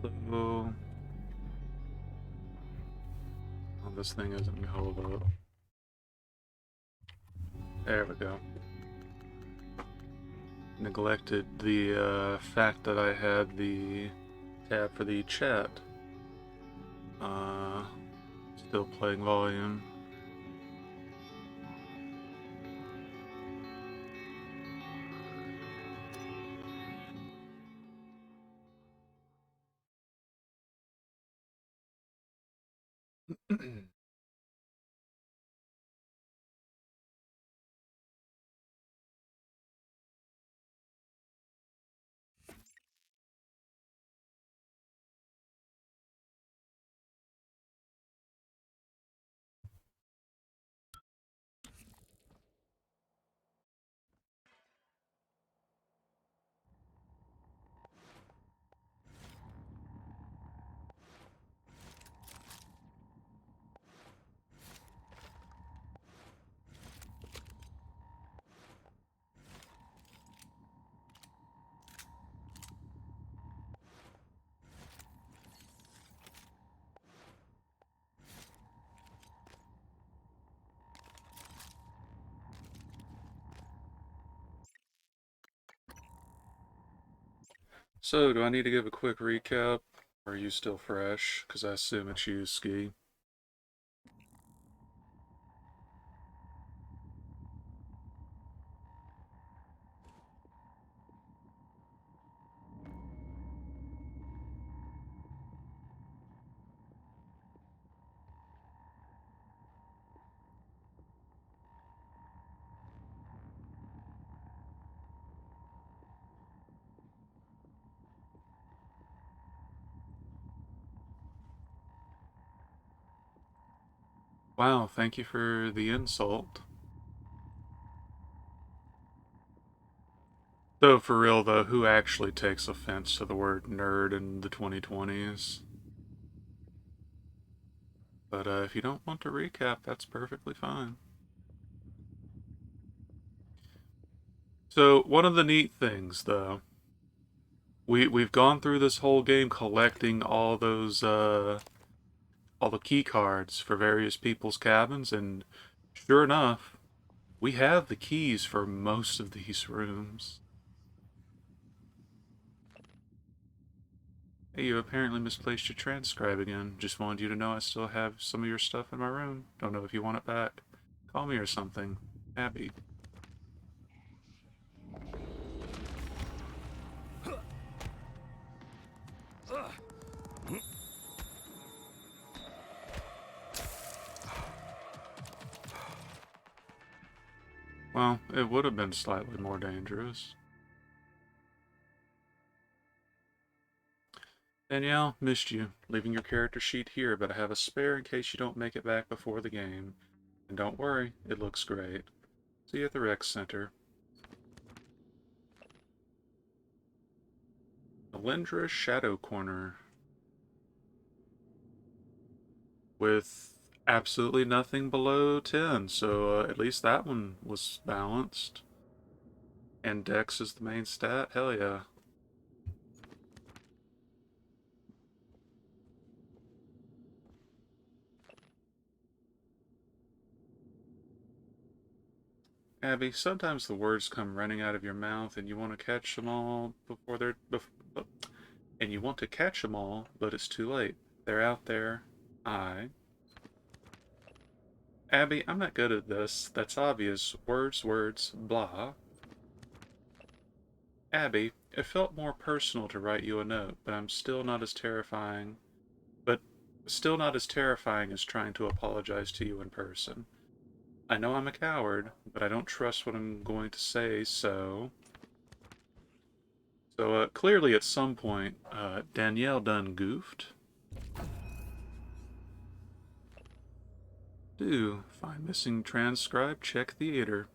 Hello. Oh, this thing isn't. Hold up. There we go. Neglected the fact that I had the tab for the chat. Uh, Still playing volume. So, do I need to give a quick recap? Or are you still fresh? Because I assume it's you, Ski. Wow, thank you for the insult. Though, for real though, who actually takes offense to the word nerd in the 2020s? But if you don't want to recap, that's perfectly fine. So, one of the neat things, though, we've gone through this whole game collecting all those all the key cards for various people's cabins, and sure enough, we have the keys for most of these rooms. Hey, you apparently misplaced your transcribe again. Just wanted you to know I still have some of your stuff in my room. Don't know if you want it back. Call me or something. Happy. Well, it would have been slightly more dangerous. Danielle, missed you. Leaving your character sheet here, but I have a spare in case you don't make it back before the game. And don't worry, it looks great. See you at the rec center. Alindra Shadow Corner. With absolutely nothing below 10, so at least that one was balanced. And Dex is the main stat? Hell yeah. Abby, sometimes the words come running out of your mouth and you want to catch them all before they're... and you want to catch them all, but it's too late. They're out there. Abby, I'm not good at this. That's obvious. Words, words, blah. Abby, it felt more personal to write you a note, but I'm still not as terrifying. But still not as terrifying as trying to apologize to you in person. I know I'm a coward, but I don't trust what I'm going to say, so... So, clearly at some point, Danielle done goofed. Do. Find missing transcribe, check theater.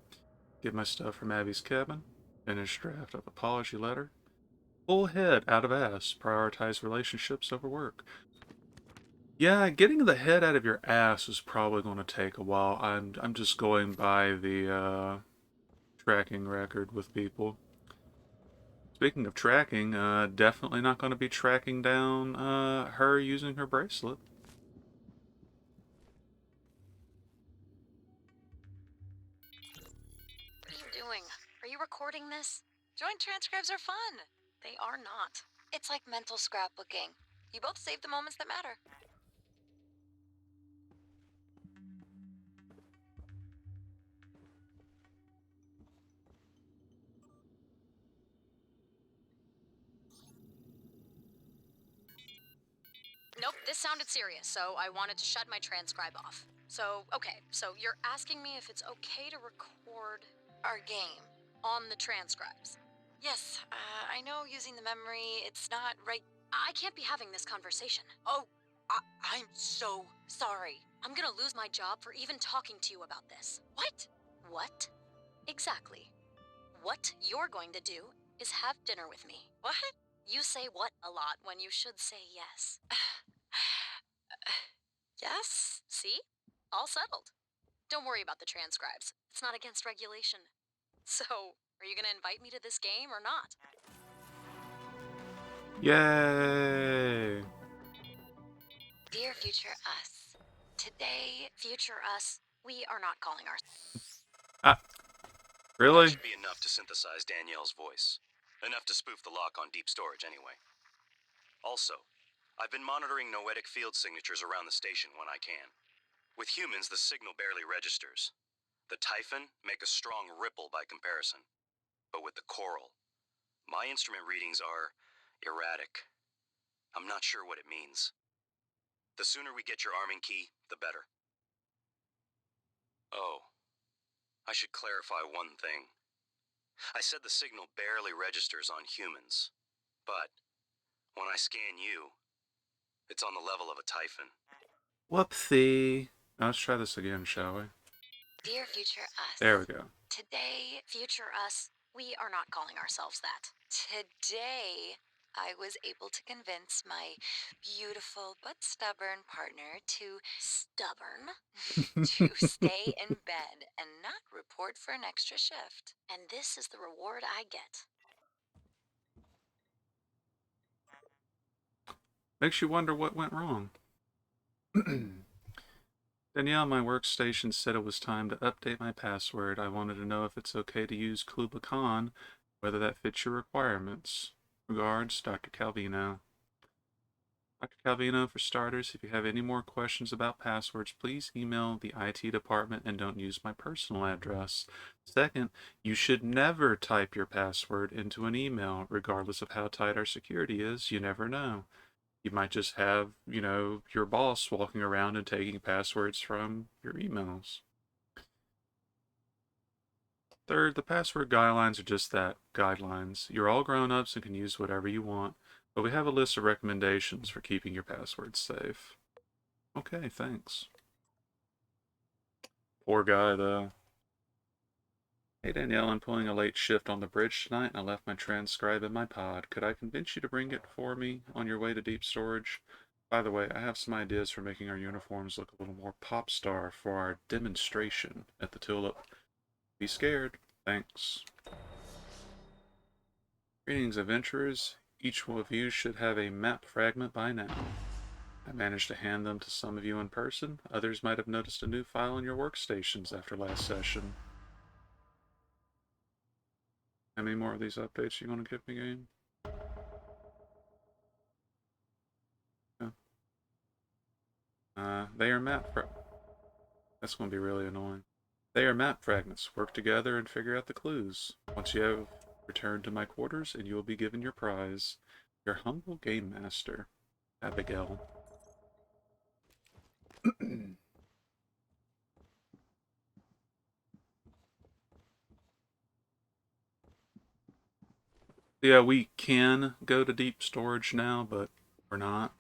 Get my stuff from Abby's cabin. Finished draft of apology letter. Full head out of ass. Prioritize relationships over work. Yeah, getting the head out of your ass is probably going to take a while. I'm just going by the tracking record with people. Speaking of tracking, definitely not going to be tracking down her using her bracelet. What are you doing? Are you recording this? Joint transcribes are fun. They are not. It's like mental scrapbooking. You both save the moments that matter. Nope, this sounded serious, so I wanted to shut my transcribe off. Okay, so you're asking me if it's okay to record our game on the transcribes. Yes, I know using the memory, it's not right. I can't be having this conversation. Oh, I'm so sorry. I'm gonna lose my job for even talking to you about this. What? What? Exactly. What you're going to do is have dinner with me. What? You say what a lot when you should say yes. Yes? See? All settled. Don't worry about the transcribes. It's not against regulation. So, are you gonna invite me to this game or not? Yay! Dear future us, today, future us, we are not calling our. Ah, That really? should be enough to synthesize Danielle's voice. Enough to spoof the lock on deep storage, anyway. Also, I've been monitoring noetic field signatures around the station when I can. With humans, the signal barely registers. The Typhon make a strong ripple by comparison. But with the Coral, my instrument readings are erratic. I'm not sure what it means. The sooner we get your arming key, the better. Oh, I should clarify one thing. I said the signal barely registers on humans, but when I scan you, it's on the level of a Typhon. Whoopsie. Now let's try this again, shall we? Dear future There we us, go. today, future us, we are not calling ourselves that. Today, I was able to convince my beautiful but stubborn partner to to stay in bed and not report for an extra shift. And this is the reward I get. Makes you wonder what went wrong. Danielle, my workstation said it was time to update my password. I wanted to know if it's okay to use Kluba Khan, whether that fits your requirements. Regards, Dr. Calvino. Dr. Calvino, for starters, if you have any more questions about passwords, please email the IT department and don't use my personal address. Second, you should never type your password into an email, regardless of how tight our security is. You never know. You might just have, your boss walking around and taking passwords from your emails. Third, the password guidelines are just that, guidelines. You're all grown-ups and can use whatever you want, but we have a list of recommendations for keeping your passwords safe. Okay, thanks. Poor guy, though. Hey Danielle, I'm pulling a late shift on the bridge tonight and I left my transcribe in my pod. Could I convince you to bring it for me on your way to deep storage? By the way, I have some ideas for making our uniforms look a little more pop star for our demonstration at the Tulip. Be scared. Thanks. Greetings, adventurers. Each one of you should have a map fragment by now. I managed to hand them to some of you in person. Others might have noticed a new file on your workstations after last session. How many more of these updates you want to give me, game? Yeah. They are That's going to be really annoying. They are map fragments. Work together and figure out the clues. Once you have returned to my quarters, and you will be given your prize. Your humble game master, Abigail. Yeah, we can go to deep storage now, but we're not.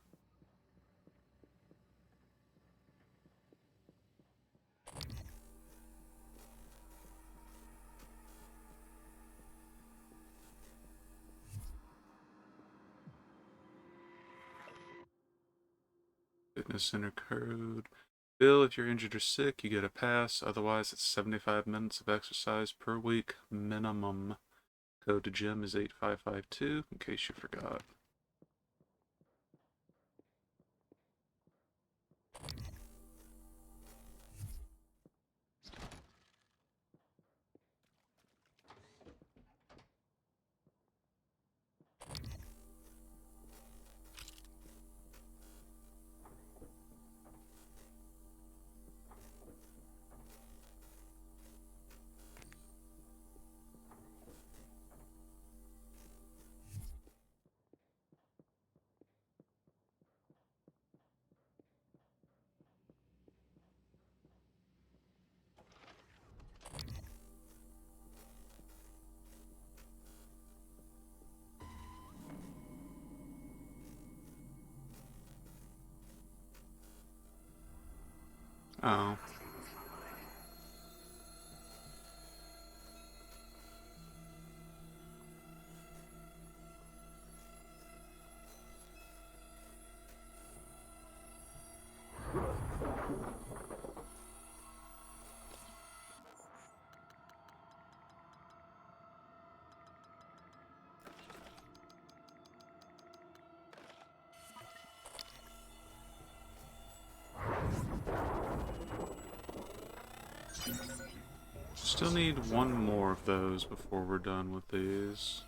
Fitness center code. Bill, if you're injured or sick, you get a pass. Otherwise, it's 75 minutes of exercise per week minimum. Code to gym is 8552, in case you forgot. Oh. Still need one more of those before we're done with these.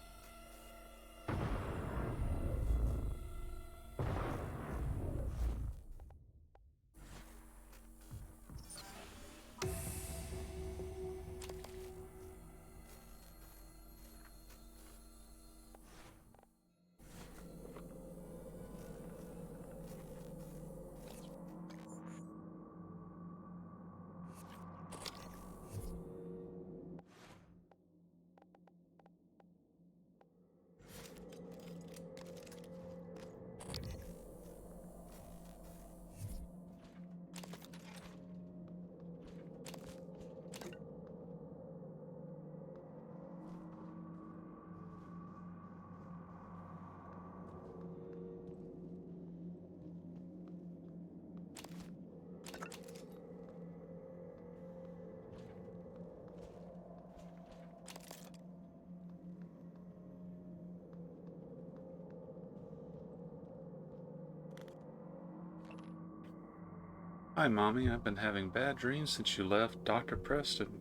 Hi, Mommy. I've been having bad dreams since you left Dr. Preston.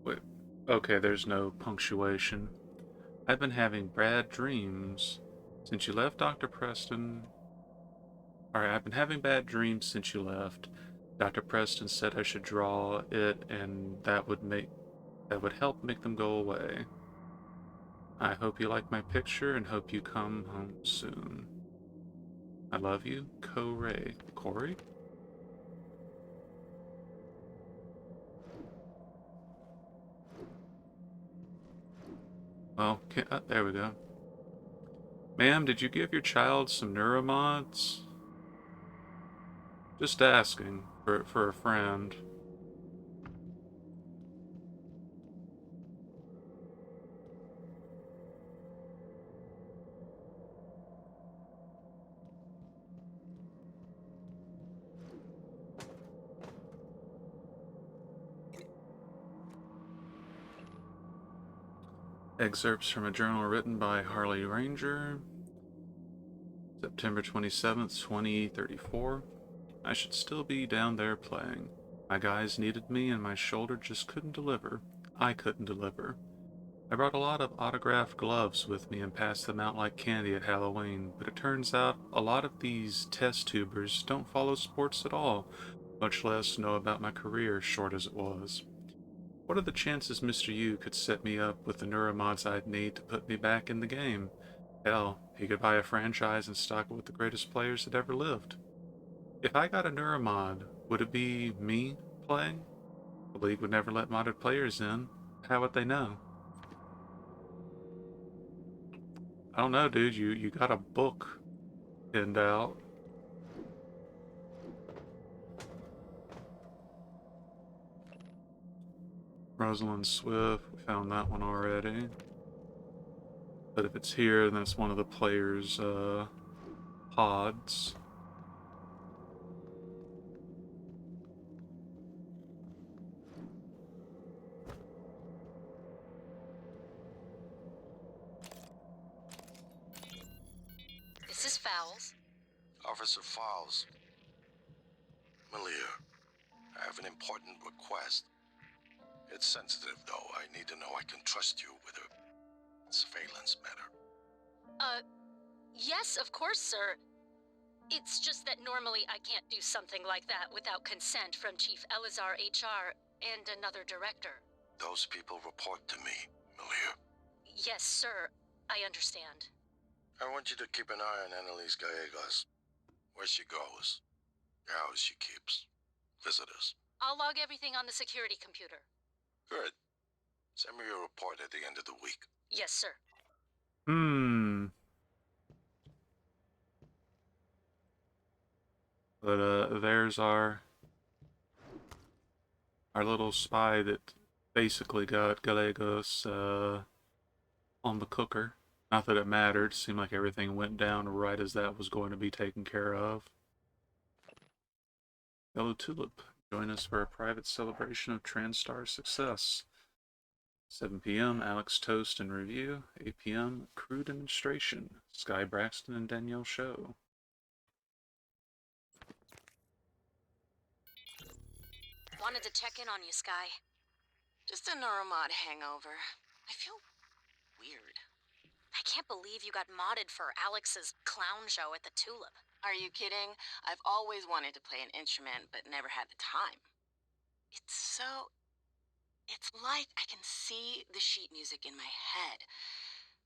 Wait, okay, there's no punctuation. I've been having bad dreams since you left Dr. Preston. Alright, I've been having bad dreams since you left. Dr. Preston said I should draw it and that would help make them go away. I hope you like my picture and hope you come home soon. I love you, Corey. Corey? Well, there we go. Ma'am, did you give your child some neuromods? Just asking for a friend. Excerpts from a journal written by Harley Ranger, September 27th, 2034. I should still be down there playing. My guys needed me and my shoulder just couldn't deliver. I couldn't deliver. I brought a lot of autographed gloves with me and passed them out like candy at Halloween, but it turns out a lot of these test tubers don't follow sports at all, much less know about my career, short as it was. What are the chances Mr. Yu could set me up with the neuromods I'd need to put me back in the game? Hell, he could buy a franchise and stock it with the greatest players that ever lived. If I got a neuromod, would it be me playing? The league would never let modded players in. How would they know? I don't know, dude. You got a book pinned out. Rosalind Swift, we found that one already. But if it's here, then it's one of the players' pods. Fowles. Officer Fowles. Malia, I have an important request. It's sensitive, though. I need to know I can trust you with a surveillance matter. Yes, of course, sir. It's just that normally I can't do something like that without consent from Chief Elazar HR and another director. Those people report to me, Malia. Yes, sir. I understand. I want you to keep an eye on Annalise Gallegos. Where she goes, the house she keeps, visitors. I'll log everything on the security computer. Good. Send me a report at the end of the week. Yes, sir. But there's our little spy that basically got Gallegos on the cooker. Not that it mattered. Seemed like everything went down right as that was going to be taken care of. Yellow Tulip, join us for a private celebration of TranStar's success. 7 p.m. Alex Toast and review. 8 p.m. crew demonstration. Sky Braxton and Danielle show. Wanted to check in on you, Sky. Just a Neuromod hangover. I feel weird. I can't believe you got modded for Alex's clown show at the Tulip. Are you kidding? I've always wanted to play an instrument, but never had the time. It's like I can see the sheet music in my head.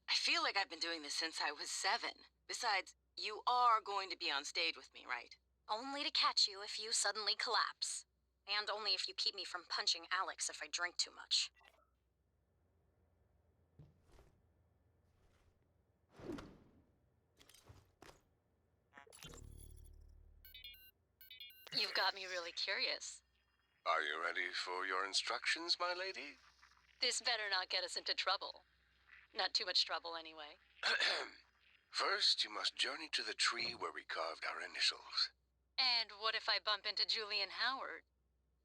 I feel like I've been doing this since I was 7. Besides, you are going to be on stage with me, right? Only to catch you if you suddenly collapse. And only if you keep me from punching Alex if I drink too much. You've got me really curious. Are you ready for your instructions, my lady? This better not get us into trouble. Not too much trouble, anyway. First, you must journey to the tree where we carved our initials. And what if I bump into Julian Howard?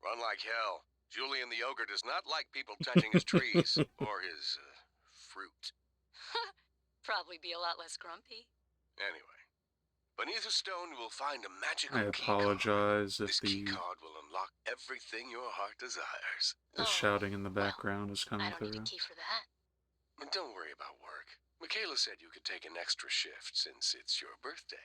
Run like hell. Julian the ogre does not like people touching his trees or his fruit. Probably be a lot less grumpy. Anyway, beneath a stone you will find a magical I key card. apologize if This key the card will unlock everything your heart desires. shouting in the background is coming I don't need through. a key for that. And don't worry about work. Michaela said you could take an extra shift since it's your birthday.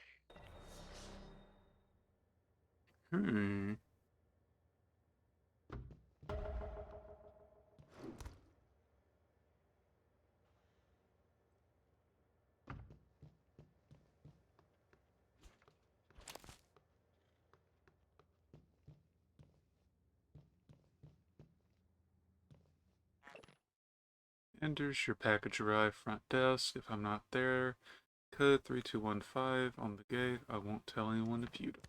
Enters your package arrived front desk. If I'm not there, code 3215 on the gate. I won't tell anyone if you do.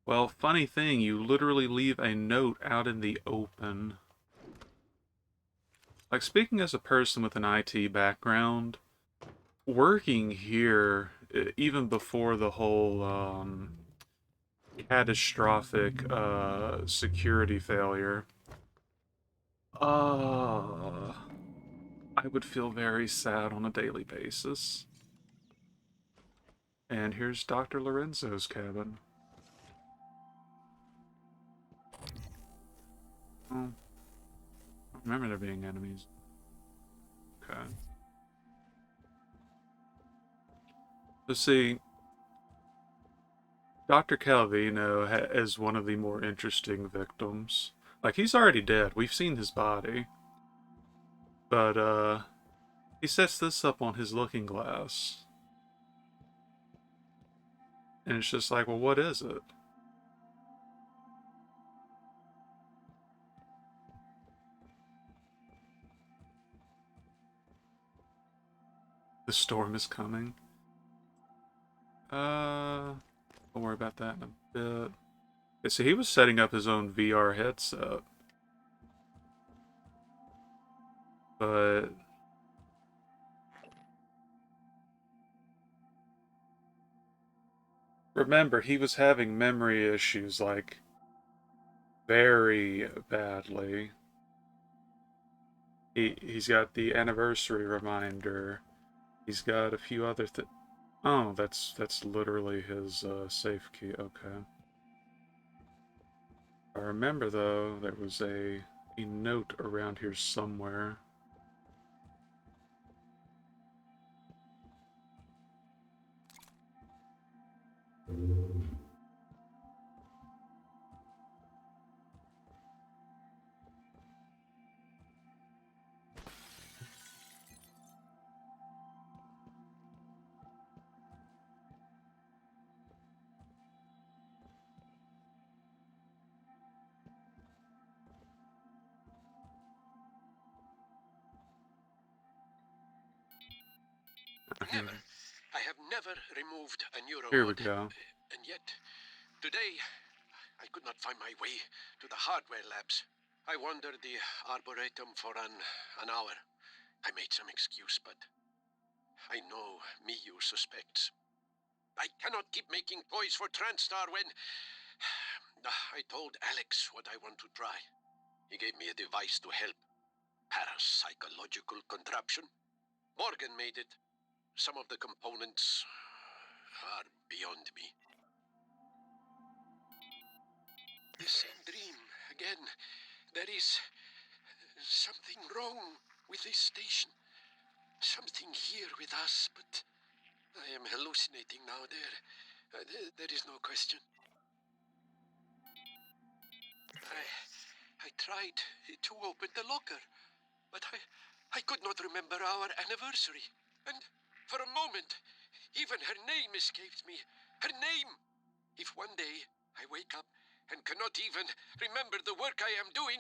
Well, funny thing, you literally leave a note out in the open. Like, speaking as a person with an IT background, working here, even before the whole catastrophic security failure, I would feel very sad on a daily basis. And here's Dr. Lorenzo's cabin. Oh. I don't remember there being enemies. Okay. Let's see. Dr. Calvino is one of the more interesting victims. Like, he's already dead. We've seen his body. But, he sets this up on his looking glass. And it's just like, well, what is it? The storm is coming. Don't worry about that in a bit. Okay, so he was setting up his own VR headset. But remember, he was having memory issues, like, very badly. He's got the anniversary reminder. He's got a few other Oh, that's literally his safe key. Okay. I remember though there was a note around here somewhere. Never. I have never removed a Here we neuromod. go. And yet, today, I could not find my way to the hardware labs. I wandered the Arboretum for an hour. I made some excuse, but I know Miyu suspects. I cannot keep making toys for TranStar when... I told Alex what I want to try. He gave me a device to help. Parapsychological contraption. Morgan made it. Some of the components are beyond me. The same dream again. There is something wrong with this station. Something here with us, but I am hallucinating now. There is no question. I tried to open the locker, but I could not remember our anniversary. And for a moment, even her name escaped me. Her name! If one day I wake up and cannot even remember the work I am doing,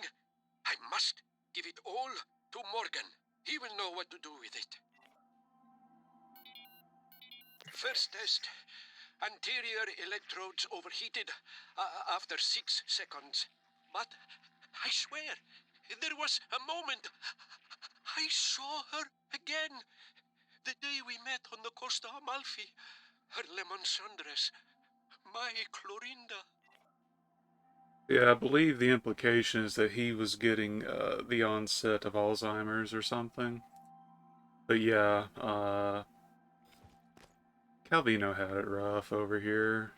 I must give it all to Morgan. He will know what to do with it. First test. Anterior electrodes overheated after 6 seconds. But I swear, there was a moment I saw her again. The day we met on the Costa Amalfi. Her lemon sundress. My Clorinda. Yeah, I believe the implication is that he was getting the onset of Alzheimer's or something. But yeah, Calvino had it rough over here.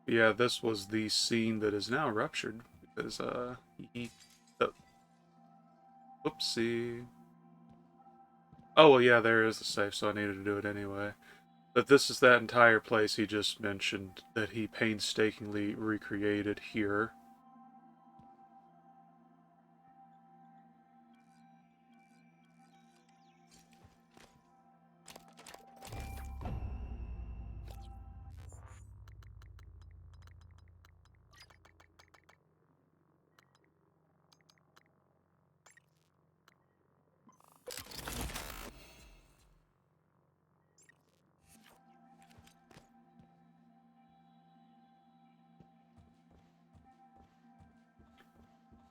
Yeah, this was the scene that is now ruptured because he, oh, whoopsie. Oh well, yeah, there is the safe, so I needed to do it anyway. But this is that entire place he just mentioned that he painstakingly recreated here.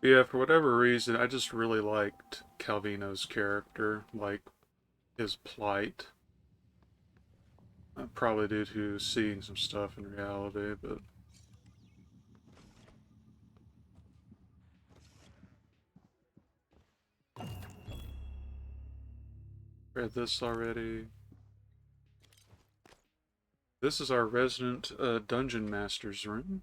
Yeah, for whatever reason, I just really liked Calvino's character, like his plight. Probably due to seeing some stuff in reality, but read this already. This is our resident dungeon master's room.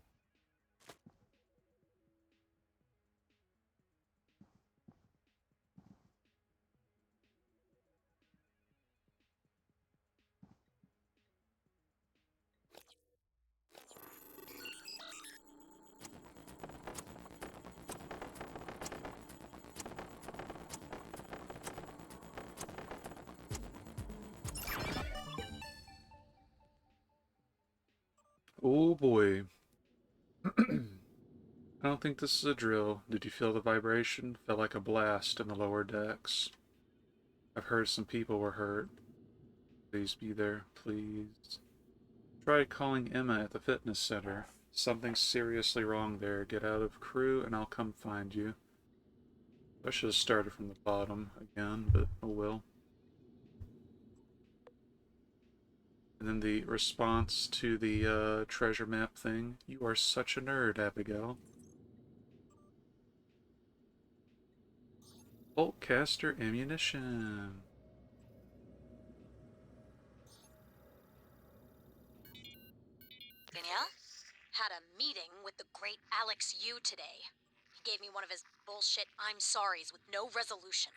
Oh boy. I don't think this is a drill. Did you feel the vibration? Felt like a blast in the lower decks. I've heard some people were hurt. Please be there, please. Try calling Emma at the fitness center. Something's seriously wrong there. Get out of crew and I'll come find you. I should have started from the bottom again, but oh well. And then the response to the treasure map thing. You are such a nerd, Abigail. Bolt caster ammunition. Danielle? Had a meeting with the great Alex Yu today. He gave me one of his bullshit I'm sorries with no resolution.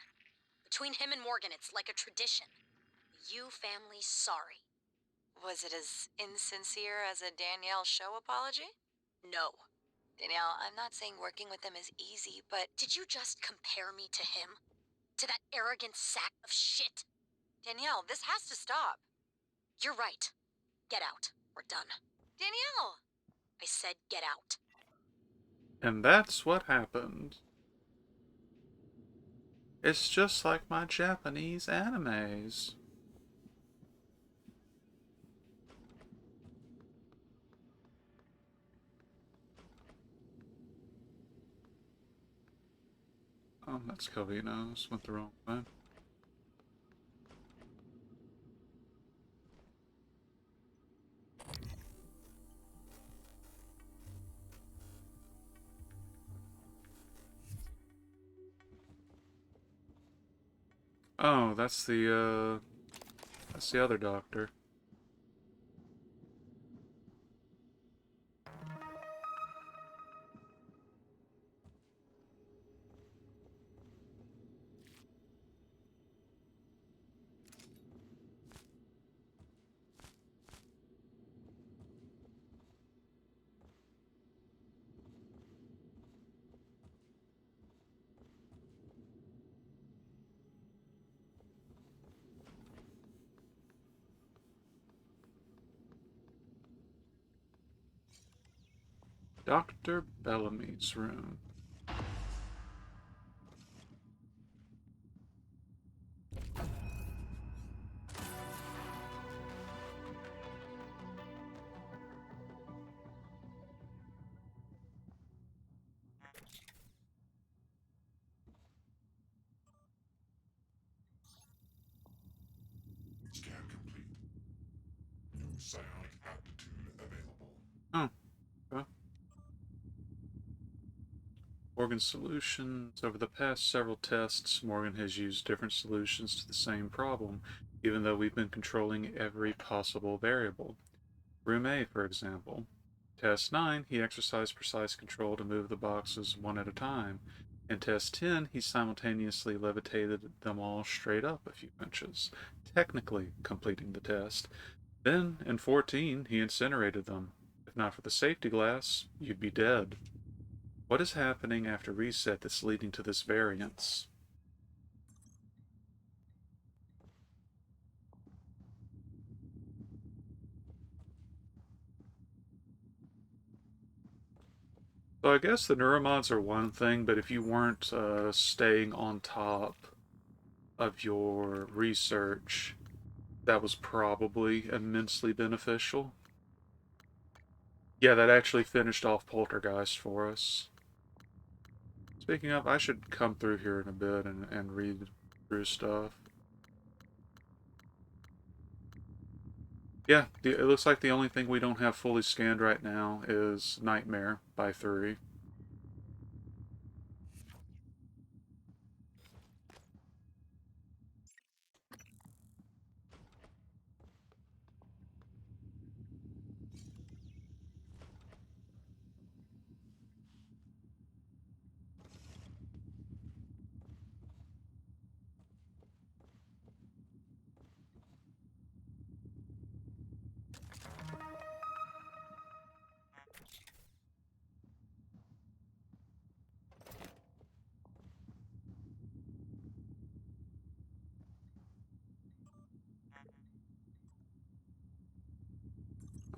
Between him and Morgan, it's like a tradition. The Yu family's sorry. Was it as insincere as a Danielle show apology? No. Danielle, I'm not saying working with him is easy, but Did you just compare me to him? To that arrogant sack of shit? Danielle, this has to stop. You're right. Get out. We're done. Danielle! I said get out. And that's what happened. It's just like my Japanese animes. Oh, that's Calvino's. Went the wrong way. Oh, that's the other doctor. Dr. Bellamy's room. Scan complete. New psionic aptitude available. Oh, okay. Morgan's solutions. Over the past several tests, Morgan has used different solutions to the same problem, even though we've been controlling every possible variable. Room A, for example. Test 9, he exercised precise control to move the boxes one at a time. In Test 10, he simultaneously levitated them all straight up a few inches, technically completing the test. Then, in 14, he incinerated them. If not for the safety glass, you'd be dead. What is happening after reset that's leading to this variance? So I guess the neuromods are one thing, but if you weren't staying on top of your research, that was probably immensely beneficial. Yeah, that actually finished off Poltergeist for us. Speaking of, I should come through here in a bit and read through stuff. Yeah, it looks like the only thing we don't have fully scanned right now is Nightmare by 3.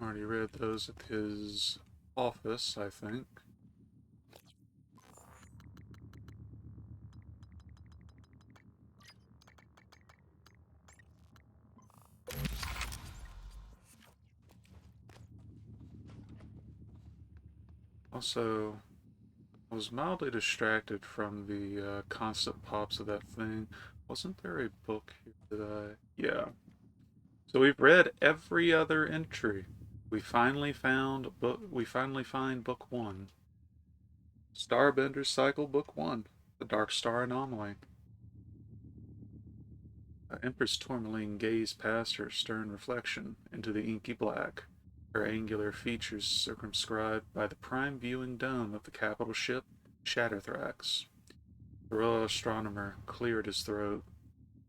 Already read those at his office, I think. Also, I was mildly distracted from the constant pops of that thing. Wasn't there a book here that Yeah. So we've read every other entry. We finally find book 1. Starbender Cycle Book 1. The Dark Star Anomaly. Empress Tourmaline gazed past her stern reflection into the inky black, her angular features circumscribed by the prime viewing dome of the capital ship, Shatterthrax. The royal astronomer cleared his throat.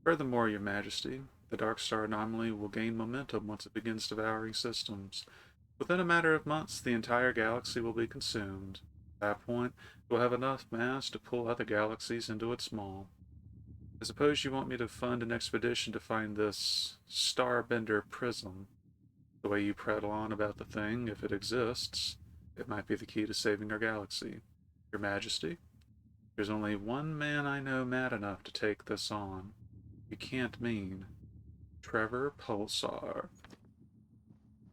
Furthermore, Your Majesty, the Dark Star anomaly will gain momentum once it begins devouring systems. Within a matter of months, the entire galaxy will be consumed. At that point, it will have enough mass to pull other galaxies into its maw. I suppose you want me to fund an expedition to find this Starbender prism. The way you prattle on about the thing, if it exists, it might be the key to saving our galaxy. Your Majesty, there's only one man I know mad enough to take this on. You can't mean Trevor Pulsar.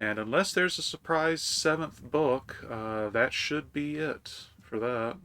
And unless there's a surprise 7th book, that should be it for that.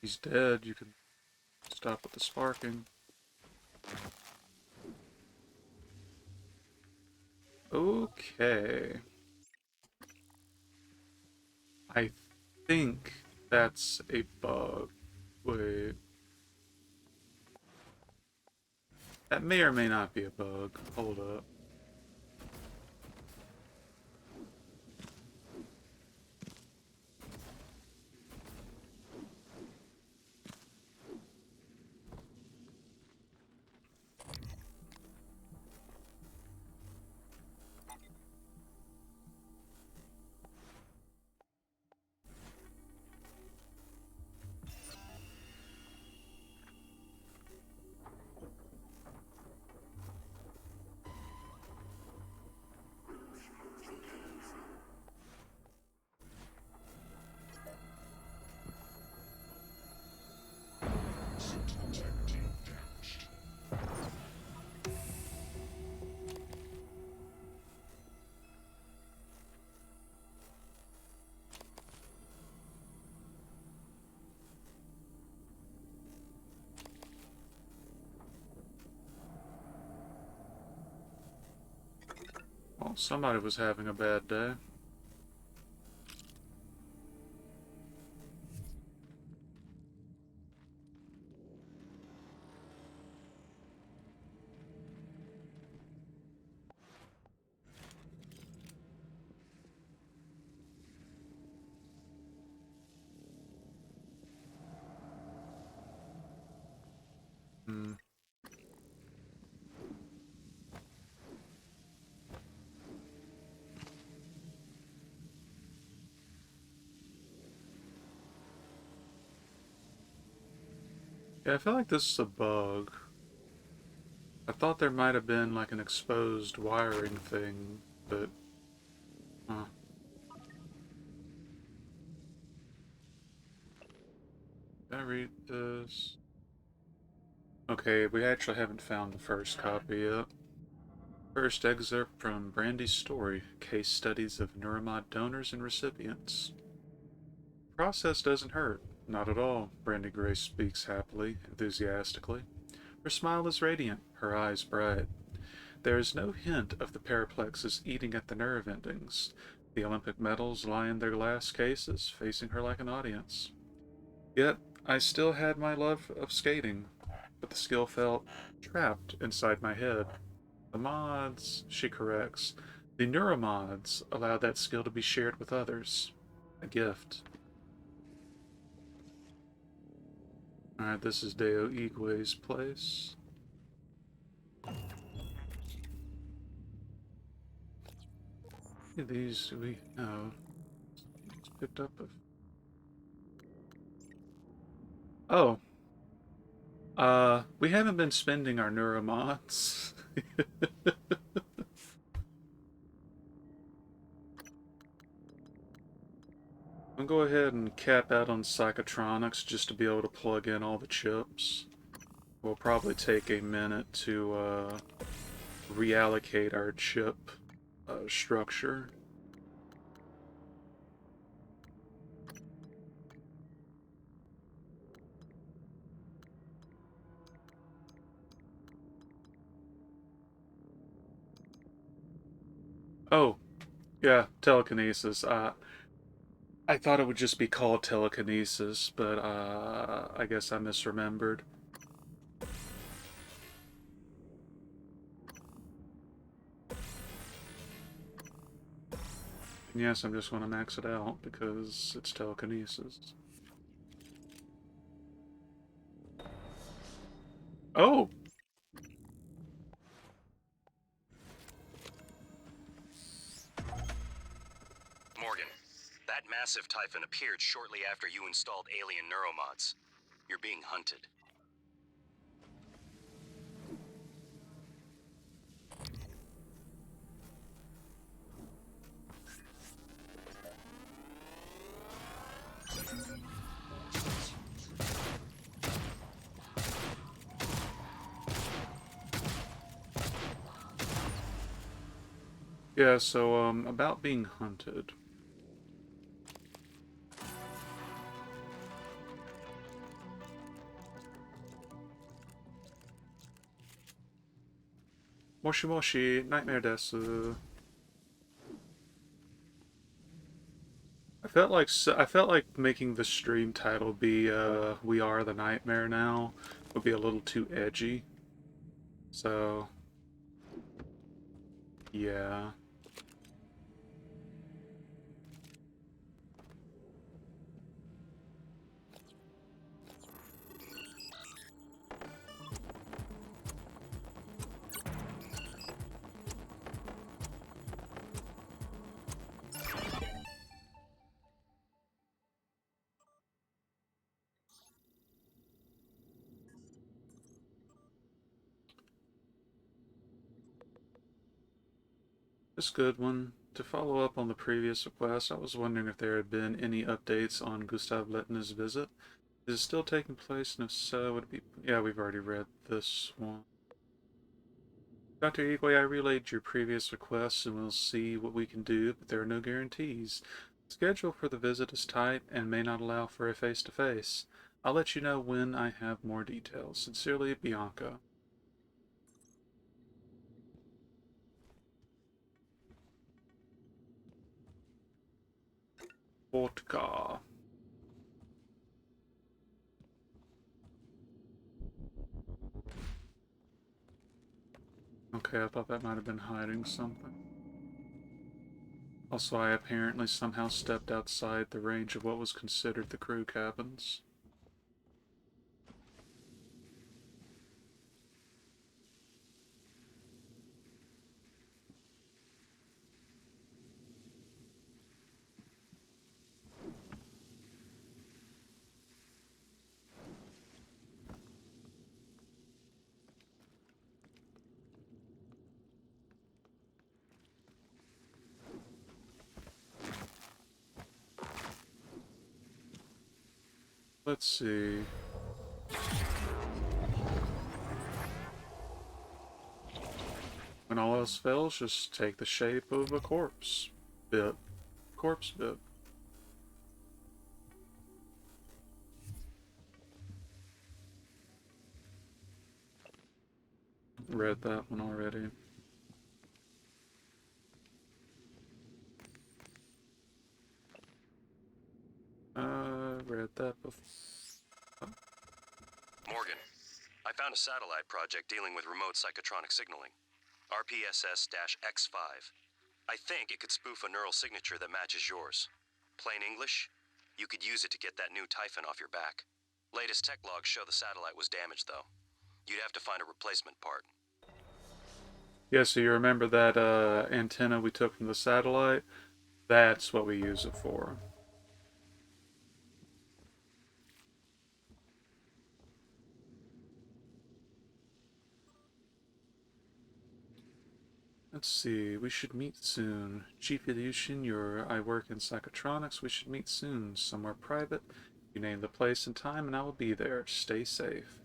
He's dead. You can stop with the sparking. Okay. I think that's a bug. Wait. That may or may not be a bug. Hold up. Sentinel tech team damaged. Well, somebody was having a bad day. Hmm. Yeah, I feel like this is a bug. I thought there might have been like an exposed wiring thing, but... Huh. Did I read this? Okay, we actually haven't found the first copy yet. First excerpt from Brandy's story, Case Studies of Neuromod Donors and Recipients. Process doesn't hurt. Not at all, Brandy Gray speaks happily, enthusiastically. Her smile is radiant, her eyes bright. There is no hint of the paraplexus eating at the nerve endings. The Olympic medals lie in their glass cases, facing her like an audience. Yet, I still had my love of skating, but the skill felt trapped inside my head. The mods, she corrects, the neuromods allow that skill to be shared with others. A gift. Alright, this is Deo Igwe's place. These we have picked up. Oh. We haven't been spending our neuromods. I'll go ahead and cap out on psychotronics just to be able to plug in all the chips. We'll probably take a minute to reallocate our chip structure. Oh, yeah, telekinesis. I thought it would just be called telekinesis, but I guess I misremembered. And yes, I'm just going to max it out because it's telekinesis. Oh! Morgan, that massive typhon appeared shortly after you installed alien neuromods. You're being hunted. Yeah, so, about being hunted. Moshi Moshi, Nightmare Desu. I felt like making the stream title be We Are the Nightmare Now would be a little too edgy. So yeah. This good one. To follow up on the previous request, I was wondering if there had been any updates on Gustav Lettner's visit. Is it still taking place, and if so, would it be... Yeah, we've already read this one. Dr. Igwe, I relayed your previous requests, and we'll see what we can do, but there are no guarantees. The schedule for the visit is tight and may not allow for a face-to-face. I'll let you know when I have more details. Sincerely, Bianca. Vodka. Okay, I thought that might have been hiding something. Also, I apparently somehow stepped outside the range of what was considered the crew cabins. Let's see. When all else fails, just take the shape of a corpse bit. Corpse bit. Read that one already. Read that before. Morgan, I found a satellite project dealing with remote psychotronic signaling. RPSS-X5. I think it could spoof a neural signature that matches yours. Plain English, you could use it to get that new typhon off your back. Latest tech logs show the satellite was damaged, though. You'd have to find a replacement part. Yeah, so you remember that antenna we took from the satellite? That's what we use it for. Let's see, we should meet soon. Chief Ilyushin, I work in psychotronics. We should meet soon, somewhere private. You name the place and time, and I will be there. Stay safe.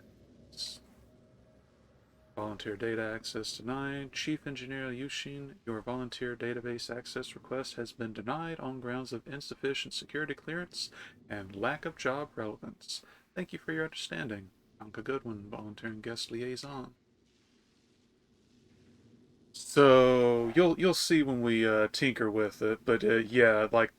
Volunteer data access denied. Chief Engineer Yushin, your volunteer database access request has been denied on grounds of insufficient security clearance and lack of job relevance. Thank you for your understanding. Anka Goodwin, volunteer and guest liaison. So you'll see when we tinker with it, but yeah, like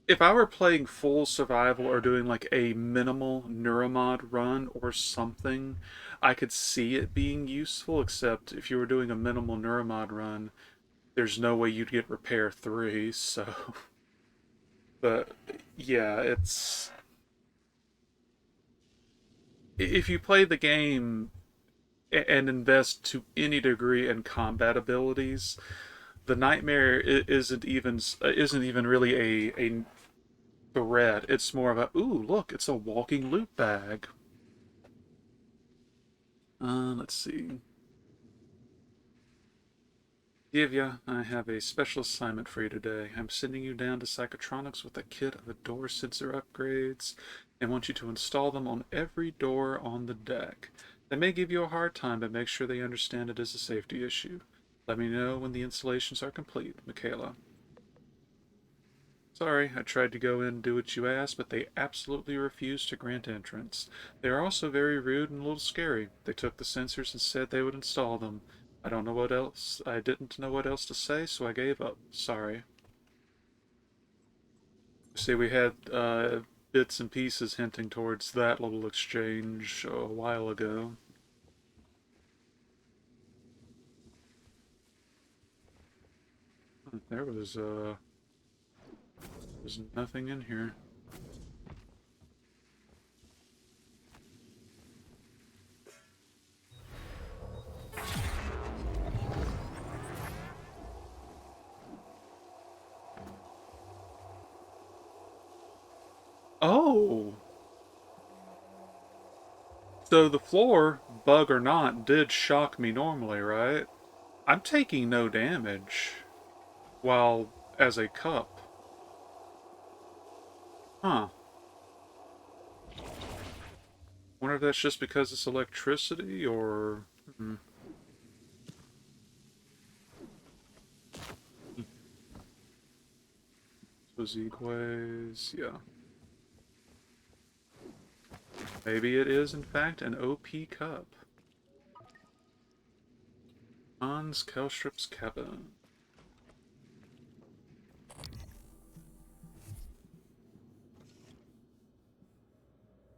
if I were playing full survival or doing like a minimal neuromod run or something, I could see it being useful. Except if you were doing a minimal neuromod run, there's no way you'd get repair 3. So, but yeah, it's if you play the game and invest to any degree in combat abilities, the nightmare isn't even really a threat. It's more of a ooh, look, it's a walking loot bag. Let's see. Divya, I have a special assignment for you today. I'm sending you down to Psychotronics with a kit of door sensor upgrades and want you to install them on every door on the deck. They may give you a hard time, but make sure they understand it is a safety issue. Let me know when the installations are complete, Michaela. Sorry, I tried to go in and do what you asked, but they absolutely refused to grant entrance. They are also very rude and a little scary. They took the sensors and said they would install them. I didn't know what else to say, so I gave up. Sorry. See, we had bits and pieces hinting towards that little exchange a while ago. There's nothing in here. Oh! So the floor, bug or not, did shock me normally, right? I'm taking no damage while as a cup. Huh. Wonder if that's just because it's electricity or... So Zegways, yeah. Maybe it is, in fact, an OP cup. Hans Kelstrup's cabin.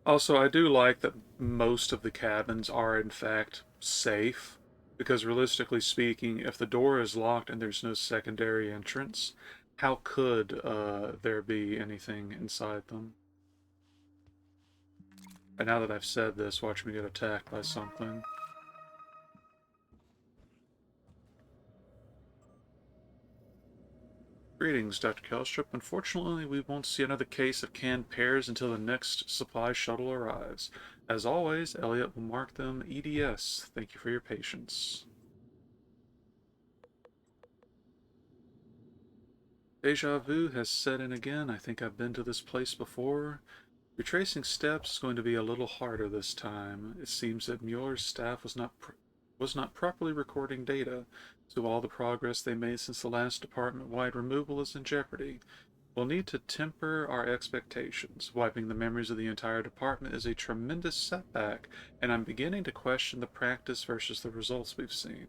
Also, I do like that most of the cabins are, in fact, safe. Because realistically speaking, if the door is locked and there's no secondary entrance, how could there be anything inside them? And now that I've said this, watch me get attacked by something. Greetings, Dr. Kelstrup. Unfortunately, we won't see another case of canned pears until the next supply shuttle arrives. As always, Elliot will mark them EDS. Thank you for your patience. Deja vu has set in again. I think I've been to this place before. Retracing steps is going to be a little harder this time. It seems that Mueller's staff was not properly recording data, so all the progress they made since the last department-wide removal is in jeopardy. We'll need to temper our expectations. Wiping the memories of the entire department is a tremendous setback, and I'm beginning to question the practice versus the results we've seen.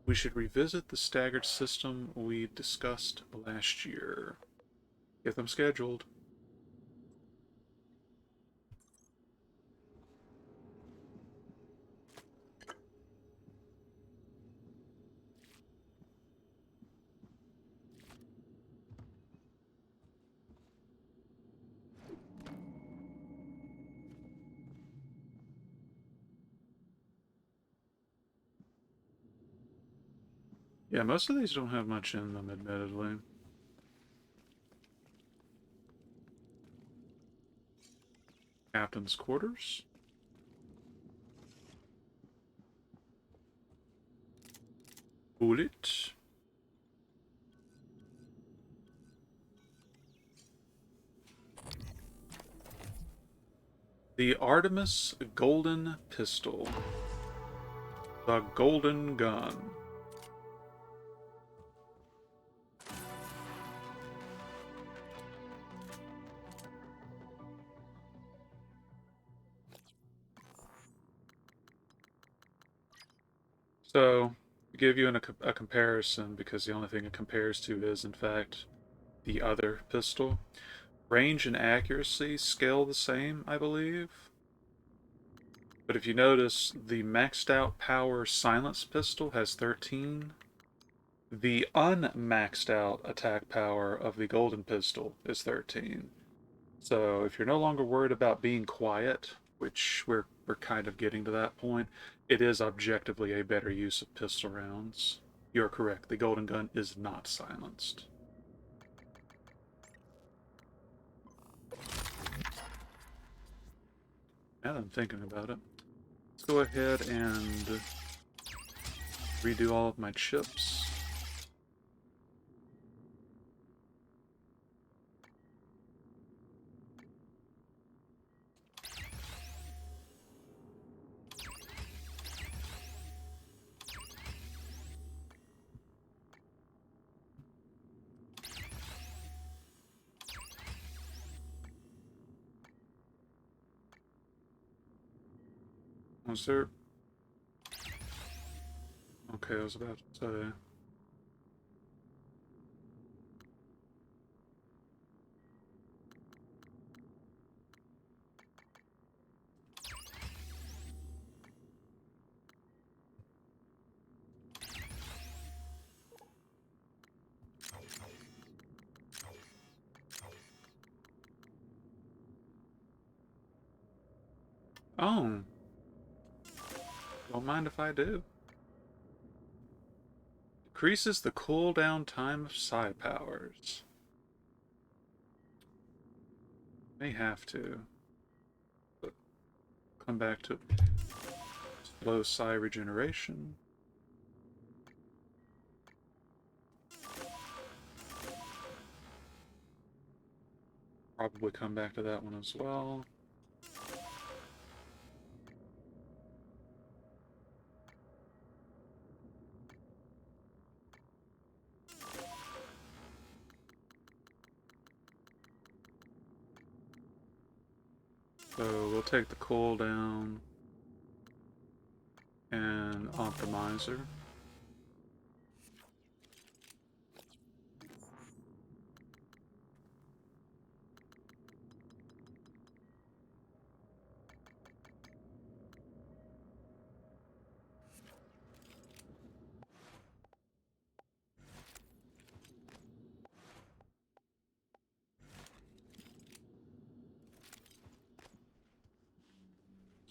We should revisit the staggered system we discussed last year. Get them scheduled. Yeah, most of these don't have much in them, admittedly. Captain's quarters. Bullet. The Artemis Golden Pistol. The Golden Gun. So, to give you a comparison, because the only thing it compares to is, in fact, the other pistol. Range and accuracy scale the same, I believe. But if you notice, the maxed out power silence pistol has 13. The unmaxed out attack power of the golden pistol is 13. So if you're no longer worried about being quiet, which we're kind of getting to that point, it is objectively a better use of pistol rounds. You're correct, the golden gun is not silenced. Now that I'm thinking about it, let's go ahead and redo all of my chips. Was there... Okay, I was about to say... Oh, don't mind if I do. Decreases the cooldown time of psi powers. May have to. But come back to slow psi regeneration. Probably come back to that one as well. So we'll take the cooldown and optimizer.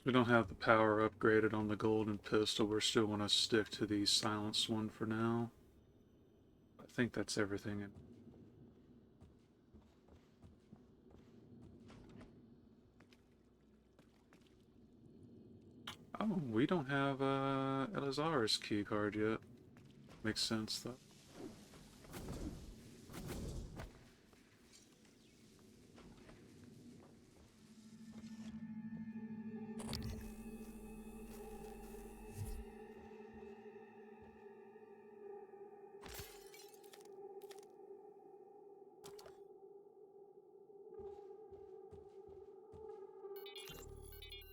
We don't have the power upgraded on the golden pistol. We're still going to stick to the silenced one for now. I think that's everything. Oh, we don't have Elazar's key card yet. Makes sense though.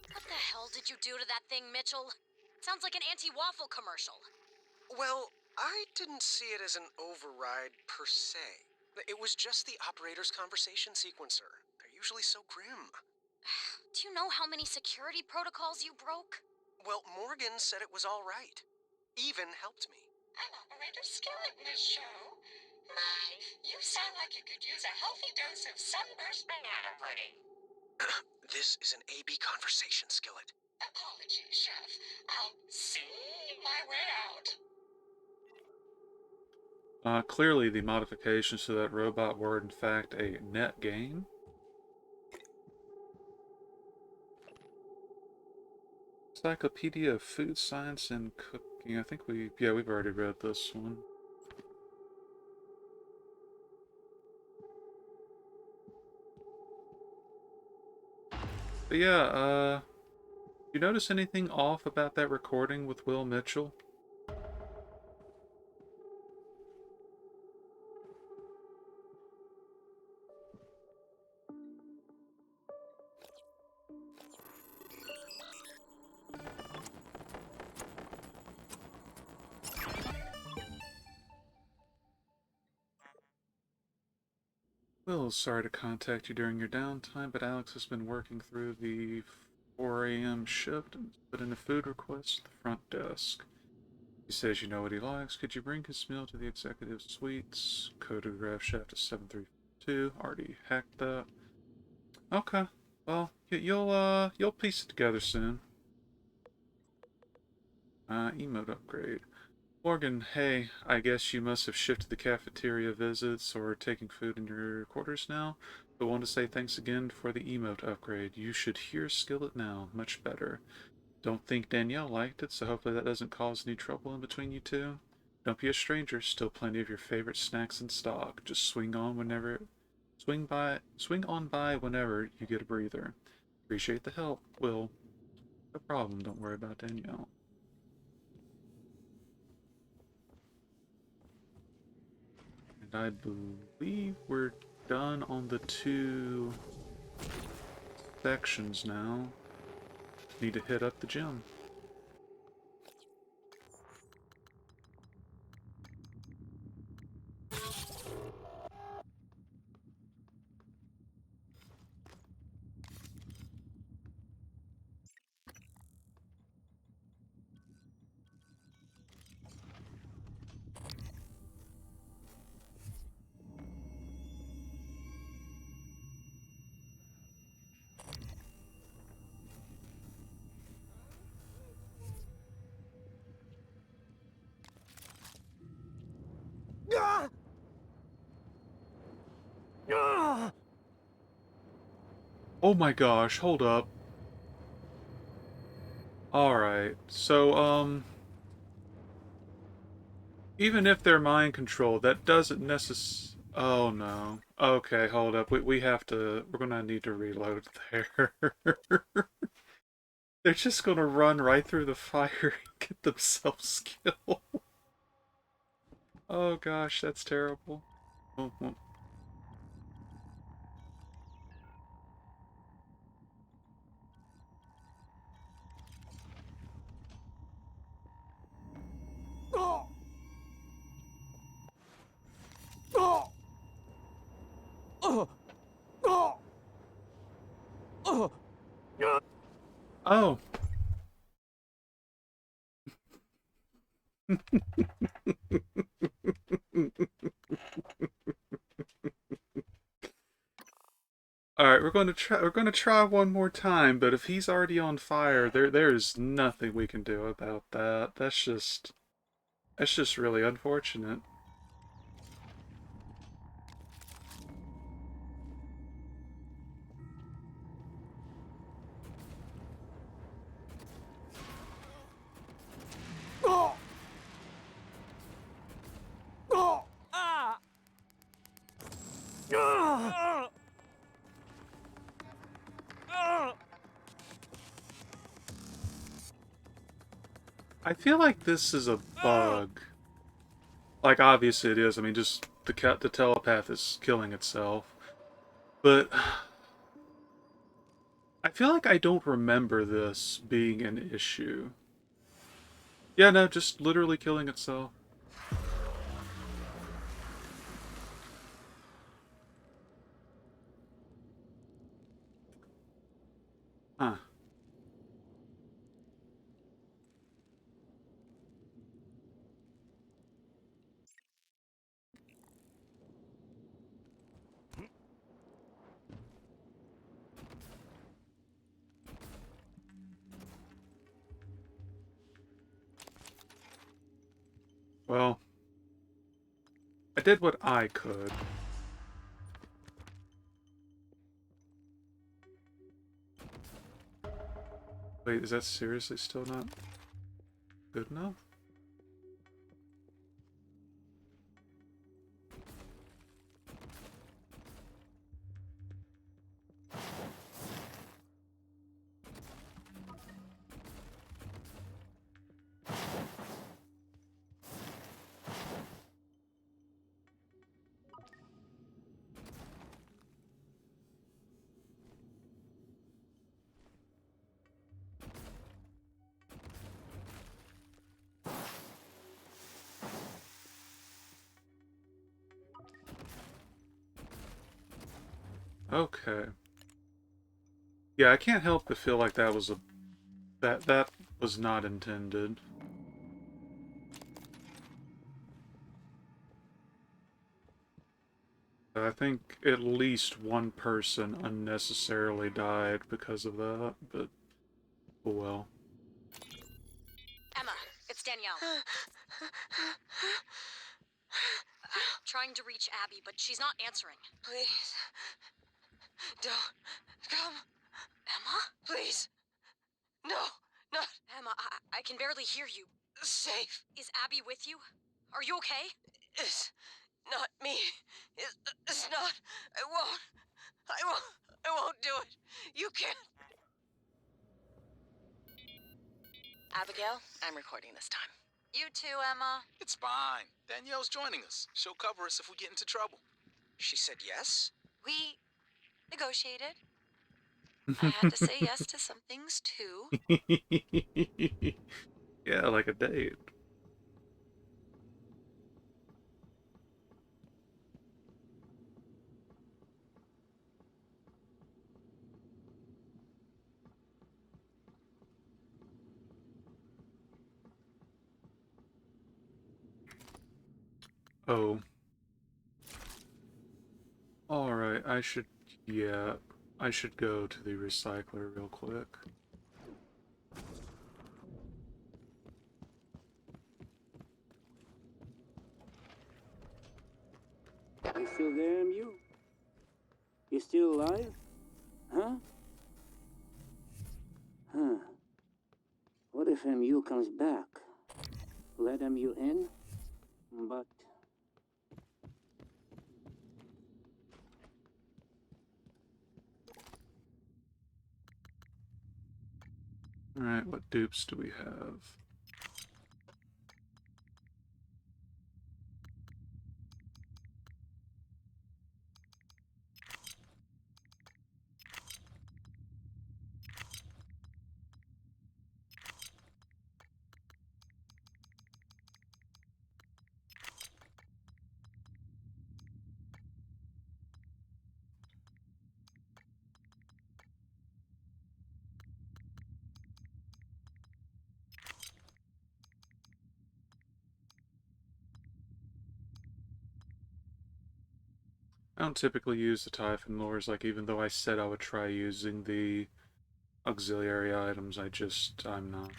What the hell did you do to that thing, Mitchell? Sounds like an anti-waffle commercial. Well, I didn't see it as an override per se. It was just the operator's conversation sequencer. They're usually so grim. Do you know how many security protocols you broke? Well, Morgan said it was all right. Even helped me. I'm Operator Skillet in this show. My, you sound like you could use a healthy dose of sunburst banana pudding. This is an AB conversation, Skillet. Apologies, Chef. I'll see my way out. Clearly the modifications to that robot were in fact a net gain. Encyclopedia of Food Science and Cooking. I think we've already read this one. But yeah, you notice anything off about that recording with Will Mitchell? Will, sorry to contact you during your downtime, but Alex has been working through the 4 a.m. shift and put in a food request at the front desk. He says you know what he likes. Could you bring his meal to the executive suites? Codograph shaft is 732. Already hacked that. Okay. Well, you'll piece it together soon. Emote upgrade. Morgan, hey, I guess you must have shifted the cafeteria visits or taking food in your quarters now, but want to say thanks again for the emote upgrade. You should hear Skillet now. Much better. Don't think Danielle liked it, so hopefully that doesn't cause any trouble in between you two. Don't be a stranger. Still plenty of your favorite snacks in stock. Just swing on by whenever you get a breather. Appreciate the help, Will. No problem. Don't worry about Danielle. And I believe we're done on the 2 sections now. Need to hit up the gym. Oh my gosh, hold up. Alright, so, even if they're mind controlled, that doesn't Oh no. Okay, hold up. We're gonna need to reload there. They're just gonna run right through the fire and get themselves killed. Oh gosh, that's terrible. Oh, oh. Oh. Alright, we're gonna try one more time, but if he's already on fire, there's nothing we can do about that. That's just really unfortunate. I feel like this is a bug. Like, obviously it is. I mean, just the telepath is killing itself. But I feel like I don't remember this being an issue. Yeah, no, just literally killing itself. Huh. Well, did what I could. Wait, is that seriously still not good enough? Okay. Yeah, I can't help but feel like that was that was not intended. I think at least one person unnecessarily died because of that, but oh well. Emma, it's Danielle. Trying to reach Abby, but she's not answering. Please. Don't come. Emma? Please. No, not Emma, I can barely hear you. safe. Is Abby with you? Are you okay? It's not me. It's not. I won't do it. You can't. Abigail, I'm recording this time. You too, Emma. It's fine. Danielle's joining us. She'll cover us if we get into trouble. She said yes? We negotiated. I had to say yes to some things too. Yeah, like a date. Oh. Alright, yeah, I should go to the recycler real quick. You still there, MU? You still alive? Huh? Huh. What if MU comes back? Let MU in? But... Alright, what dupes do we have? I don't typically use the Typhon lures, like even though I said I would try using the auxiliary items, I'm not.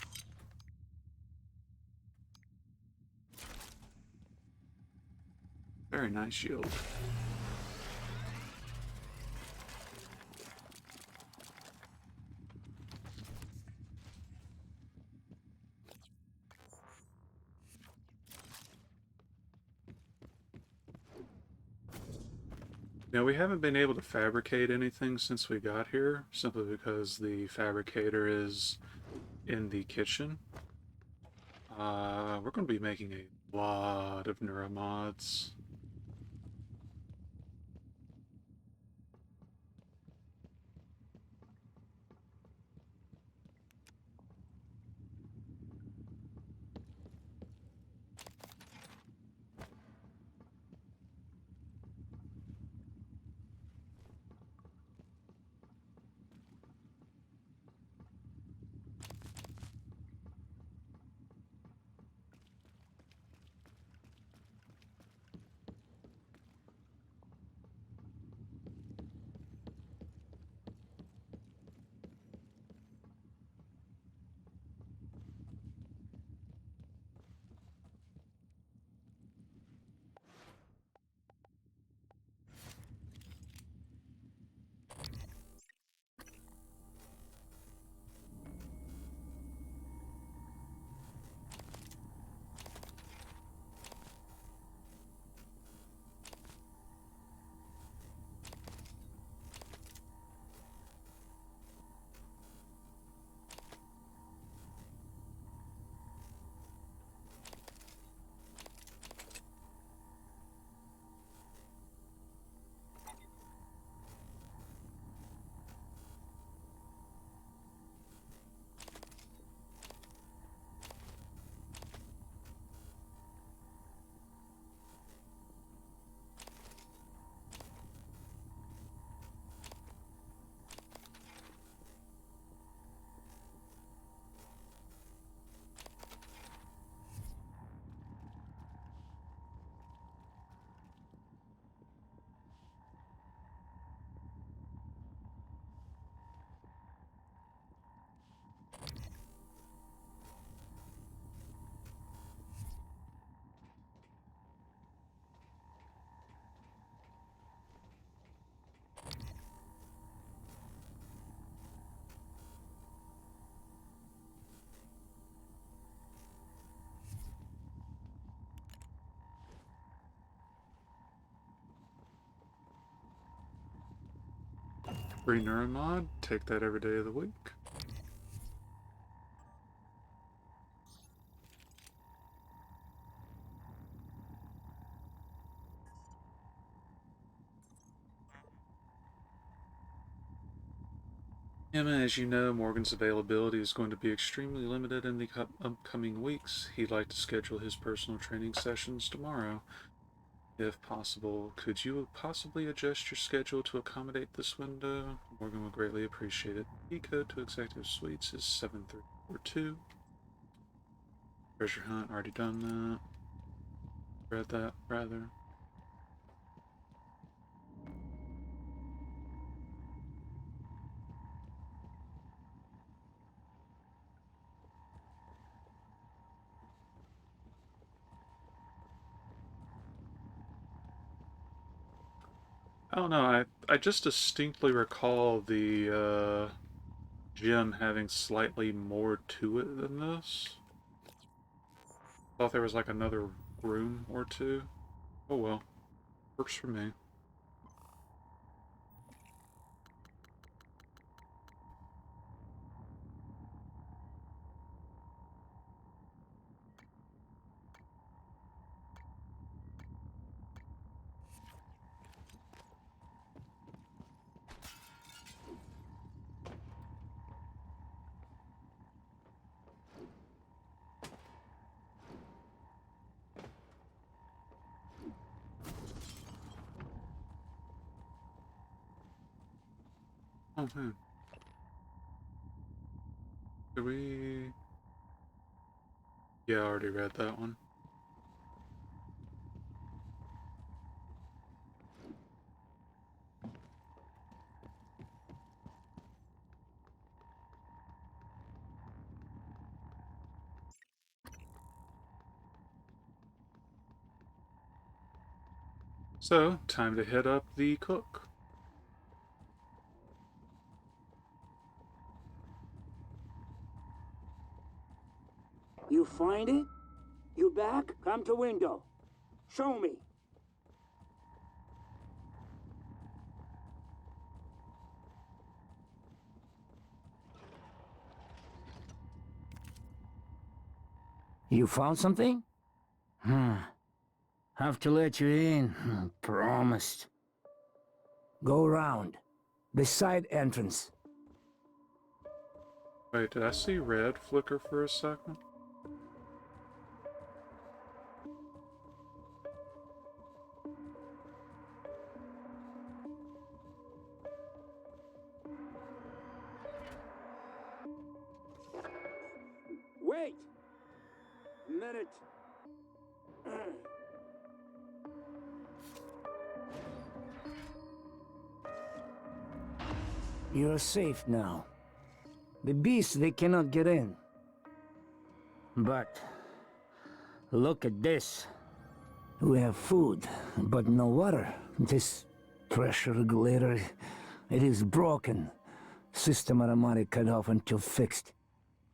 Very nice shield. Now, we haven't been able to fabricate anything since we got here, simply because the fabricator is in the kitchen. We're going to be making a lot of neuromods. Free Neuromod, take that every day of the week. Emma, as you know, Morgan's availability is going to be extremely limited in the upcoming weeks. He'd like to schedule his personal training sessions tomorrow. If possible, could you possibly adjust your schedule to accommodate this window? Morgan would greatly appreciate it. Key code to Executive Suites is 7342. Treasure Hunt, already done that. Read that, rather. I don't know, I just distinctly recall the gym having slightly more to it than this. Thought there was like another room or two. Oh well. Works for me. Oh, man. Did we... Yeah, I already read that one. So, time to hit up the cook. You find it? You back? Come to window. Show me. You found something? Have to let you in. Promised. Go around. The side entrance. Wait, did I see red flicker for a second? Wait! A minute. You're safe now. The beasts, they cannot get in. But look at this. We have food, but no water. This pressure regulator, it is broken. System automatic cut off until fixed.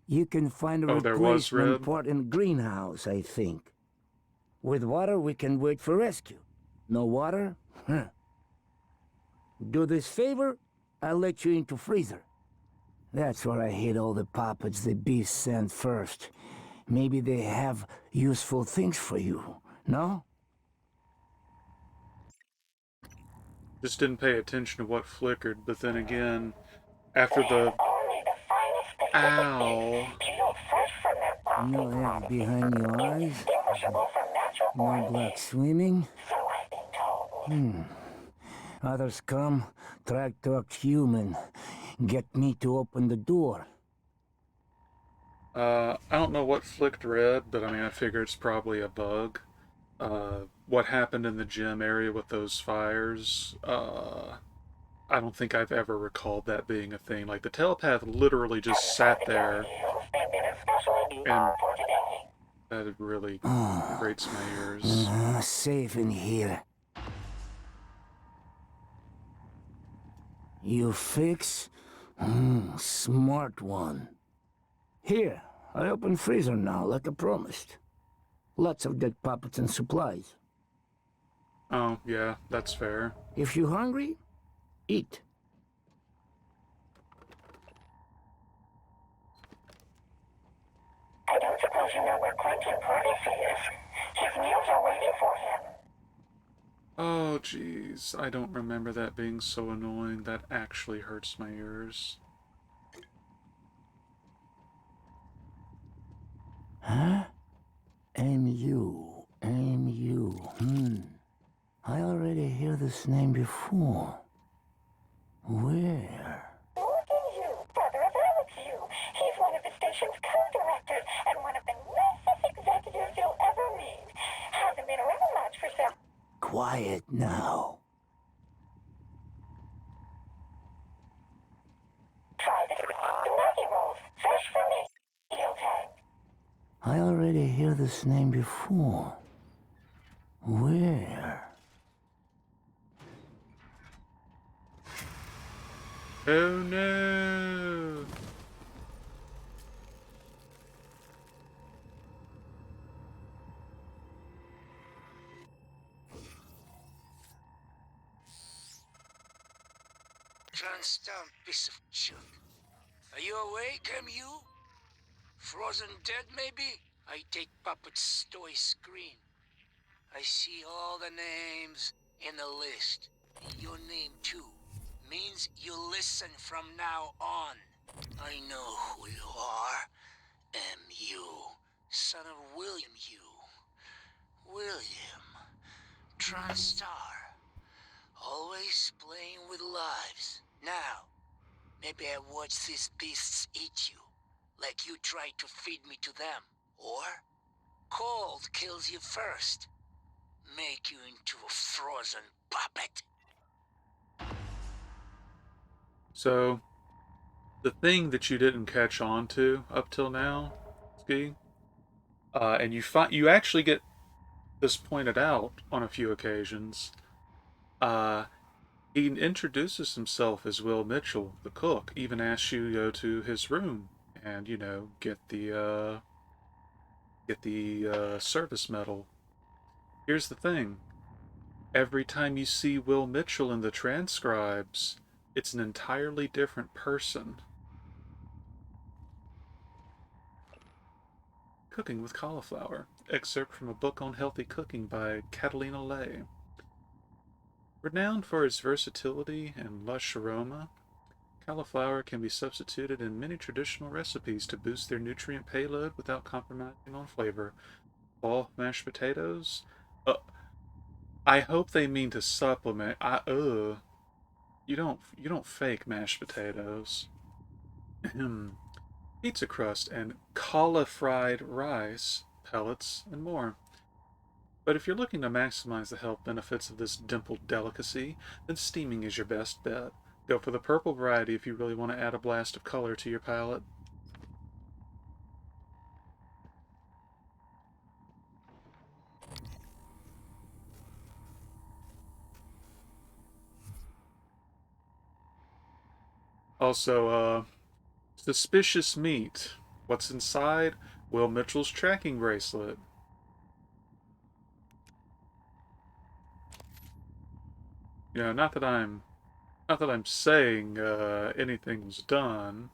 You can find a there was replacement red. part in greenhouse, I think. With water, we can wait for rescue. No water? Huh. Do this favor, I'll let you into freezer. That's where I hid all the puppets the beasts sent first. Maybe they have useful things for you, no? Just didn't pay attention to what flickered, but then again, after the... Ow. No heads behind your eyes? No black swimming? Others come, try to act human. Get me to open the door. I don't know what flicked red, but I mean, I figure it's probably a bug. What happened in the gym area with those fires, I don't think I've ever recalled that being a thing. Like, the telepath literally just sat there, and that really grates my ears. Safe in here. You fix? Smart one. Here, I open freezer now, like I promised. Lots of dead puppets and supplies. Oh, yeah, that's fair. If you're hungry, eat. barbecue party for you. His meals are waiting for him. Oh, jeez. I don't remember that being so annoying. That actually hurts my ears. Huh? MU. I already hear this name before. Where? Morgan Yu, brother of Alex Yu. He's one of the station's co-directors and one of the nicest executives you'll ever meet. Hasn't been around much for some. Quiet now. Try the Maggie rolls. Fresh from me. Okay. I already hear this name before. Where? Oh no! Transdown piece of junk. Are you awake, MU? Frozen dead, maybe? I take Puppet's toy screen. I see all the names in the list. Your name, too. Means you listen from now on. I know who you are. MU. Son of William Yu. William. Transtar. Always playing with lives. Now, maybe I watch these beasts eat you, like you tried to feed me to them. Or, cold kills you first. Make you into a frozen puppet. So, the thing that you didn't catch on to up till now, Ski, and you actually get this pointed out on a few occasions. He introduces himself as Will Mitchell, the cook. Even asks you to go to his room and get the service medal. Here's the thing: every time you see Will Mitchell in the transcribes, it's an entirely different person. Cooking with Cauliflower. Excerpt from a book on healthy cooking by Catalina Lay. Renowned for its versatility and lush aroma, cauliflower can be substituted in many traditional recipes to boost their nutrient payload without compromising on flavor. Fall mashed potatoes? I hope they mean to supplement. You don't fake mashed potatoes. Pizza crust and caulifried rice, pellets, and more. But if you're looking to maximize the health benefits of this dimpled delicacy, then steaming is your best bet. Go for the purple variety if you really want to add a blast of color to your palate. Also, suspicious meat. What's inside? Will Mitchell's tracking bracelet. Not that I'm saying anything was done.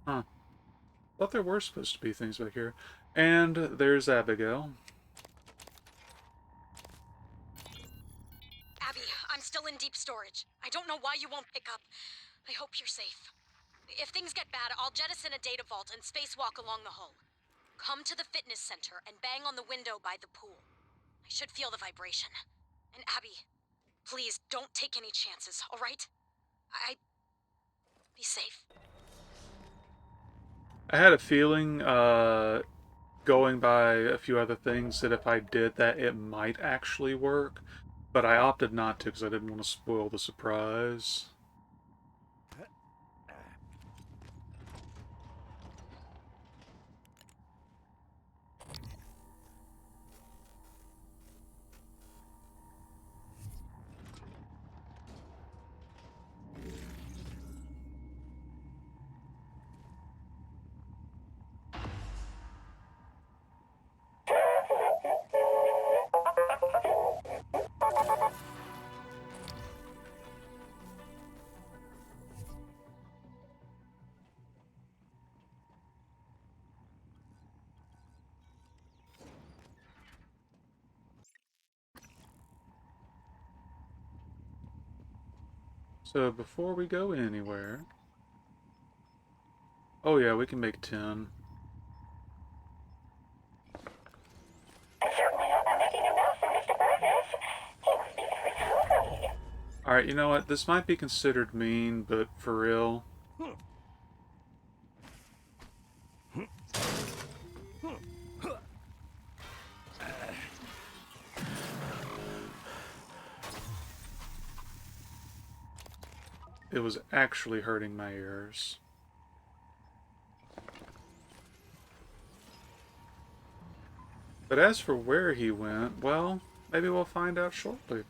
Huh. Thought there were supposed to be things back here. And there's Abigail. Abby, I'm still in deep storage. I don't know why you won't pick up. I hope you're safe. If things get bad, I'll jettison a data vault and spacewalk along the hull. Come to the fitness center and bang on the window by the pool. I should feel the vibration. And Abby, please don't take any chances, all right? Be safe. I had a feeling, going by a few other things, that if I did that, it might actually work. But I opted not to because I didn't want to spoil the surprise. So before we go anywhere... Oh yeah, we can make 10. I certainly hope I'm making enough for Mr. Burgess. He must be very hungry. Alright, you know what? This might be considered mean, but for real... It was actually hurting my ears. But as for where he went, well, maybe we'll find out shortly,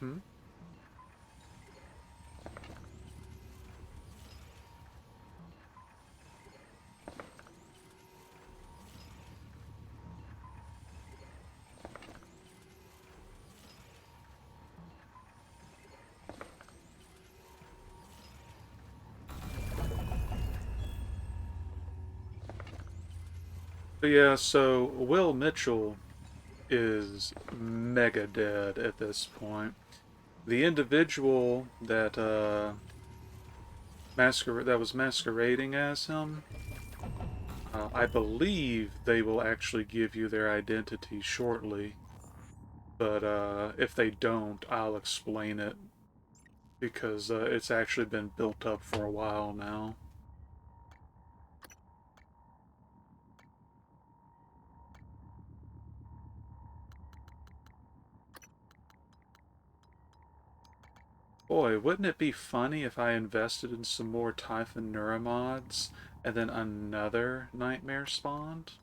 But yeah, so Will Mitchell is mega dead at this point. The individual that that was masquerading as him, I believe they will actually give you their identity shortly. But if they don't, I'll explain it because it's actually been built up for a while now. Boy, wouldn't it be funny if I invested in some more Typhon Neuromods and then another nightmare spawned?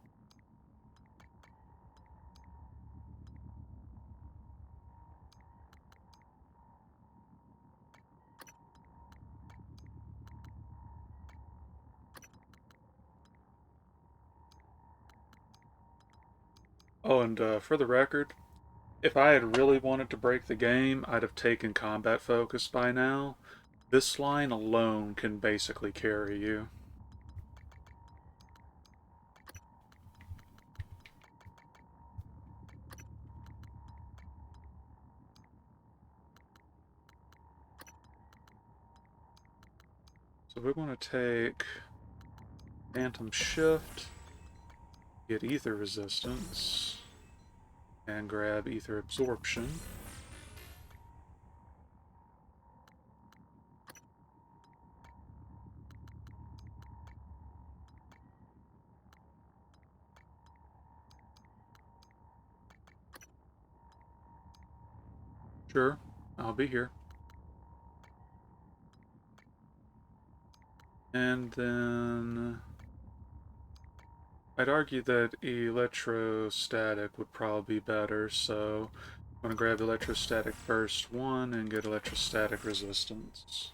Oh, and for the record, if I had really wanted to break the game, I'd have taken combat focus by now. This line alone can basically carry you. So we're going to take Phantom Shift, get Ether Resistance, and grab Ether Absorption. Sure, I'll be here. And then I'd argue that electrostatic would probably be better, so I'm going to grab electrostatic burst 1 and get electrostatic resistance.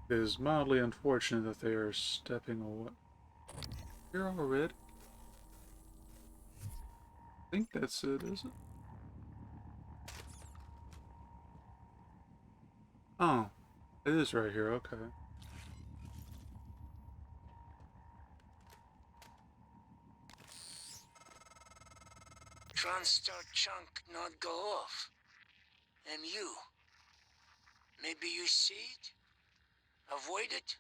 It is mildly unfortunate that they are stepping away. You're already? I think that's it, is it? Oh, it is right here, okay. TronStar chunk not go off. MU. Maybe you see it? Avoid it?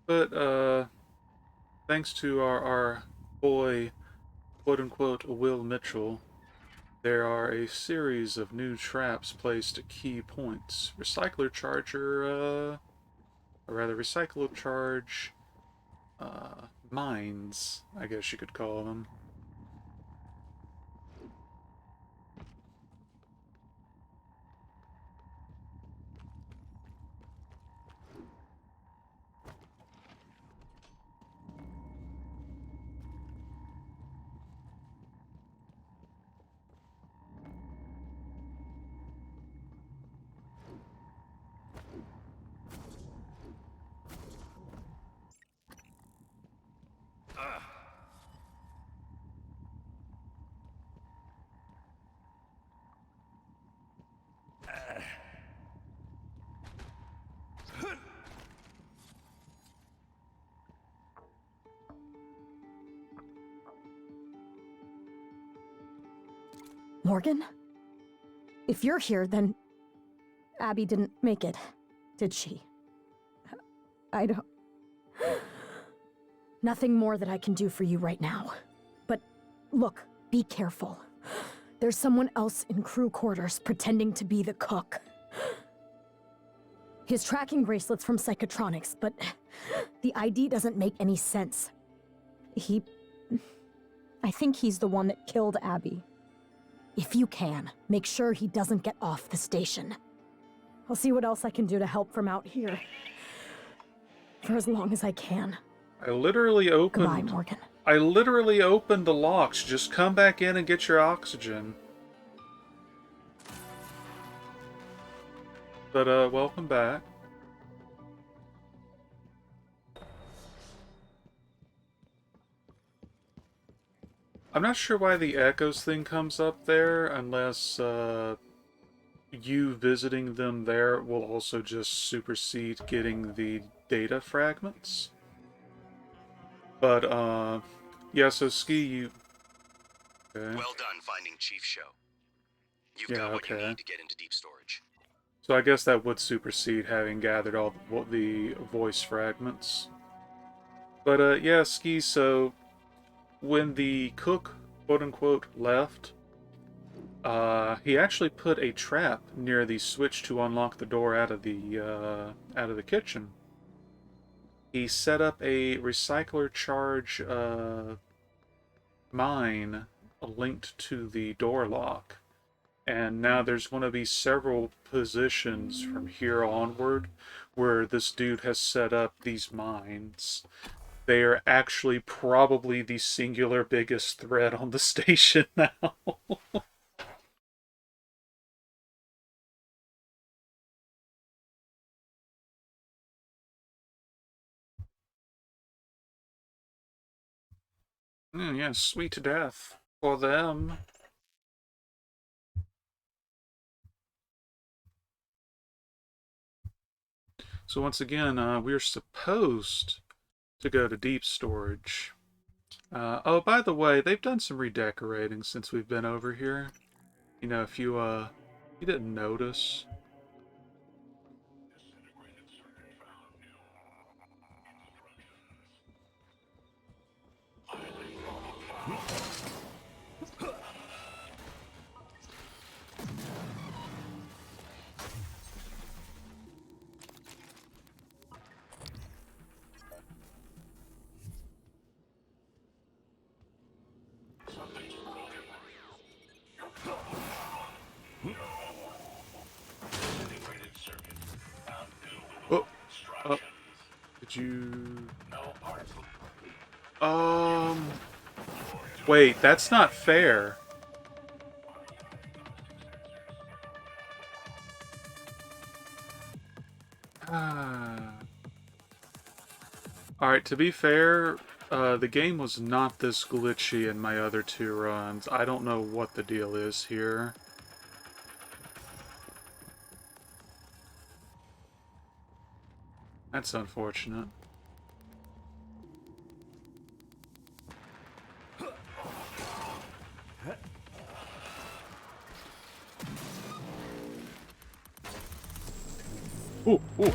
But, thanks to our boy, quote-unquote, Will Mitchell, there are a series of new traps placed at key points. Recycler charger, or rather, recycler charge, mines, I guess you could call them. Morgan? If you're here, then Abby didn't make it, did she? I don't... Nothing more that I can do for you right now. But look, be careful. There's someone else in crew quarters pretending to be the cook. His tracking bracelet's from Psychotronics, but the ID doesn't make any sense. I think he's the one that killed Abby. If you can, make sure he doesn't get off the station. I'll see what else I can do to help from out here. For as long as I can. I literally opened... Goodbye, Morgan. I literally opened the locks. Just come back in and get your oxygen. But, welcome back. I'm not sure why the Echoes thing comes up there, unless, you visiting them there will also just supersede getting the data fragments. But, yeah, so Ski, you... Okay. Well done finding Chief Show. You've got what you need to get into deep storage. So I guess that would supersede having gathered all the voice fragments. But, yeah, Ski, so when the cook, quote-unquote, left, he actually put a trap near the switch to unlock the door out of the kitchen. He set up a recycler charge mine linked to the door lock. And now there's going to be several positions from here onward where this dude has set up these mines. They are actually probably the singular biggest threat on the station now. Yeah, sweet death for them. So once again, we're supposed to go to deep storage. Oh, by the way, they've done some redecorating since we've been over here. You know, if you didn't notice. Did you... Wait, that's not fair. Alright, to be fair, the game was not this glitchy in my other two runs. I don't know what the deal is here. That's unfortunate. Ooh, ooh.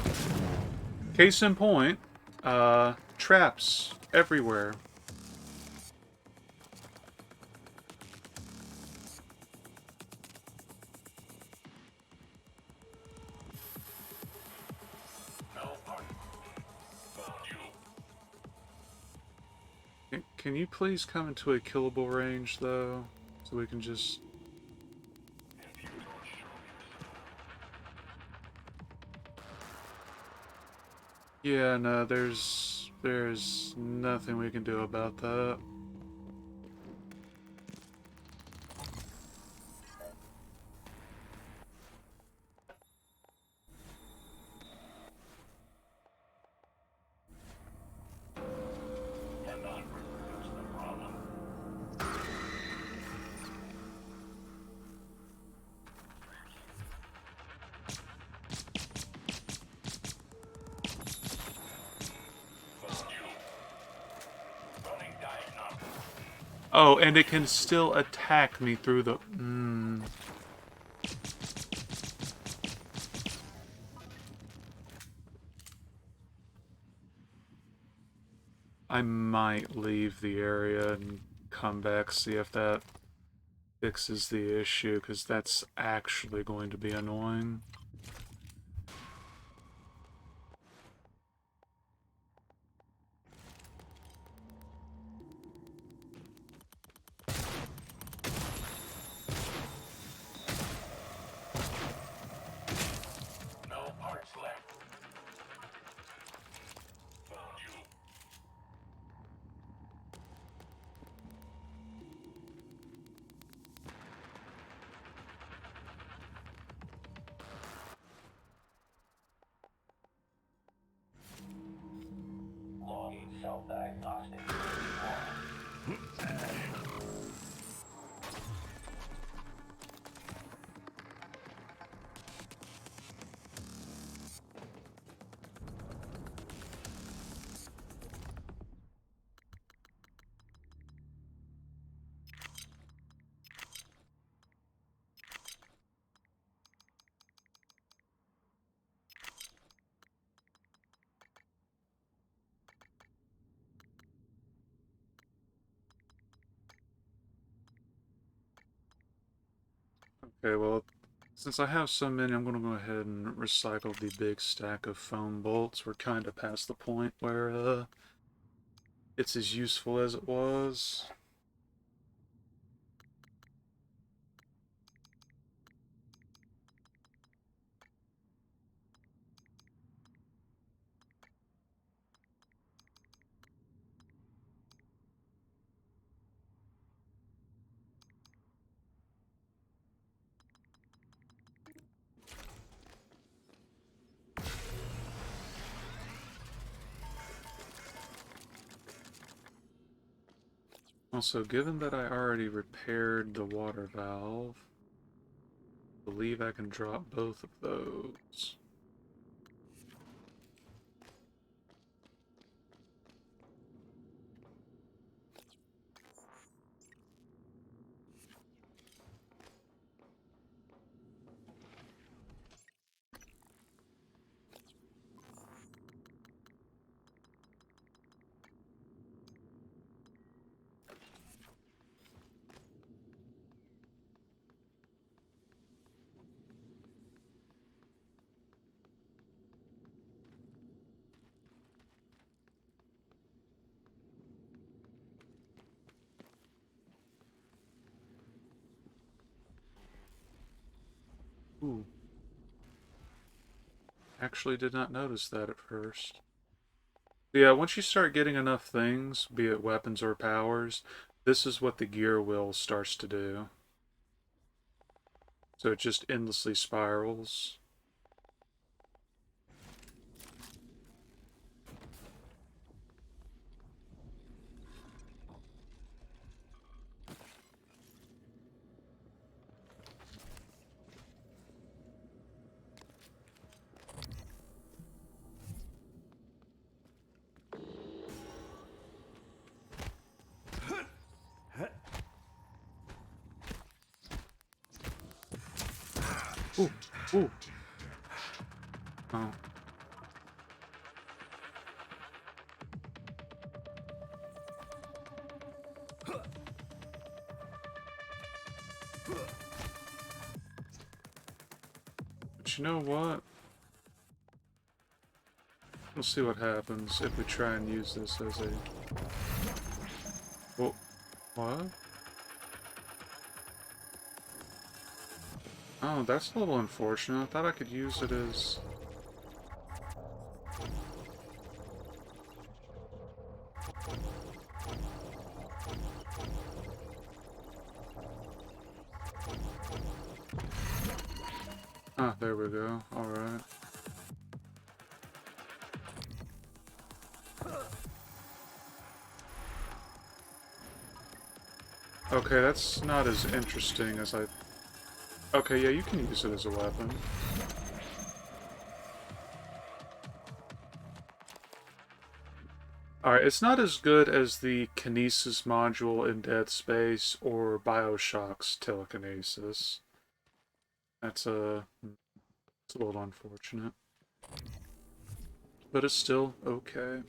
Case in point, traps everywhere. Can you please come into a killable range, though, so we can just... Yeah, no, there's nothing we can do about that. Oh, and it can still attack me through the... I might leave the area and come back, see if that fixes the issue, because that's actually going to be annoying. No parts left. Found you. Logging self-diagnostic. Okay, well, since I have so many, I'm going to go ahead and recycle the big stack of foam bolts. We're kind of past the point where it's as useful as it was. Also, given that I already repaired the water valve, I believe I can drop both of those. Ooh. Actually did not notice that at first. Yeah, once you start getting enough things, be it weapons or powers, this is what the gear wheel starts to do. So it just endlessly spirals. Ooh, ooh. Oh. But you know what? We'll see what happens if we try and use this as a... Well, what? Oh, that's a little unfortunate. I thought I could use it as... Ah, there we go. Alright. Okay, that's not as interesting as I... Okay, yeah, you can use it as a weapon. Alright, it's not as good as the Kinesis module in Dead Space or Bioshock's telekinesis. It's a little unfortunate. But it's still okay.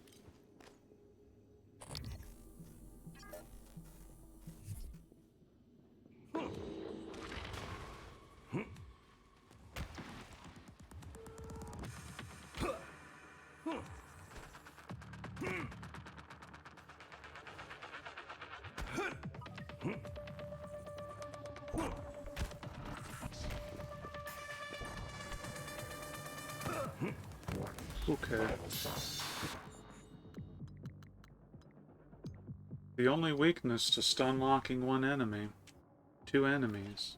Okay. The only weakness to stun locking one enemy. 2 enemies.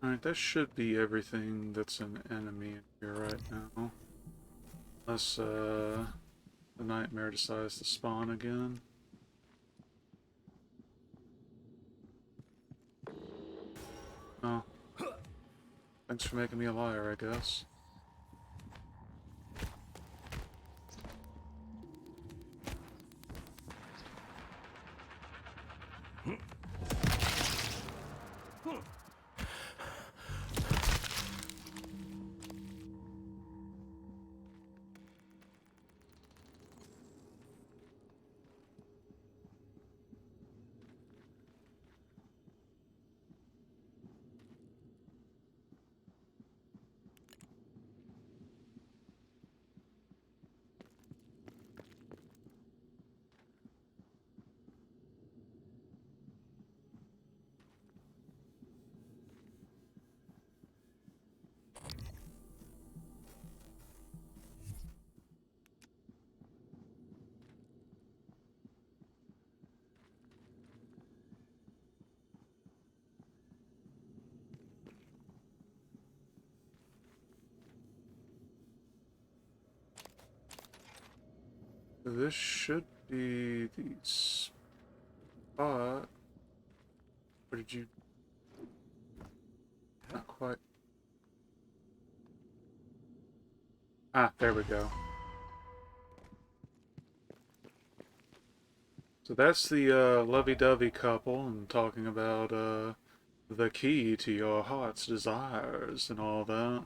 Alright, that should be everything that's an enemy in here right now. Unless, the nightmare decides to spawn again. Oh. Thanks for making me a liar, I guess. This should be the spot. Where did you... Not quite. Ah, there we go. So that's the lovey-dovey couple and talking about the key to your heart's desires and all that.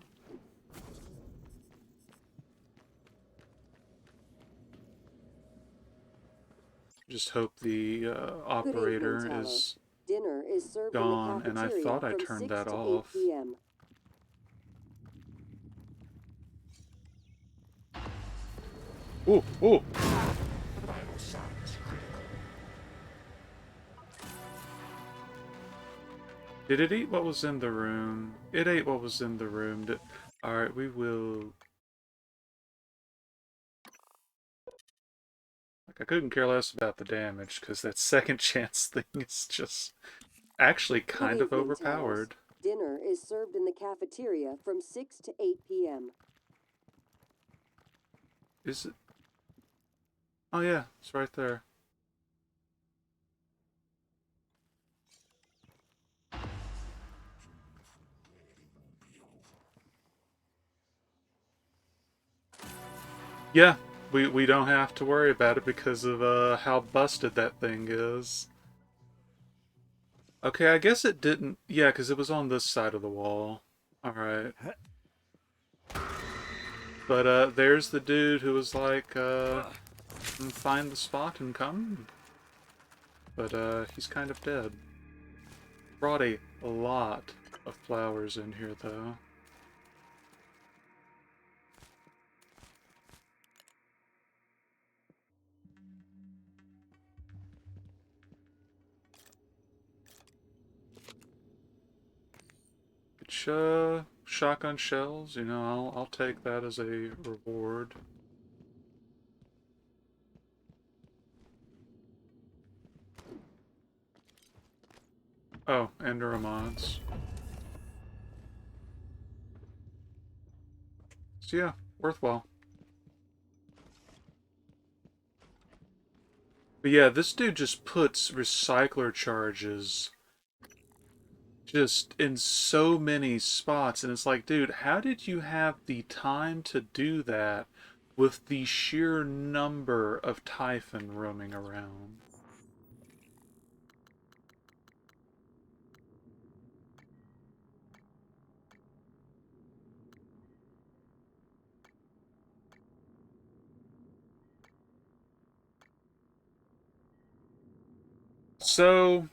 Just hope the operator is Dinner is served gone, in the and I cafeteria thought I from turned 6 that to 8 off. p.m. Ooh, ooh! Did it eat what was in the room? It ate what was in the room. Alright, we will... Like, I couldn't care less about the damage, because that second chance thing is just actually kind of overpowered. Dinner is served in the cafeteria from 6 to 8 p.m. Is it? Oh yeah, it's right there. Yeah, we don't have to worry about it because of how busted that thing is. Okay, I guess it didn't... Yeah, because it was on this side of the wall. Alright. But there's the dude who was like, find the spot and come. But he's kind of dead. Brought a lot of flowers in here, though. Which, shotgun shells, you know, I'll take that as a reward. Oh, Enderomods. So yeah, worthwhile. But yeah, this dude just puts recycler charges just in so many spots, and it's like, dude, how did you have the time to do that with the sheer number of Typhon roaming around? So,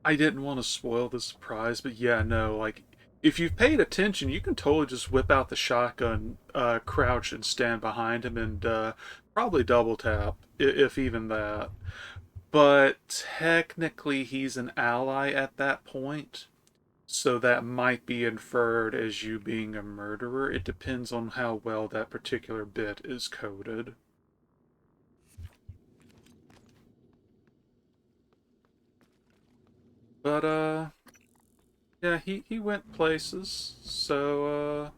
I didn't want to spoil the surprise, but yeah, no, like, if you've paid attention, you can totally just whip out the shotgun, crouch and stand behind him and probably double tap, if even that. But technically he's an ally at that point, so that might be inferred as you being a murderer. It depends on how well that particular bit is coded. But, yeah, he went places, so,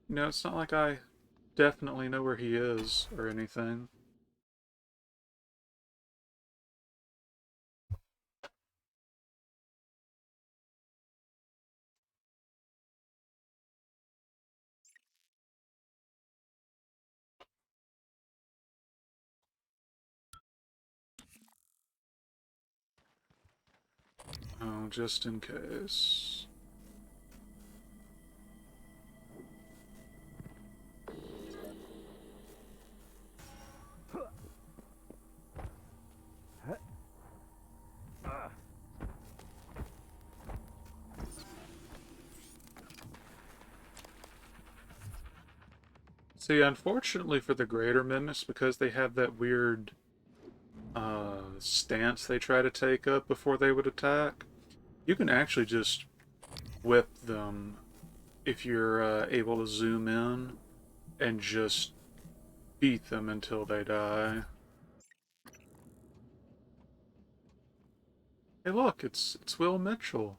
you know, it's not like I definitely know where he is or anything. Oh, just in case. See, unfortunately for the greater mimics, because they have that weird stance they try to take up before they would attack, you can actually just whip them if you're able to zoom in and just beat them until they die. Hey look, it's Will Mitchell.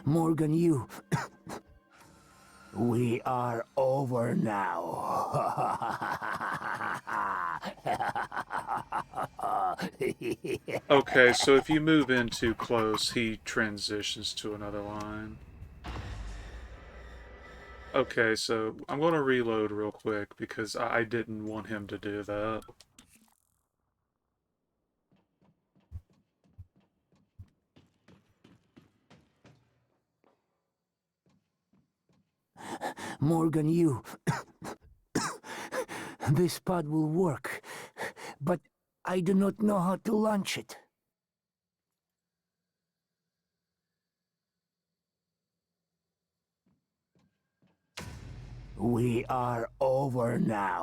Morgan, you... We are over now. Okay, so if you move in too close, he transitions to another line. Okay, so I'm going to reload real quick because I didn't want him to do that. Morgan, you... This pod will work, but I do not know how to launch it. We are over now.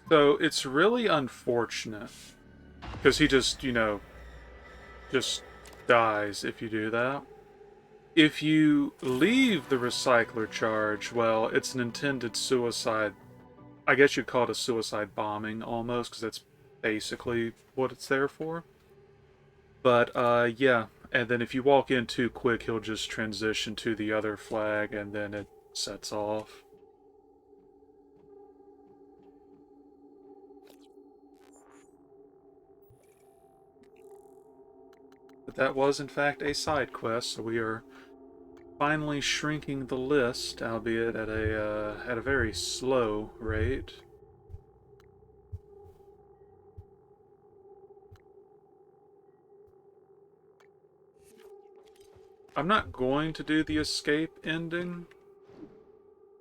So it's really unfortunate because he just, you know, just dies if you do that. If you leave the recycler charge, well, it's an intended suicide. I guess you'd call it a suicide bombing almost, because that's basically what it's there for. But, yeah. And then if you walk in too quick, he'll just transition to the other flag, and then it sets off. But that was, in fact, a side quest, so we are finally shrinking the list, albeit at a very slow rate. I'm not going to do the escape ending,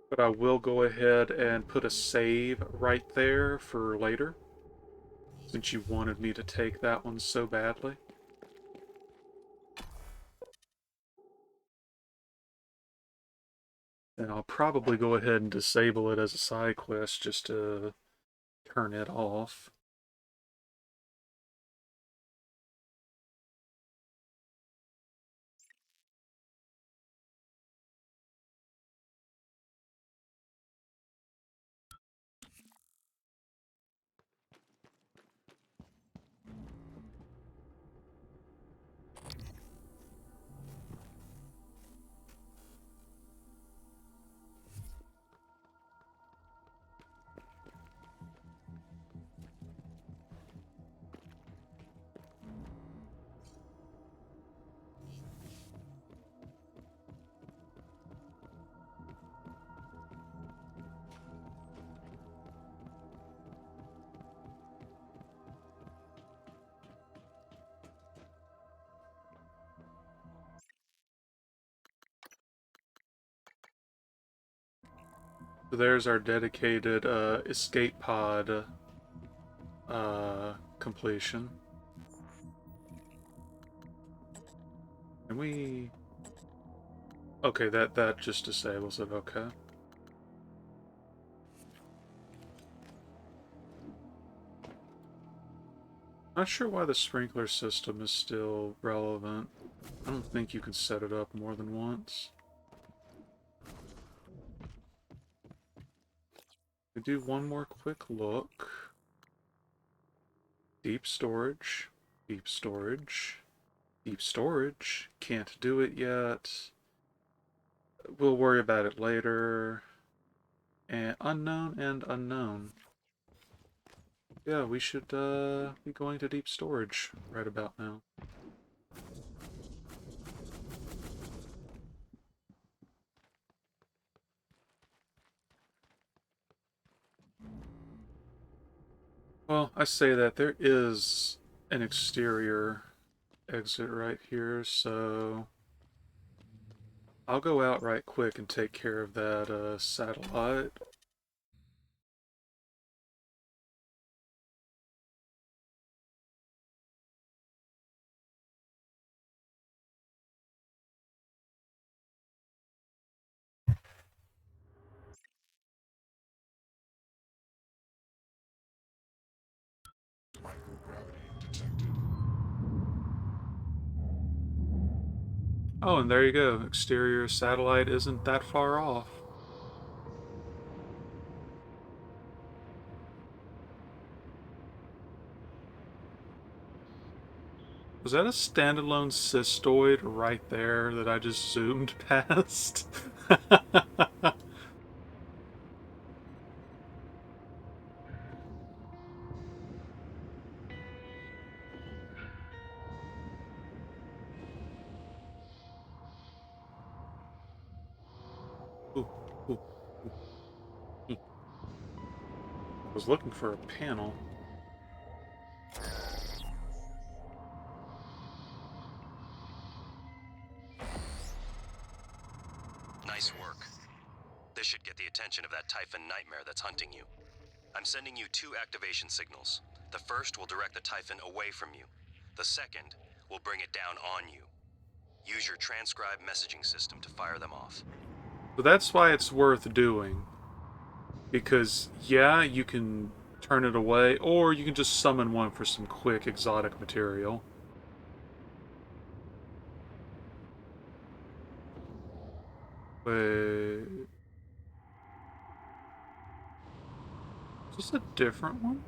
but I will go ahead and put a save right there for later, since you wanted me to take that one so badly. And I'll probably go ahead and disable it as a side quest just to turn it off. So there's our dedicated escape pod completion. And we... Okay, that just disables it, okay. Not sure why the sprinkler system is still relevant. I don't think you can set it up more than once. We do one more quick look. Deep storage, deep storage, deep storage. Can't do it yet. We'll worry about it later. And unknown. Yeah, we should be going to deep storage right about now. Well, I say that there is an exterior exit right here, so I'll go out right quick and take care of that satellite. Oh, and there you go. Exterior satellite isn't that far off. Was that a standalone cystoid right there that I just zoomed past? Ooh, ooh, ooh. I was looking for a panel. Nice work. This should get the attention of that Typhon nightmare that's hunting you. I'm sending you 2 activation signals. The first will direct the Typhon away from you. The second will bring it down on you. Use your transcribe messaging system to fire them off. So that's why it's worth doing. Because, yeah, you can turn it away, or you can just summon one for some quick exotic material. Wait... Is this a different one?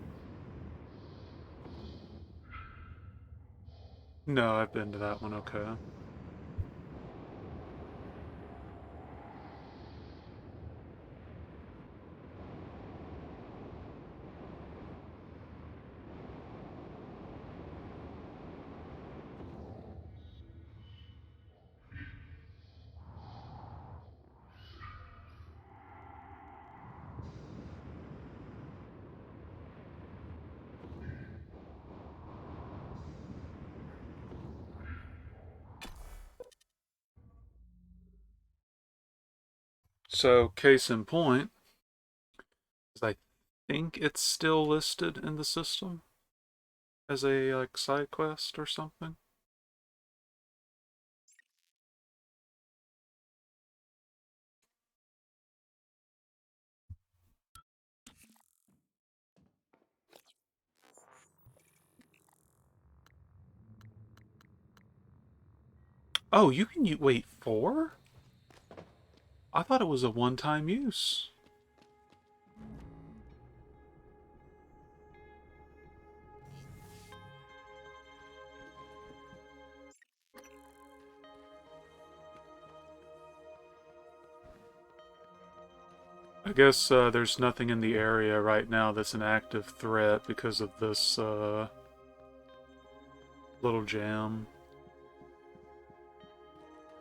No, I've been to that one, okay. So, case in point, is I think it's still listed in the system as a like side quest or something. Oh, you can wait 4? I thought it was a one-time use. I guess there's nothing in the area right now that's an active threat because of this little jam.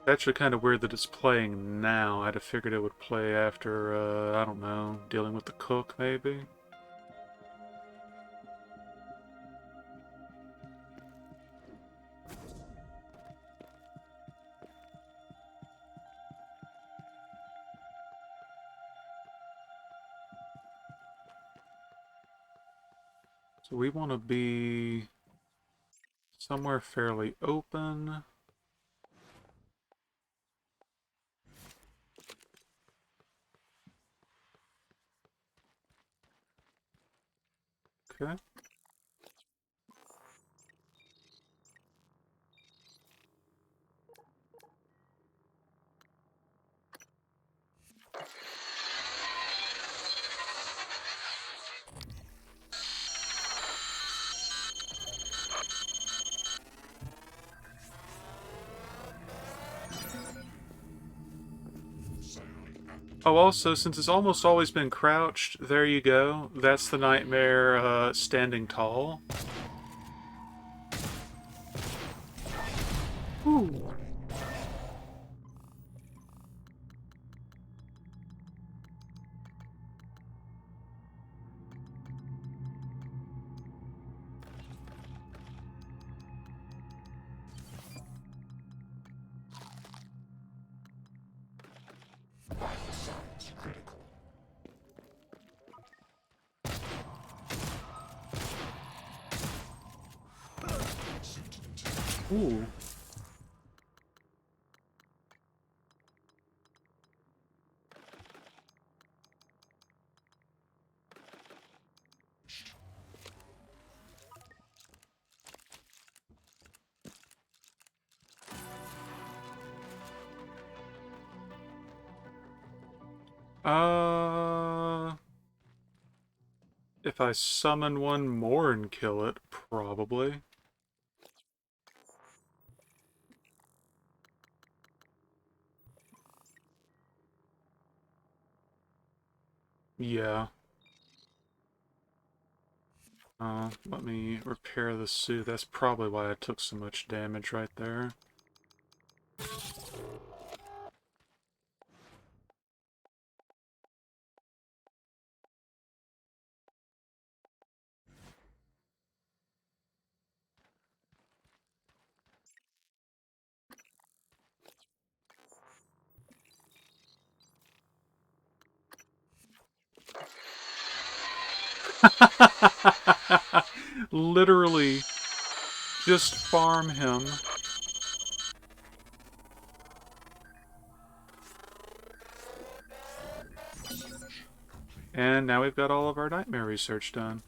It's actually kind of weird that it's playing now. I'd have figured it would play after, I don't know, dealing with the cook, maybe? So we want to be somewhere fairly open. Okay. Oh, also, since it's almost always been crouched, there you go. That's the nightmare standing tall. Ooh. Ooh. If I summon one more and kill it, probably. Yeah. Let me repair the suit. That's probably why I took so much damage right there. Literally, just farm him. And now we've got all of our nightmare research done.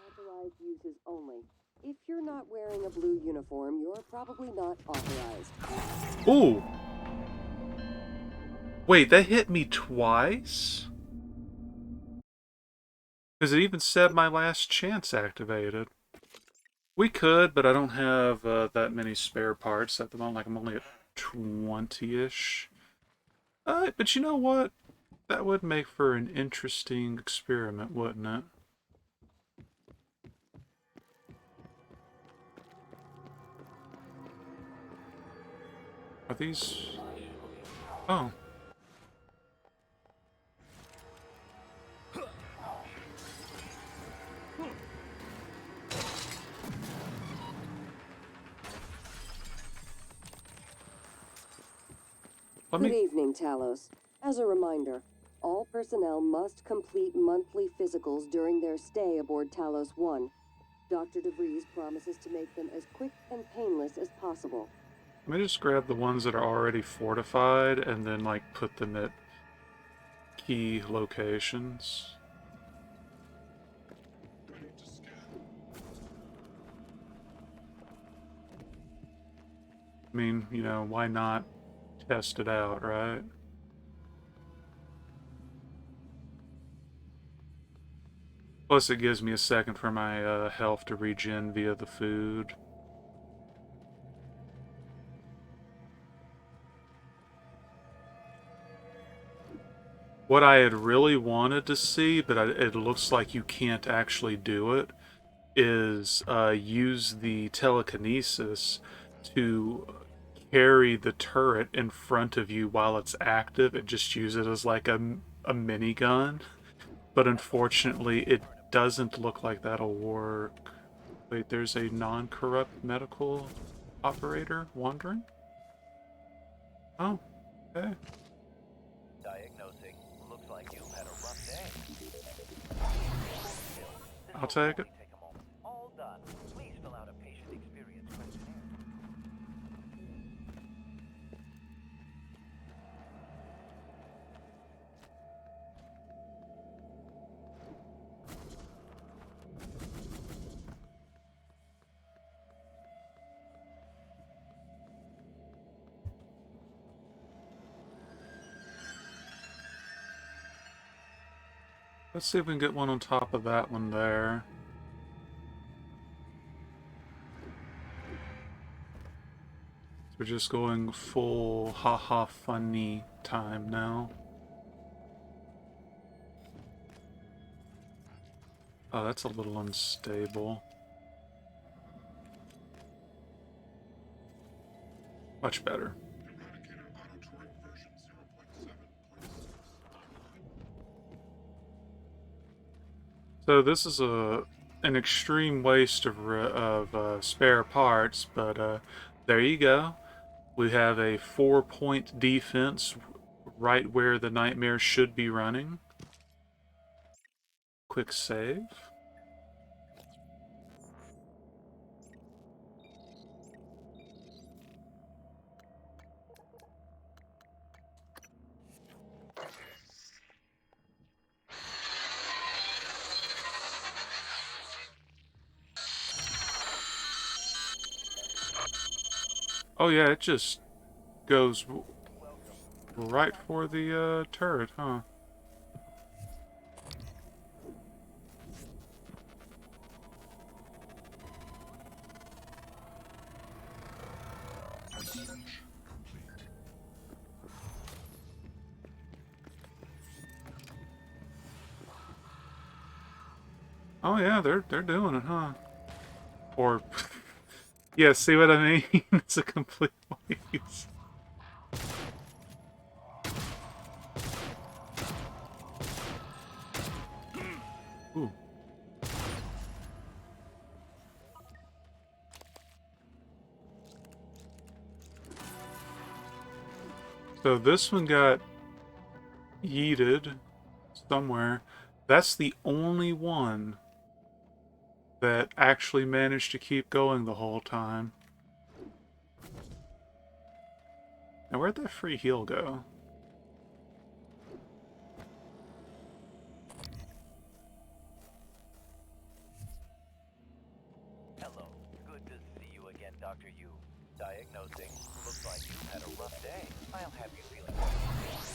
Authorized uses only. If you're not wearing a blue uniform, you're probably not authorized. Ooh! Wait, that hit me twice? Because it even said my last chance activated. We could, but I don't have that many spare parts at the moment. Like, I'm only at 20-ish. But you know what? That would make for an interesting experiment, wouldn't it? Are these... Oh. Good evening, Talos. As a reminder, all personnel must complete monthly physicals during their stay aboard Talos 1. Dr. DeVries promises to make them as quick and painless as possible. Let me just grab the ones that are already fortified and then, like, put them at key locations. I mean, you know, why not test it out, right? Plus, it gives me a second for my health to regen via the food. What I had really wanted to see, but it looks like you can't actually do it, is use the telekinesis to carry the turret in front of you while it's active and just use it as like a minigun. But unfortunately, it doesn't look like that'll work. Wait, there's a non-corrupt medical operator wandering? Oh, okay. Diagnosing. Looks like you've had a rough day. I'll take it. All done. Please fill out a patient experience questionnaire. Let's see if we can get one on top of that one there. So we're just going full haha funny time now. Oh, that's a little unstable. Much better. So this is an extreme waste of spare parts, but there you go. We have a 4-point defense right where the nightmare should be running. Quick save. Oh yeah, it just goes right for the turret, huh? Oh yeah, they're doing it, huh? Or yeah, see what I mean? It's a complete waste. Ooh. So this one got yeeted somewhere. That's the only one that actually managed to keep going the whole time. Now where'd that free heal go? Hello. Good to see you again, Dr. Yu. Diagnosing. Looks like you've had a rough day. I'll have you feeling better.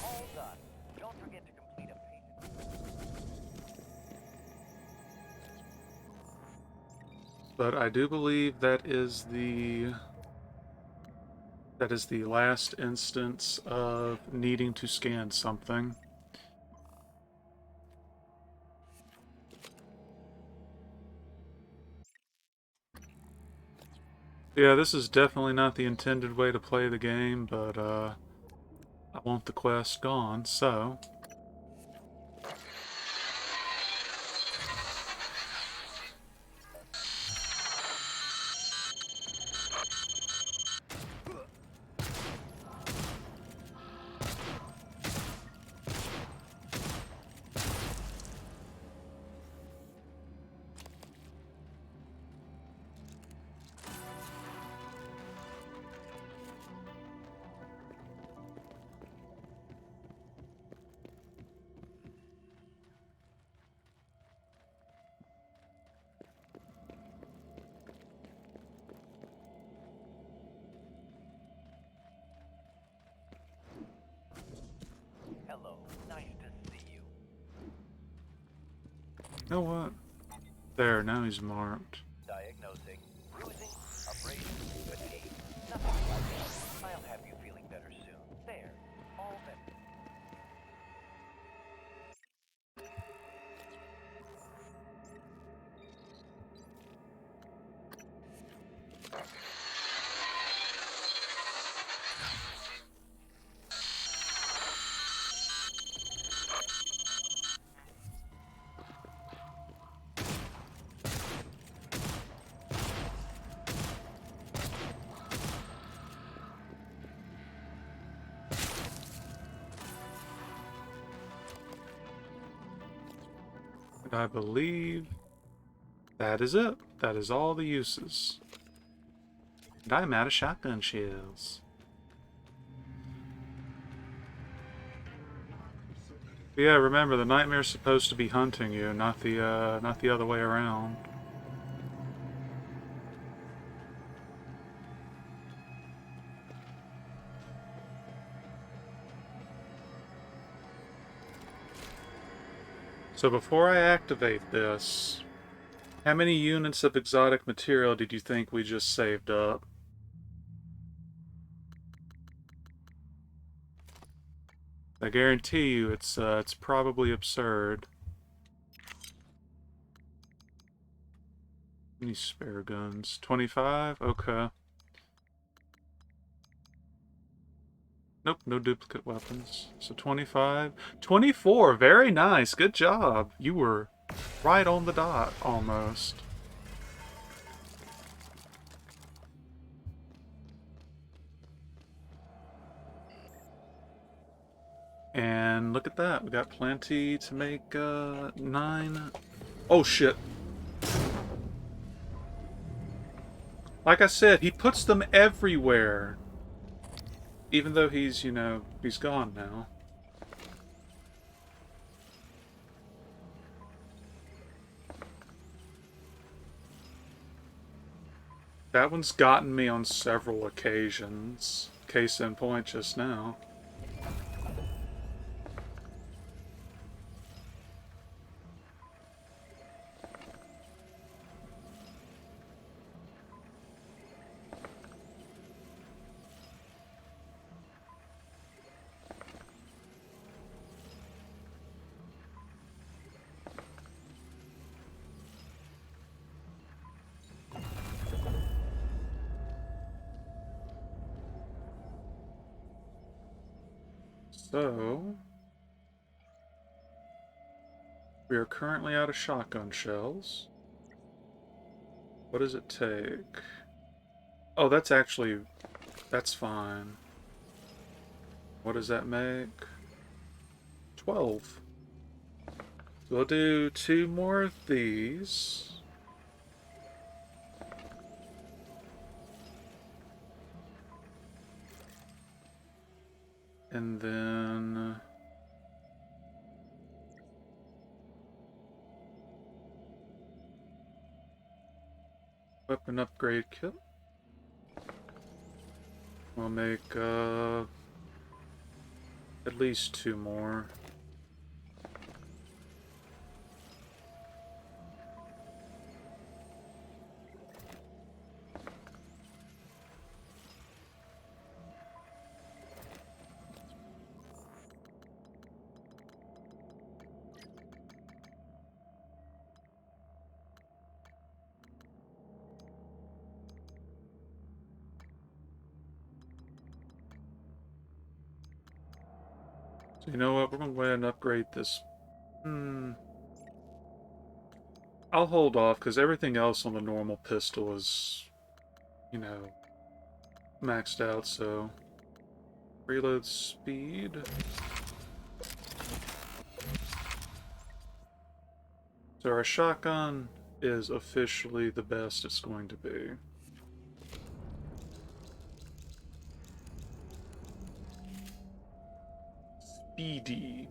All done. Don't forget to complete a patient. But I do believe that is the last instance of needing to scan something. Yeah, this is definitely not the intended way to play the game, but I want the quest gone, so You know what? There, now he's marked. Diagnosing. Bruising, abrasion, fatigue. Nothing like that. I'll have you feeling better soon. There. All better. And I believe that is it. That is all the uses. And I'm out of shotgun shells. But yeah, remember the nightmare's supposed to be hunting you, not the other way around. So before I activate this, how many units of exotic material did you think we just saved up? I guarantee you it's probably absurd. Any spare guns? 25? Okay. Nope, no duplicate weapons. So 25. 24! Very nice! Good job! You were right on the dot, almost. And look at that. We got plenty to make 9. Oh, shit. Like I said, he puts them everywhere. Even though he's, you know, he's gone now. That one's gotten me on several occasions. Case in point just now. So, we are currently out of shotgun shells. What does it take? Oh, that's fine. What does that make? 12. We'll do 2 more of these. And then... weapon upgrade kit. We'll make, at least 2 more. So you know what? We're going to go ahead and upgrade this. I'll hold off because everything else on the normal pistol is, you know, maxed out, so reload speed. So our shotgun is officially the best it's going to be. Speedy.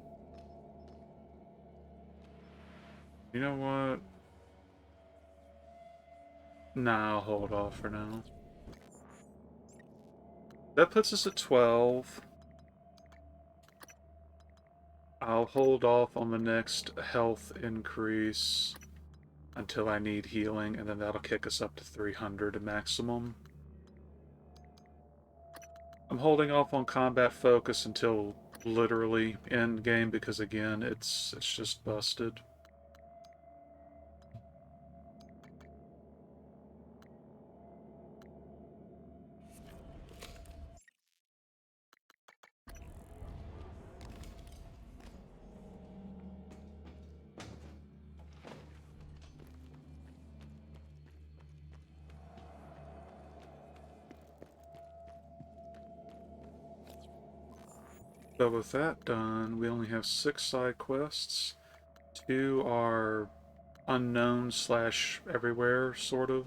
You know what? Nah, I'll hold off for now. That puts us at 12. I'll hold off on the next health increase until I need healing, and then that'll kick us up to 300 maximum. I'm holding off on combat focus until literally end game because again, it's just busted. So with that done, we only have 6 side quests. 2 are unknown slash everywhere, sort of.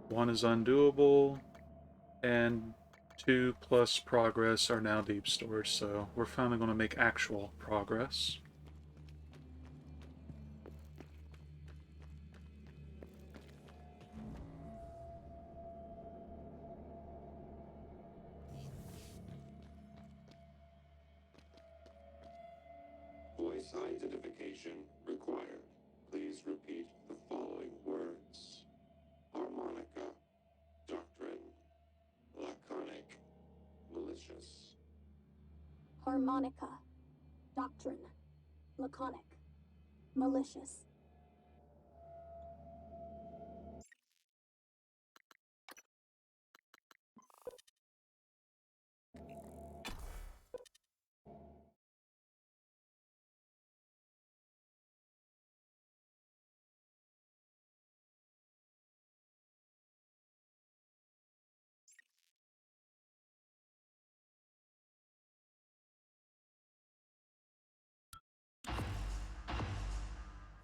1 is undoable, and 2 plus progress are now deep storage, so we're finally going to make actual progress. Voice identification required. Please repeat the following words. Harmonica, doctrine, laconic, malicious. Harmonica. Doctrine. Laconic. Malicious.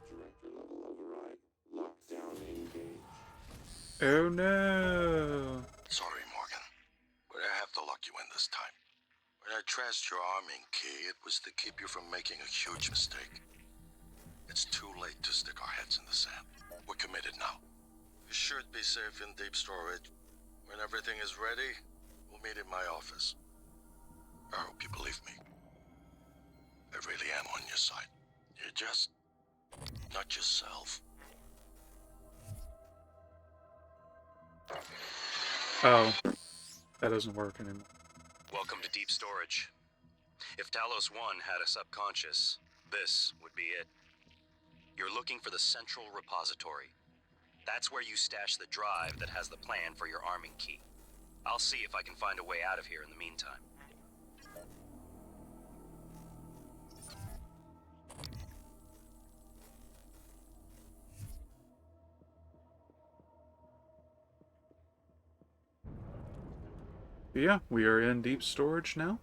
Director level override. Lockdown engaged. Oh no! Sorry, Morgan. But I have to lock you in this time. When I trashed your arming key, it was to keep you from making a huge mistake. It's too late to stick our heads in the sand. We're committed now. You should be safe in deep storage. When everything is ready, we'll meet in my office. I hope you believe me. I really am on your side. You're just not yourself. Oh, that doesn't work anymore. Welcome to Deep Storage. If Talos 1 had a subconscious, this would be it. You're looking for the central repository. That's where you stash the drive that has the plan for your arming key. I'll see if I can find a way out of here in the meantime. Yeah, we are in deep storage now.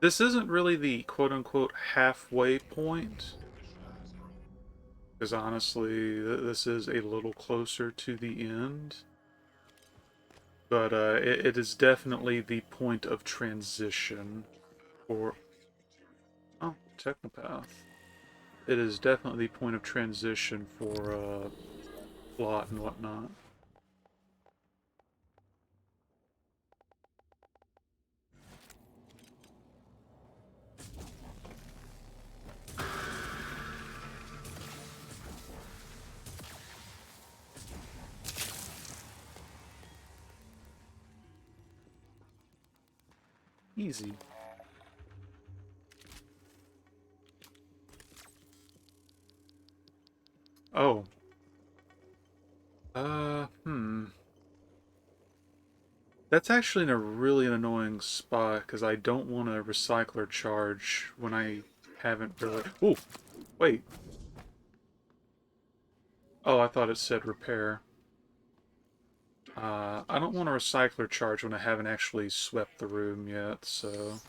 This isn't really the quote-unquote halfway point. Because honestly, this is a little closer to the end. But it is definitely the point of transition for... Oh, Technopath. It is definitely the point of transition for plot and whatnot. Easy. Oh. That's actually in a really annoying spot, because I don't want a recycler charge when I haven't really... Ooh! Wait. Oh, I thought it said repair. I don't want a recycler charge when I haven't actually swept the room yet, so...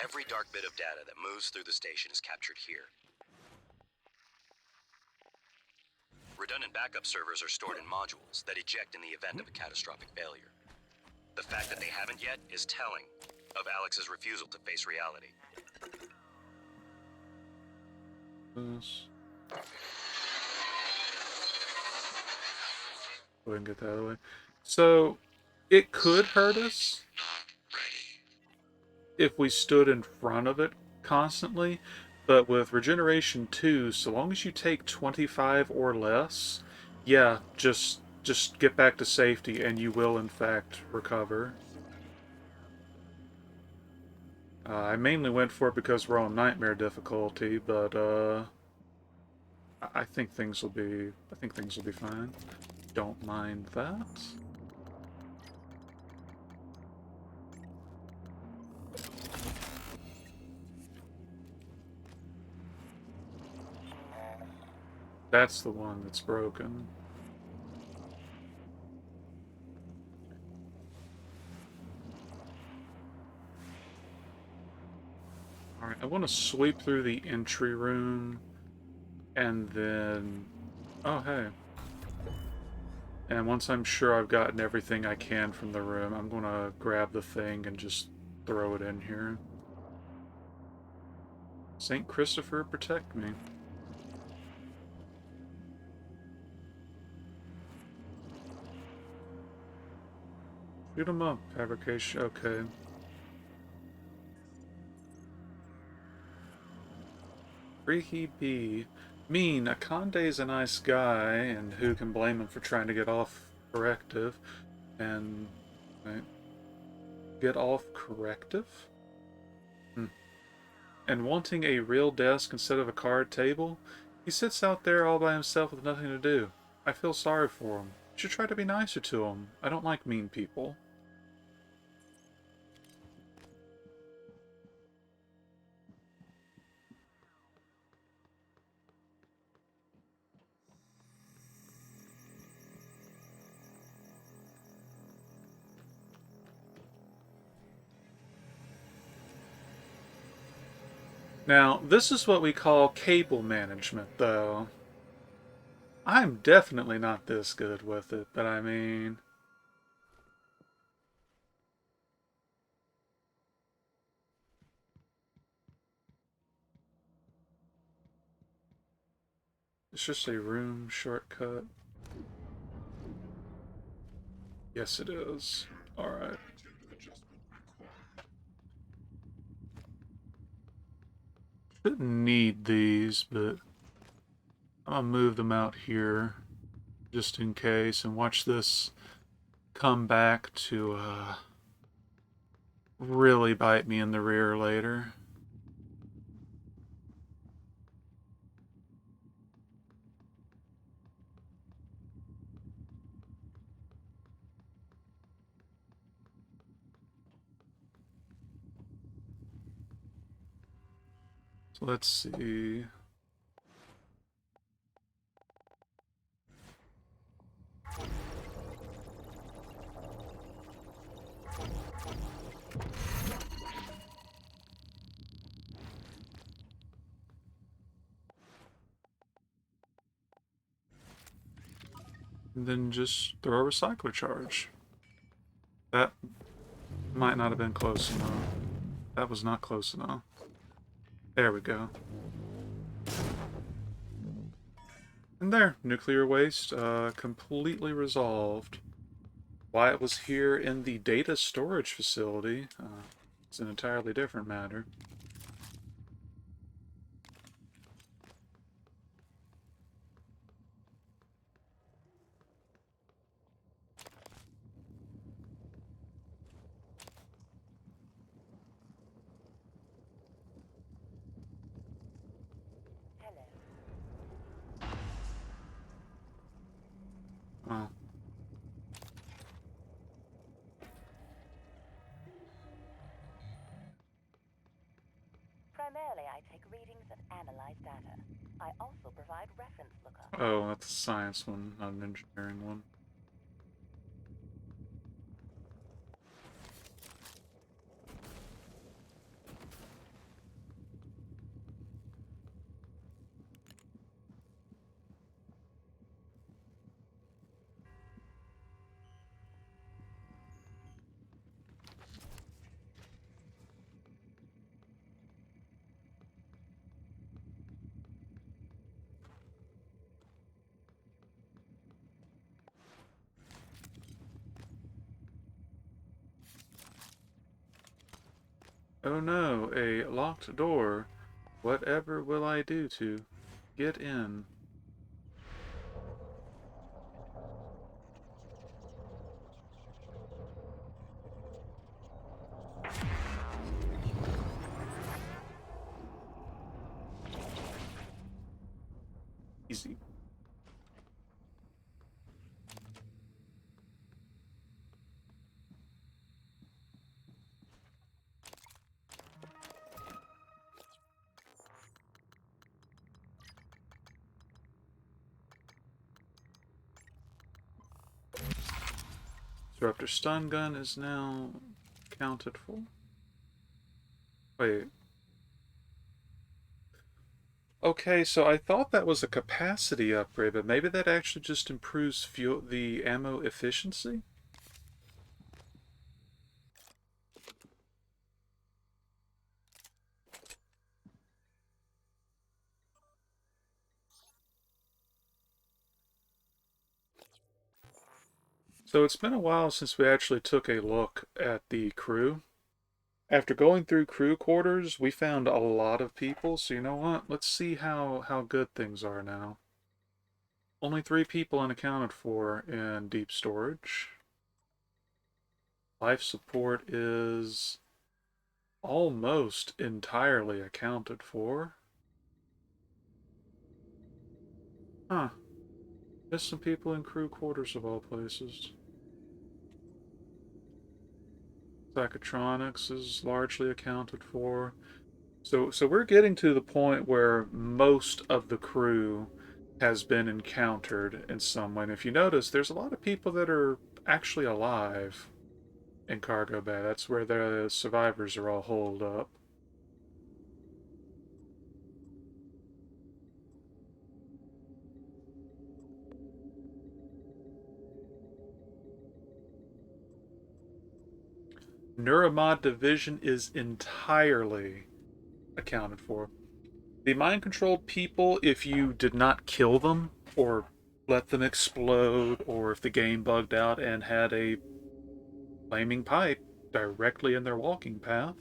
Every dark bit of data that moves through the station is captured here. Redundant backup servers are stored in modules that eject in the event of a catastrophic failure. The fact that they haven't yet is telling of Alex's refusal to face reality. This. Go ahead and get that out of the way. So, It could hurt us if we stood in front of it constantly, but with Regeneration 2, so long as you take 25 or less, yeah, just get back to safety and you will in fact recover. I mainly went for it because we're on Nightmare difficulty, but I think things will be fine. Don't mind that. That's the one that's broken. Alright, I want to sweep through the entry room, and then... Oh, hey. And once I'm sure I've gotten everything I can from the room, I'm going to grab the thing and just throw it in here. St. Christopher, protect me. Shoot him up, fabrication. Okay. Freaky B. Mean, Akande's a nice guy, and who can blame him for trying to get off corrective? And... Right. Get off corrective? And wanting a real desk instead of a card table? He sits out there all by himself with nothing to do. I feel sorry for him. You should try to be nicer to him. I don't like mean people. Now, this is what we call cable management, though. I'm definitely not this good with it, but I mean... It's just a room shortcut. Yes, it is. Alright. Shouldn't need these, but I'm gonna move them out here just in case and watch this come back to really bite me in the rear later. So let's see. And then just throw a recycler charge. That might not have been close enough. That was not close enough. There we go. And there, nuclear waste completely resolved. Why it was here in the data storage facility, it's an entirely different matter. Oh. Primarily, I take readings and analyze data. I also provide reference lookup. Oh, that's a science one, not an engineering one. Oh no, a locked door. Whatever will I do to get in? Easy. Disruptor stun gun is now accounted for. Wait. Okay, so I thought that was a capacity upgrade, but maybe that actually just improves the ammo efficiency? So it's been a while since we actually took a look at the crew. After going through crew quarters, we found a lot of people, so you know what? Let's see how good things are now. Only 3 people unaccounted for in deep storage. Life support is almost entirely accounted for. Huh. There's some people in crew quarters of all places. Psychotronics is largely accounted for. So we're getting to the point where most of the crew has been encountered in some way. And if you notice, there's a lot of people that are actually alive in Cargo Bay. That's where the survivors are all holed up. Neuromod division is entirely accounted for. The mind-controlled people, if you did not kill them, or let them explode, or if the game bugged out and had a flaming pipe directly in their walking path,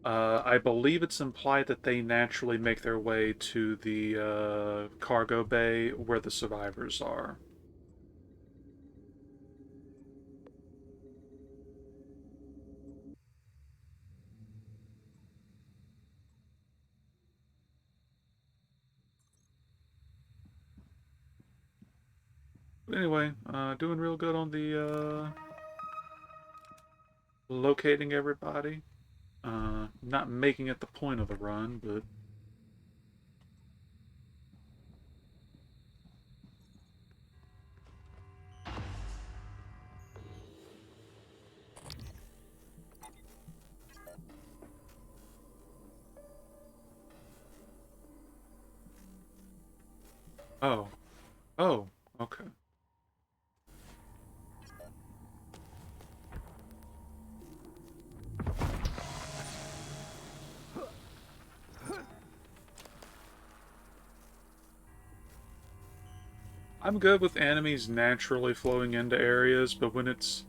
I believe it's implied that they naturally make their way to the cargo bay where the survivors are. But anyway, doing real good on the locating everybody. Not making it the point of the run, but oh. Oh, okay. I'm good with enemies naturally flowing into areas, but when it's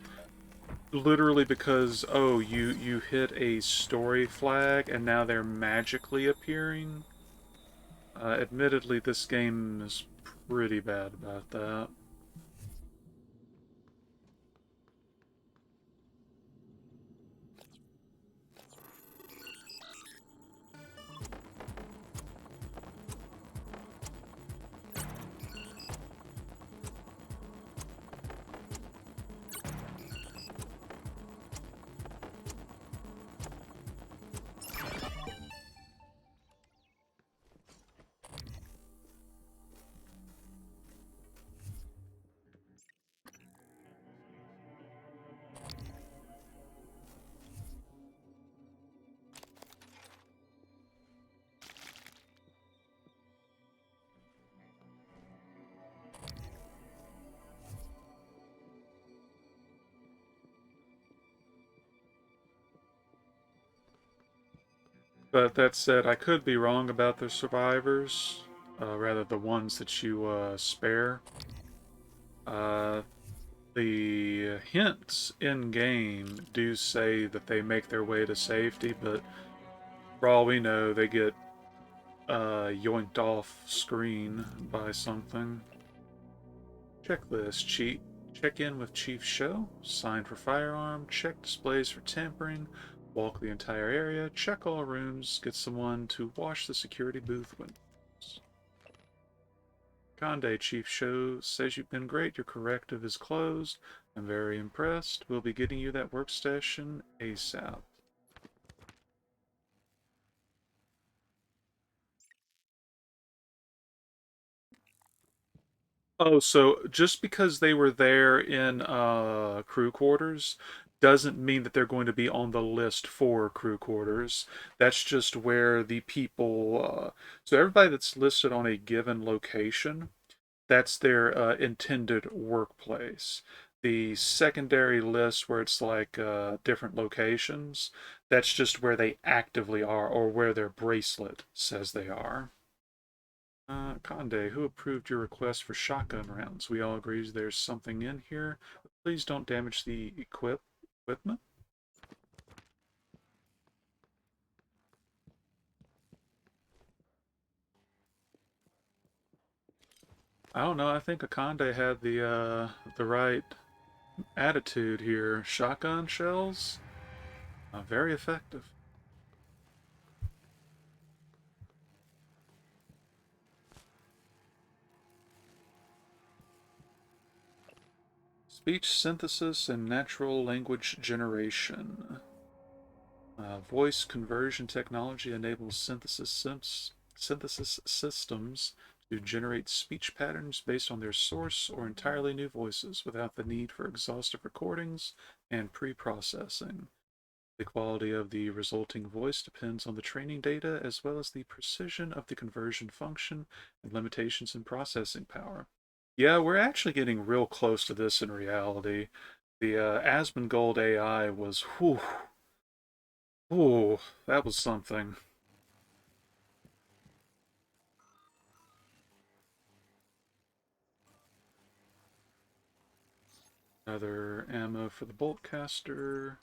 literally because, oh, you hit a story flag and now they're magically appearing, admittedly this game is pretty bad about that. But that said, I could be wrong about the survivors, rather the ones that you spare. The hints in game do say that they make their way to safety, but for all we know, they get yoinked off screen by something. Checklist: check in with Chief Show, sign for firearm, check displays for tampering, walk the entire area, check all rooms, get someone to wash the security booth windows. Conde, Chief Show says you've been great, your corrective is closed. I'm very impressed. We'll be getting you that workstation ASAP. Oh, so just because they were there in crew quarters doesn't mean that they're going to be on the list for crew quarters. That's just where the people, so everybody that's listed on a given location, that's their intended workplace. The secondary list where it's like different locations, that's just where they actively are or where their bracelet says they are. Conde, who approved your request for shotgun rounds? We all agree there's something in here. Please don't damage the equipment. I don't know. I think Akande had the right attitude here. Shotgun shells, very effective. Speech synthesis and natural language generation. Voice conversion technology enables synthesis systems to generate speech patterns based on their source or entirely new voices without the need for exhaustive recordings and pre-processing. The quality of the resulting voice depends on the training data as well as the precision of the conversion function and limitations in processing power. Yeah, we're actually getting real close to this in reality. The Asmongold AI was, whew, that was something. Another ammo for the boltcaster.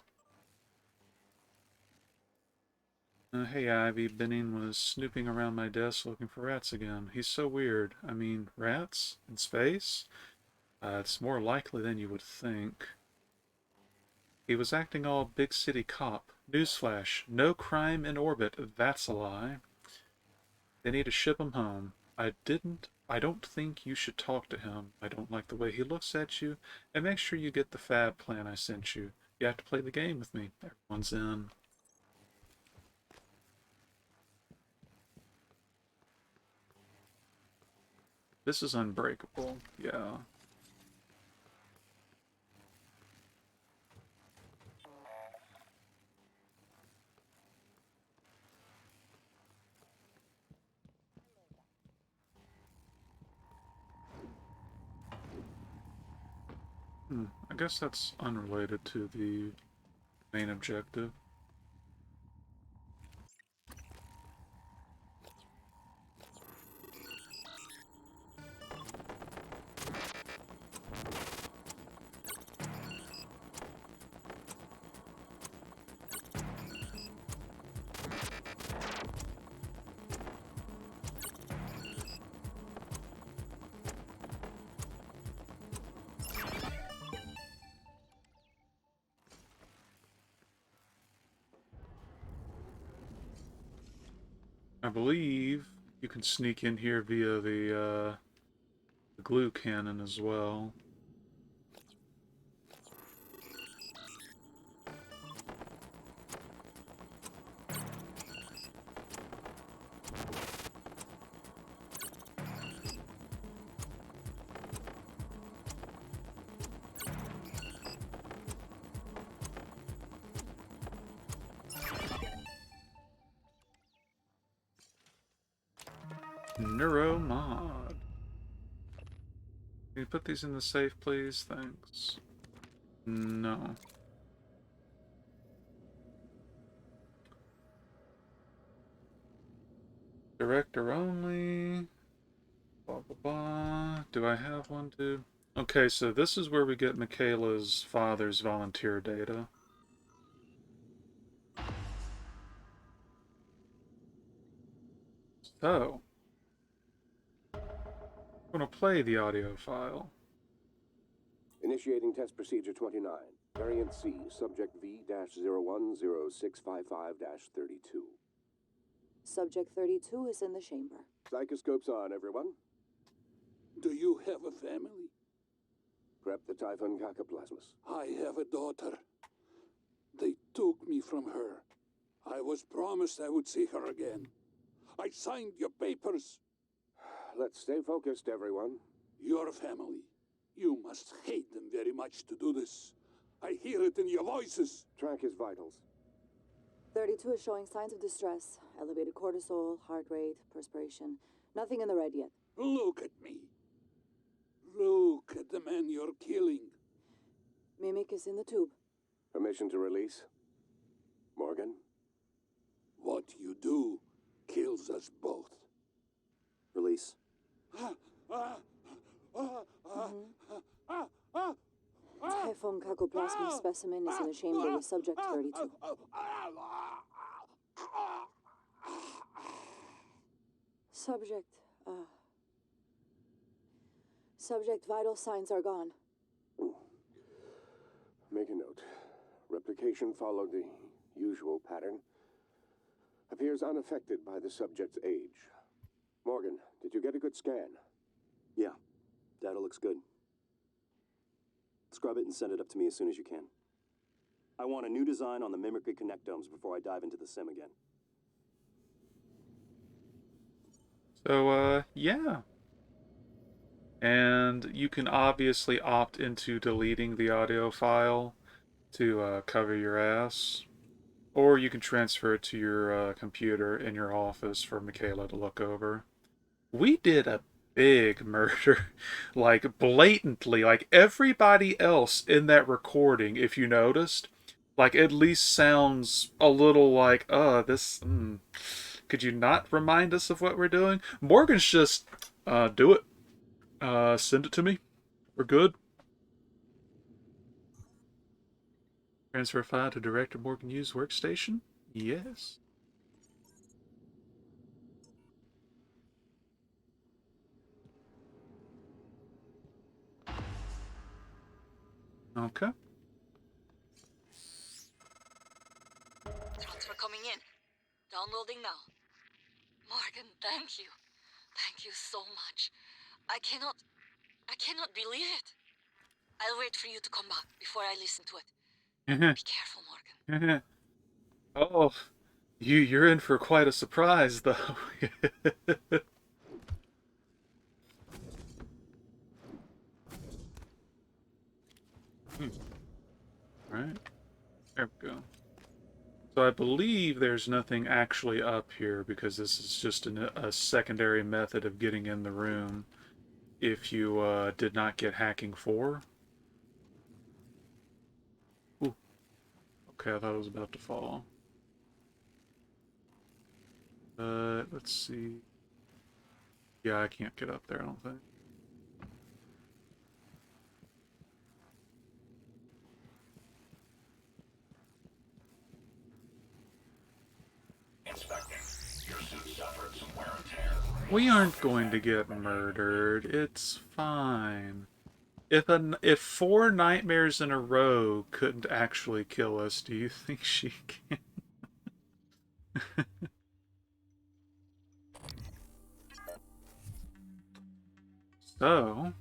Hey Ivy, Benning was snooping around my desk looking for rats again. He's so weird. I mean, rats? In space? It's more likely than you would think. He was acting all big city cop. Newsflash, no crime in orbit. That's a lie. They need to ship him home. I don't think you should talk to him. I don't like the way he looks at you. And make sure you get the fab plan I sent you. You have to play the game with me. Everyone's in. This is unbreakable. Yeah. I guess that's unrelated to the main objective. I believe you can sneak in here via the glue cannon as well. Neuromod. Can you put these in the safe, please? Thanks. No. Director only. Blah, blah, blah. Do I have one to... Okay, so this is where we get Michaela's father's volunteer data. So, I'm going to play the audio file. Initiating test procedure 29. Variant C, subject V-010655-32. Subject 32 is in the chamber. Psychoscopes on, everyone. Do you have a family? Prep the Typhon Cacoplasmus. I have a daughter. They took me from her. I was promised I would see her again. I signed your papers. Let's stay focused, everyone. Your family. You must hate them very much to do this. I hear it in your voices. Track his vitals. 32 is showing signs of distress. Elevated cortisol, heart rate, perspiration. Nothing in the red yet. Look at me. Look at the man you're killing. Mimic is in the tube. Permission to release? Morgan? What you do kills us both. Release. Typhon Cacoplasmus specimen is in the chamber with subject 32. Subject vital signs are gone. Make a note. Replication followed the usual pattern. Appears unaffected by the subject's age. Morgan, did you get a good scan? Yeah, data looks good. Scrub it and send it up to me as soon as you can. I want a new design on the Mimicry connectomes before I dive into the sim again. So, yeah. And you can obviously opt into deleting the audio file to cover your ass. Or you can transfer it to your computer in your office for Michaela to look over. We did a big murder. Like, blatantly. Like, everybody else in that recording, if you noticed, like, at least sounds a little like, this... could you not remind us of what we're doing? Morgan's just, do it. Send it to me. We're good. Transfer file to Director Morgan Hughes' workstation? Yes. Okay. Transfer coming in. Downloading now. Morgan, thank you. Thank you so much. I cannot believe it. I'll wait for you to come back before I listen to it. Be careful, Morgan. Oh, you're in for quite a surprise, though. Right. There we go. So I believe there's nothing actually up here because this is just a secondary method of getting in the room if you did not get hacking 4. Ooh. Okay, I thought it was about to fall. Let's see. Yeah, I can't get up there, I don't think. We aren't going to get murdered. It's fine. If 4 nightmares in a row couldn't actually kill us, do you think she can? So...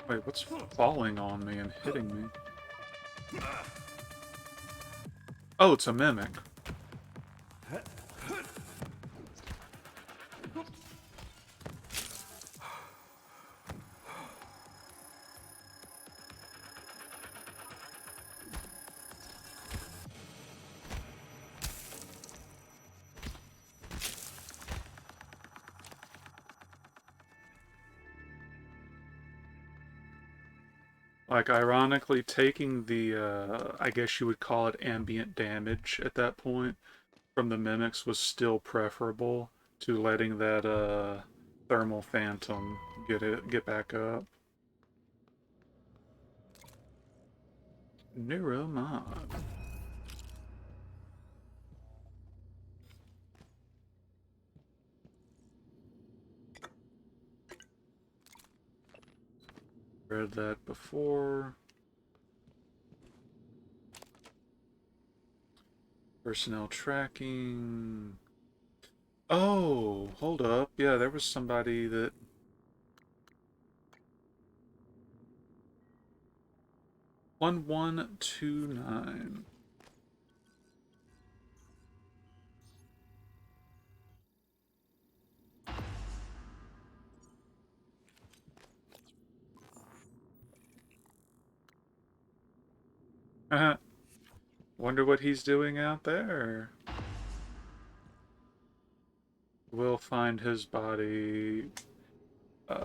Wait, what's falling on me and hitting me? Oh, it's a mimic. Like, ironically, taking the, I guess you would call it ambient damage at that point from the mimics was still preferable to letting that, thermal phantom get back up. Neuromod. Read that before. Personnel tracking. Oh, hold up. Yeah, there was somebody that... 1129. Wonder what he's doing out there. We'll find his body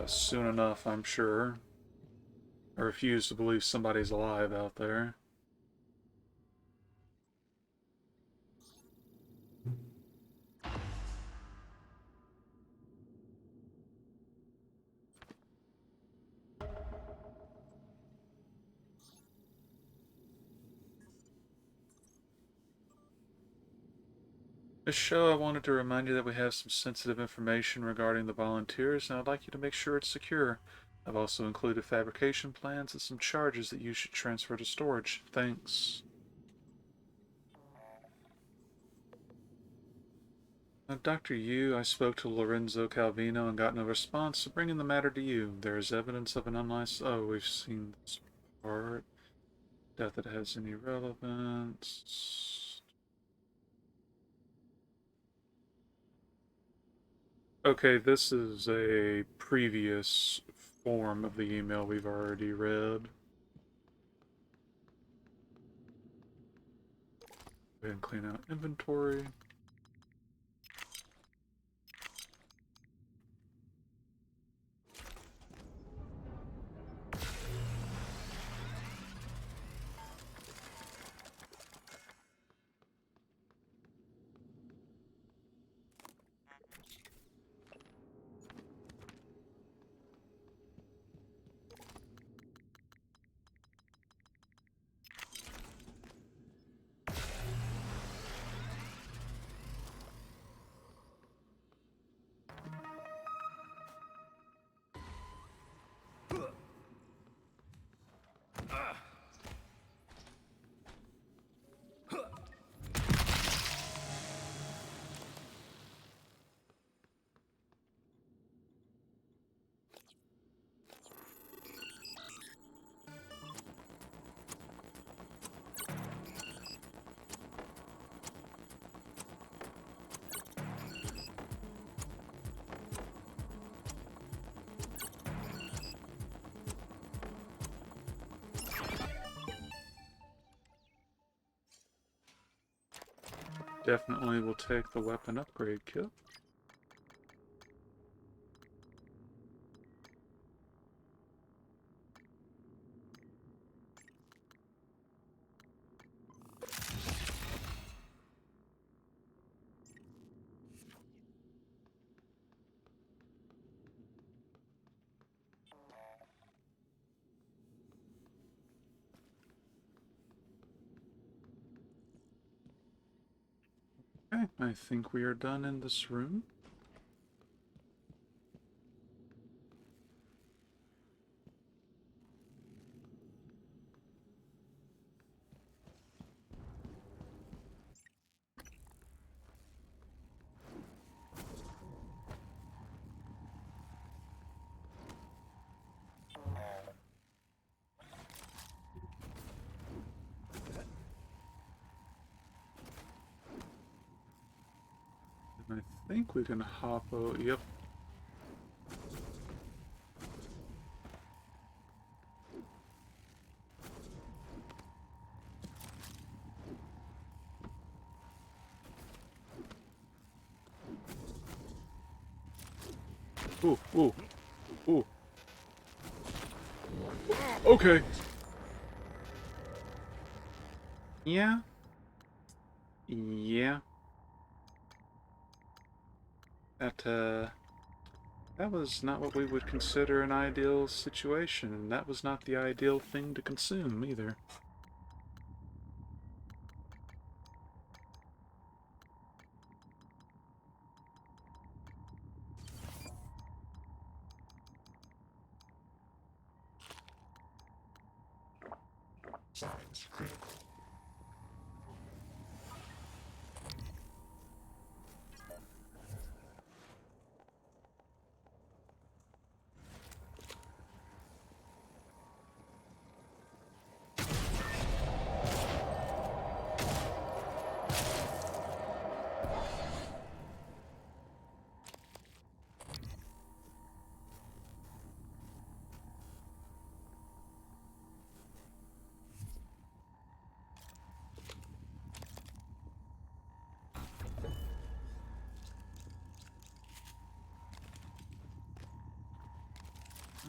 soon enough, I'm sure. I refuse to believe somebody's alive out there. This show, I wanted to remind you that we have some sensitive information regarding the volunteers, and I'd like you to make sure it's secure. I've also included fabrication plans and some charges that you should transfer to storage. Thanks. Dr. Yu, I spoke to Lorenzo Calvino and got no response, so bringing the matter to you. There is evidence of an unlicensed... Oh, we've seen this part. Doubt that it has any relevance. Okay, this is a previous form of the email we've already read. Go ahead and clean out inventory. Definitely will take the weapon upgrade kit. Okay, I think we are done in this room. I think we can hop over. Yep. Ooh, ooh, ooh. Okay. Yeah. Yeah. That was not what we would consider an ideal situation, and that was not the ideal thing to consume either.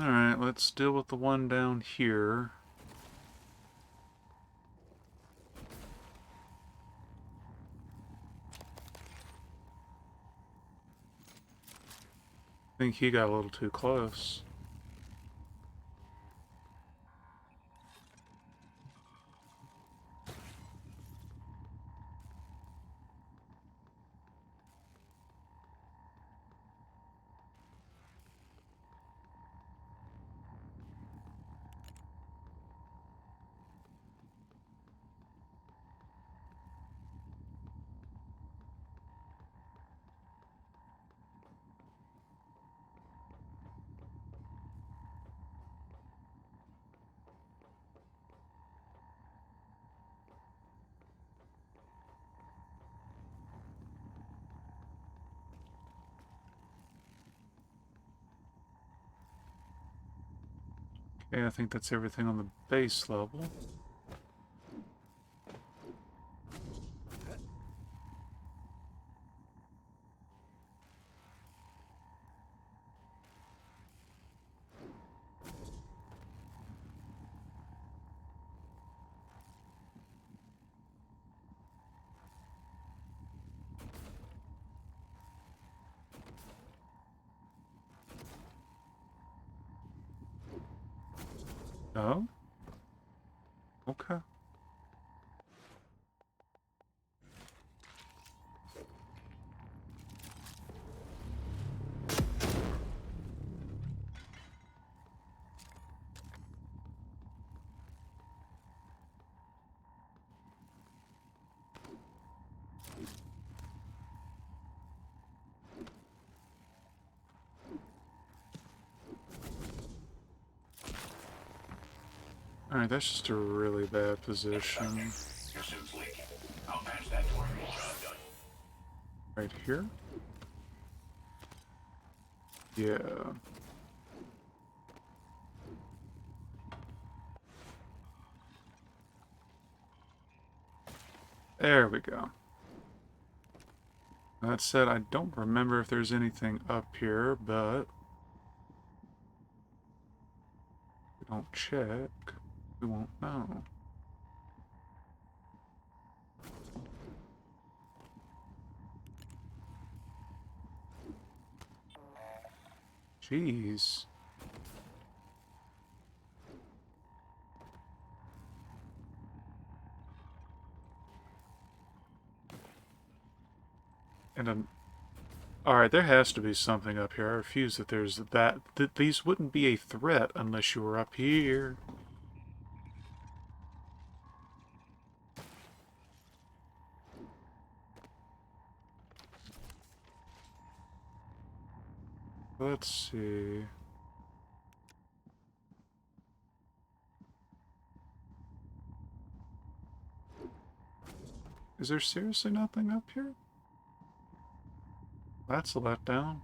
Alright, let's deal with the one down here. I think he got a little too close. Okay, I think that's everything on the base level. Oh? Okay. Alright, that's just a really bad position. Your suit's leaking. I'll patch that for you. Job done. Right here? Yeah. There we go. That said, I don't remember if there's anything up here, but if we don't check, we won't know. Jeez. And alright, there has to be something up here. I refuse that there's that. These wouldn't be a threat unless you were up here. Let's see. Is there seriously nothing up here? That's a letdown.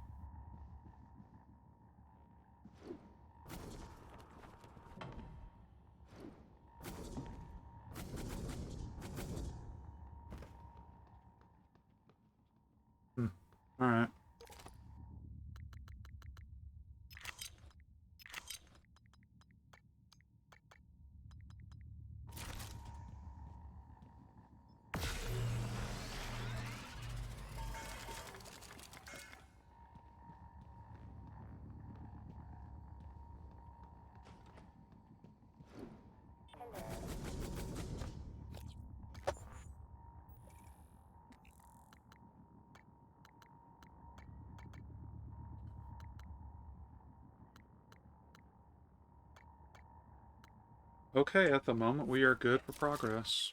Alright. Okay, at the moment we are good for progress.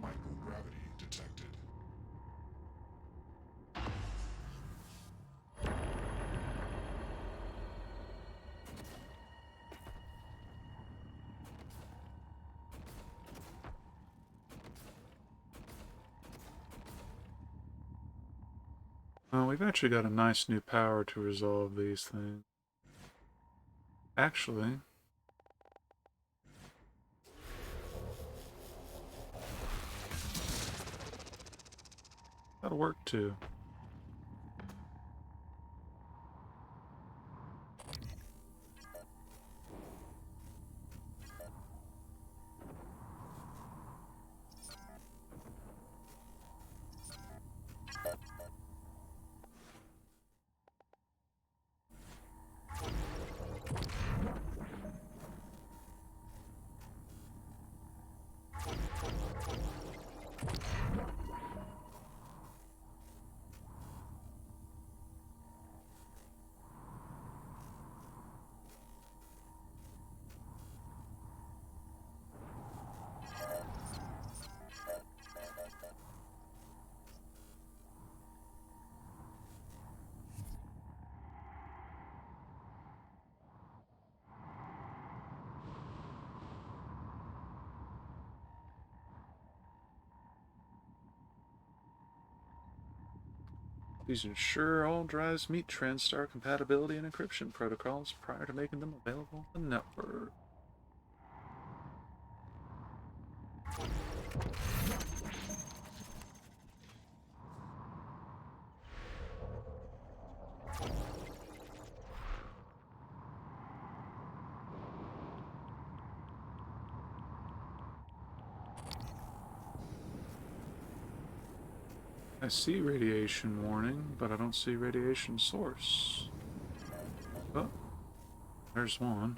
Microgravity detected. Well, we've actually got a nice new power to resolve these things. Actually, that'll work too. These ensure all drives meet TranStar compatibility and encryption protocols prior to making them available on the network. I see radiation warning, but I don't see radiation source. Oh, there's one.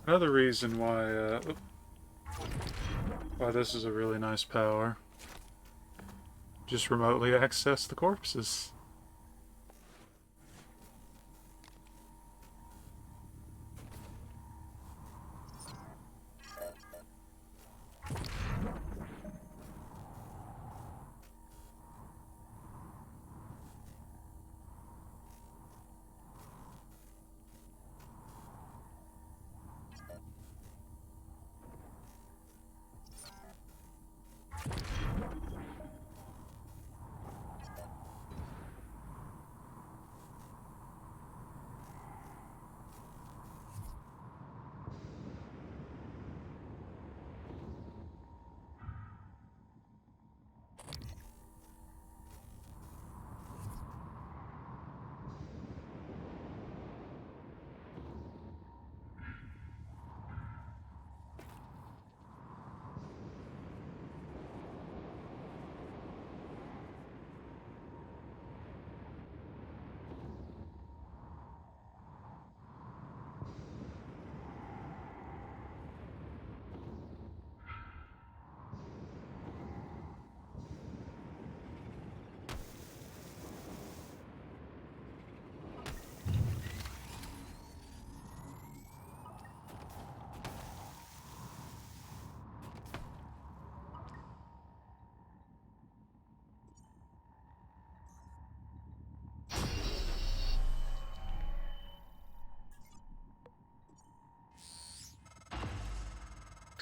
Another reason why this is a really nice power. Just remotely access the corpses.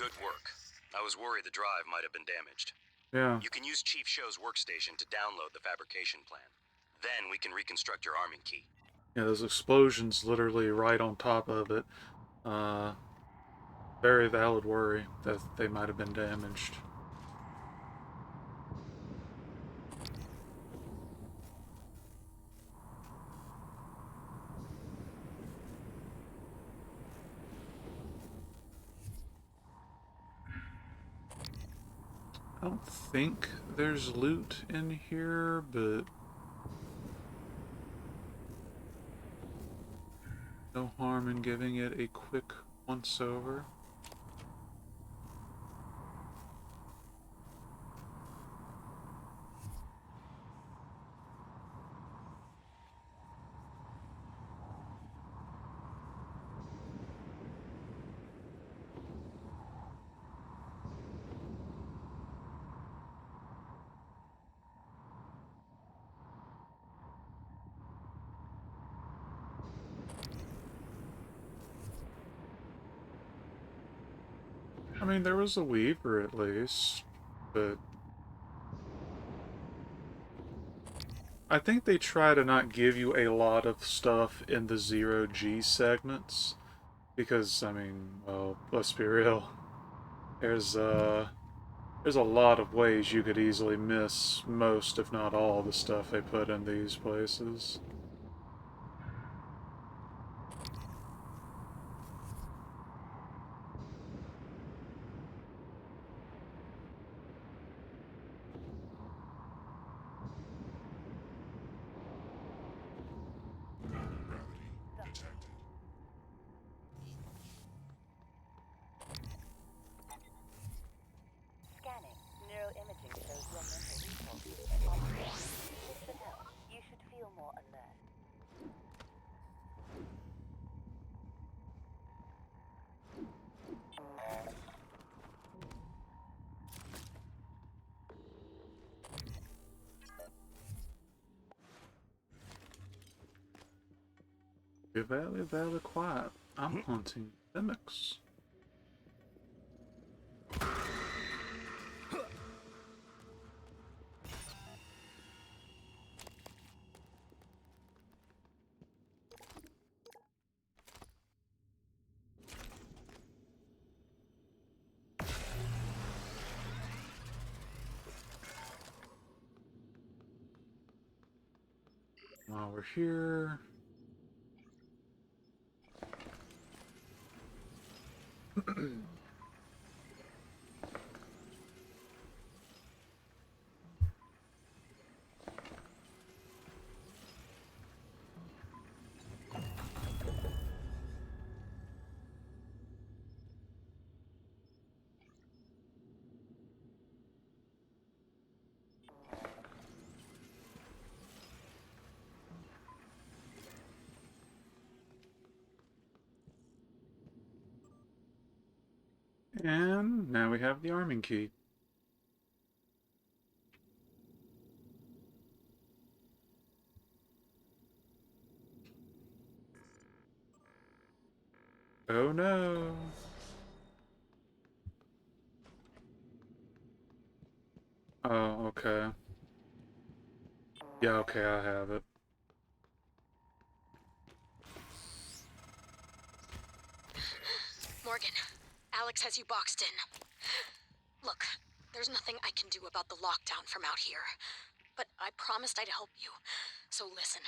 Good work. I was worried the drive might have been damaged. Yeah. You can use Chief Show's workstation to download the fabrication plan. Then we can reconstruct your arming key. Yeah, those explosions literally right on top of it. Very valid worry that they might have been damaged. I don't think there's loot in here, but no harm in giving it a quick once-over. I mean, there was a Weaver at least, but I think they try to not give you a lot of stuff in the 0G segments, because, I mean, well, let's be real. There's a lot of ways you could easily miss most, if not all, the stuff they put in these places. Scanning. Neuroimaging shows your mental resources are optimal. This should help. You should feel more alert. Be very quiet. I'm hunting mimics. While we're here... And now we have the arming key. Oh no. Oh, okay. Yeah, okay, I have it. Morgan, Alex has you boxed in. Look, there's nothing I can do about the lockdown from out here. But I promised I'd help you. So listen.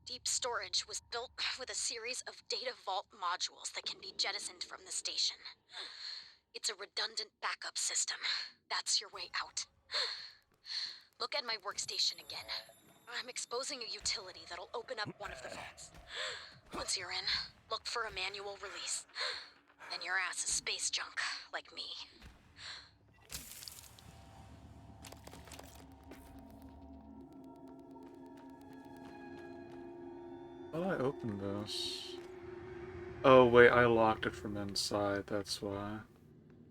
Deep Storage was built with a series of data vault modules that can be jettisoned from the station. It's a redundant backup system. That's your way out. Look at my workstation again. I'm exposing a utility that'll open up one of the vaults. Once you're in, look for a manual release. Then your ass is space junk, like me. How do I open this? Oh wait, I locked it from inside, that's why.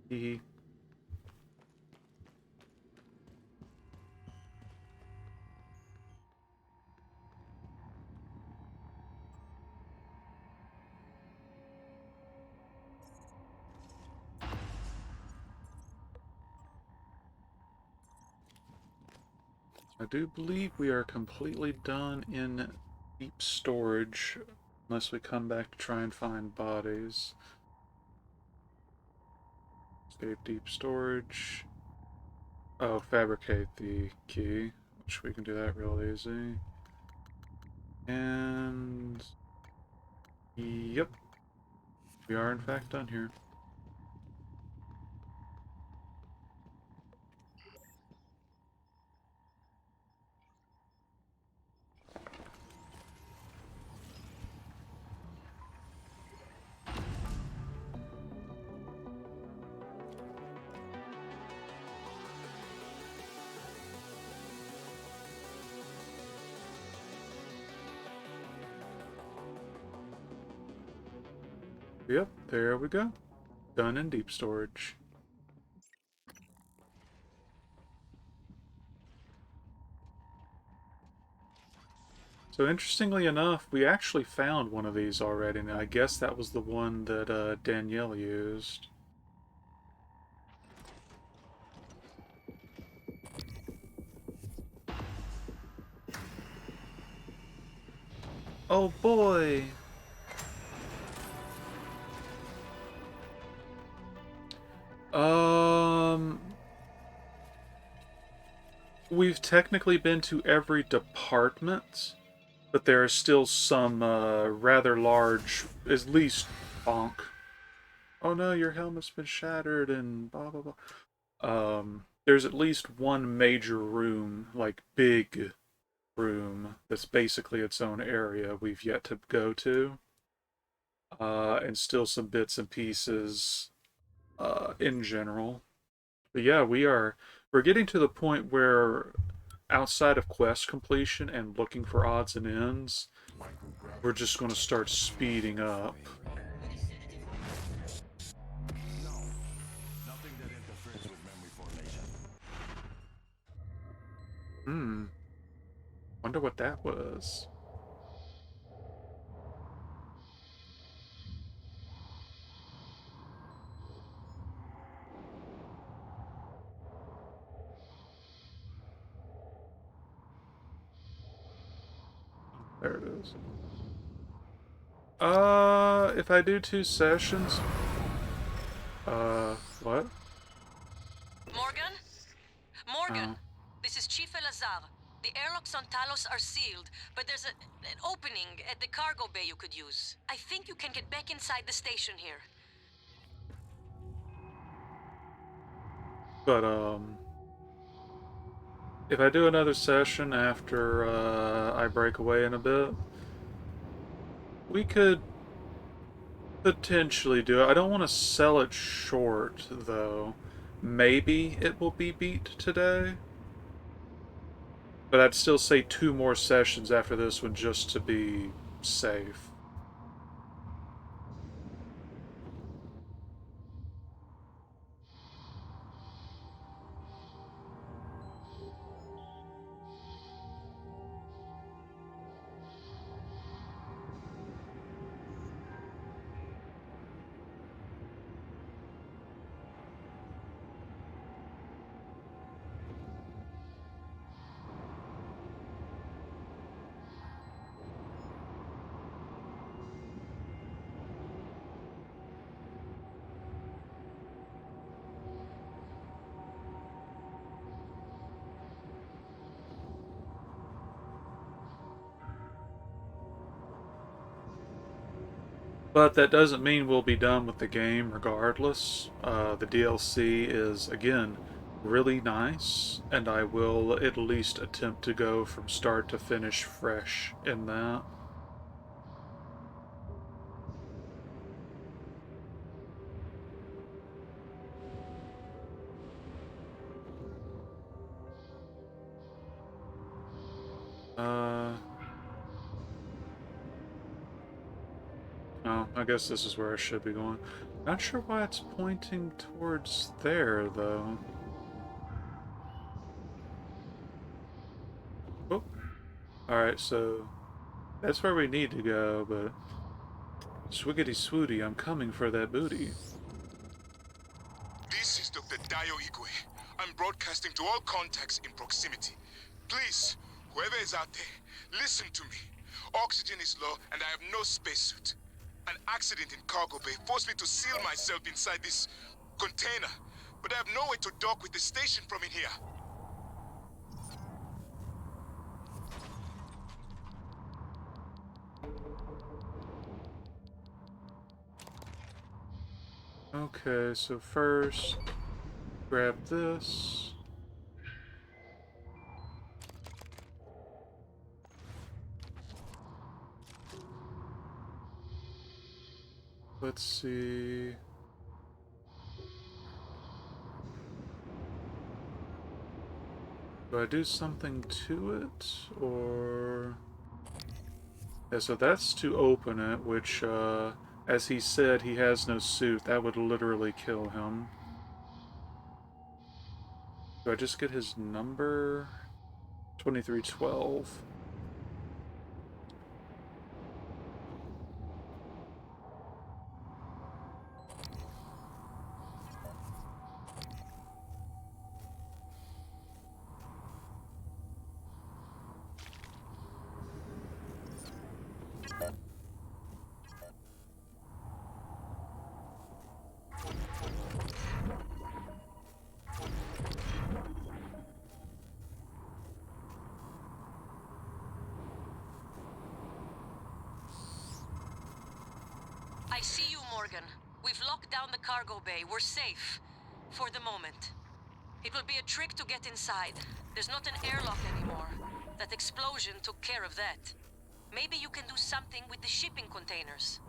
Hee. I do believe we are completely done in deep storage, unless we come back to try and find bodies. Save deep storage. Oh, fabricate the key, which we can do that real easy. And... yep. We are in fact done here. Yep, there we go. Done in deep storage. So interestingly enough, we actually found one of these already, and I guess that was the one that Danielle used. Oh boy! We've technically been to every department, but there are still some rather large, at least bonk. Oh no, your helmet's been shattered and blah blah blah. There's at least one major room, like big room, that's basically its own area we've yet to go to. And still some bits and pieces in general. But yeah, we're getting to the point where outside of quest completion and looking for odds and ends, we're just going to start speeding up. Wonder what that was. There it is. If I do 2 sessions... what? Morgan? Morgan, this is Chief Elazar. The airlocks on Talos are sealed, but there's an opening at the cargo bay you could use. I think you can get back inside the station here. But, if I do another session after, I break away in a bit, we could potentially do it. I don't want to sell it short, though. Maybe it will be beat today. But I'd still say 2 more sessions after this one just to be safe. But that doesn't mean we'll be done with the game regardless. The DLC is, again, really nice, and I will at least attempt to go from start to finish fresh in that. Oh, I guess this is where I should be going. Not sure why it's pointing towards there, though. Oh. Alright, so that's where we need to go, but swiggity swooty, I'm coming for that booty. This is Dr. Dayo Igwe. I'm broadcasting to all contacts in proximity. Please, whoever is out there, listen to me. Oxygen is low, and I have no spacesuit. An accident in cargo bay forced me to seal myself inside this container, but I have no way to dock with the station from in here. Okay, so first, grab this. Let's see. Do I do something to it, or... Yeah, so that's to open it, which, as he said, he has no suit. That would literally kill him. Do I just get his number? 2312. I see you, Morgan. We've locked down the cargo bay. We're safe. For the moment. It will be a trick to get inside. There's not an airlock anymore. That explosion took care of that. Maybe you can do something with the shipping containers.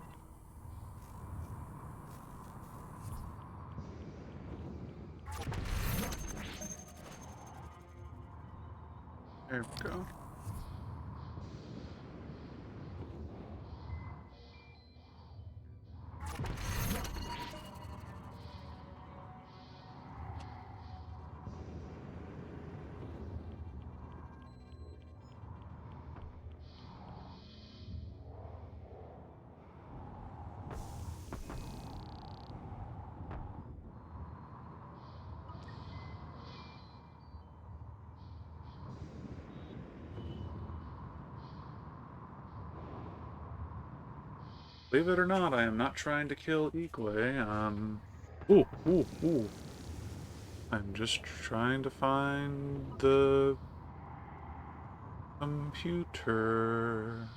There we go. Believe it or not, I am not trying to kill Igwe. Ooh. I'm just trying to find the computer.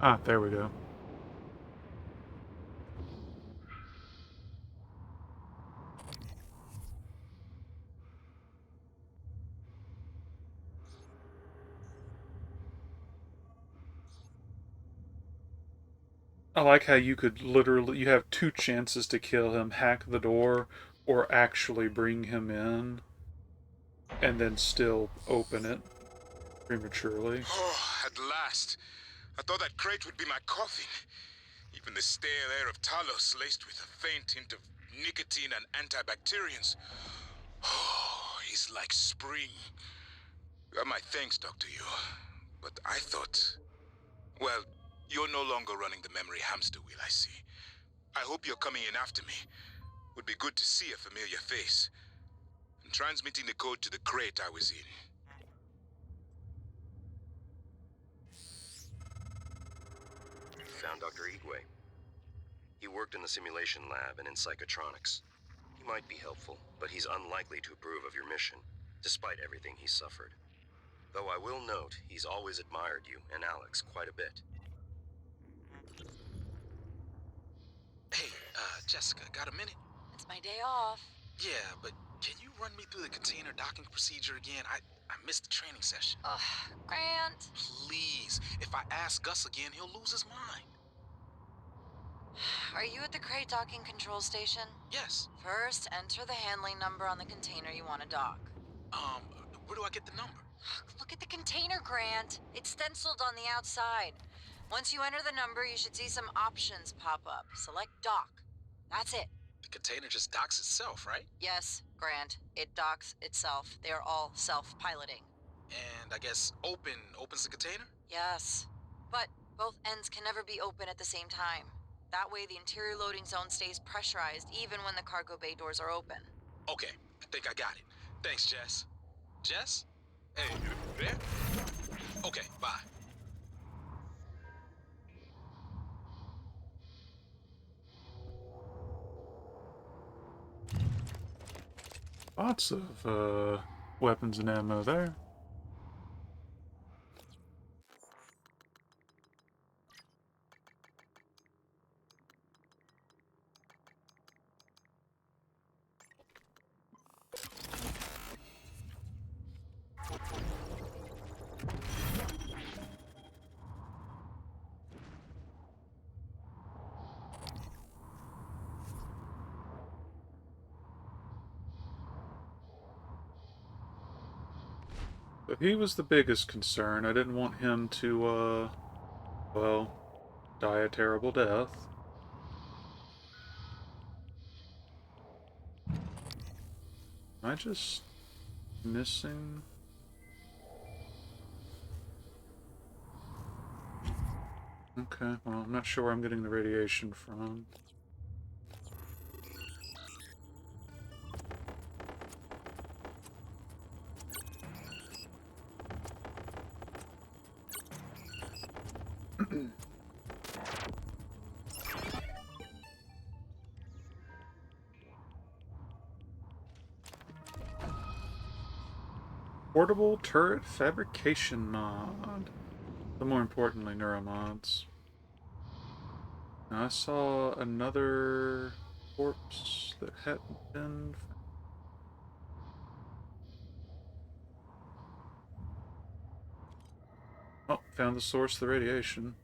Ah, there we go. I like how you could literally, you have two chances to kill him, hack the door, or actually bring him in, and then still open it prematurely. Oh, at last. I thought that crate would be my coffin. Even the stale air of Talos laced with a faint hint of nicotine and antibacterians. Oh, he's like spring. You have my thanks, Dr. Yu. But I thought... Well, you're no longer running the memory hamster wheel, I see. I hope you're coming in after me. Would be good to see a familiar face. And transmitting the code to the crate I was in. Found Dr. Igwe. He worked in the simulation lab and in psychotronics. He might be helpful, but he's unlikely to approve of your mission, despite everything he's suffered. Though I will note, he's always admired you and Alex quite a bit. Hey, Jessica, got a minute? It's my day off. Yeah, but can you run me through the container docking procedure again? I missed the training session. Ugh, Grant. Please. If I ask Gus again, he'll lose his mind. Are you at the crate docking control station? Yes. First, enter the handling number on the container you want to dock. Where do I get the number? Look at the container, Grant. It's stenciled on the outside. Once you enter the number, you should see some options pop up. Select dock. That's it. The container just docks itself, right? Yes, Grant. It docks itself. They are all self-piloting. And I guess opens the container? Yes. But both ends can never be open at the same time. That way the interior loading zone stays pressurized even when the cargo bay doors are open. Okay, I think I got it. Thanks, Jess. Jess? Hey, you there? Okay, bye. Lots of weapons and ammo there. But he was the biggest concern. I didn't want him to, well, die a terrible death. Am I just missing? Okay, well, I'm not sure where I'm getting the radiation from. Portable turret fabrication mod. But more importantly, neuromods. Now I saw another corpse that hadn't been. Oh, found the source of the radiation.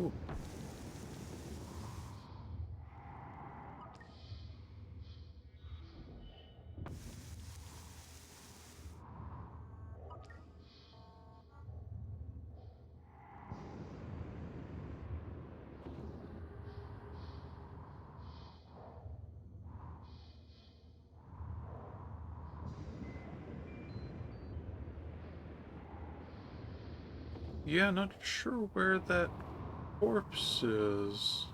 Ooh. Yeah, not sure where that corpse is.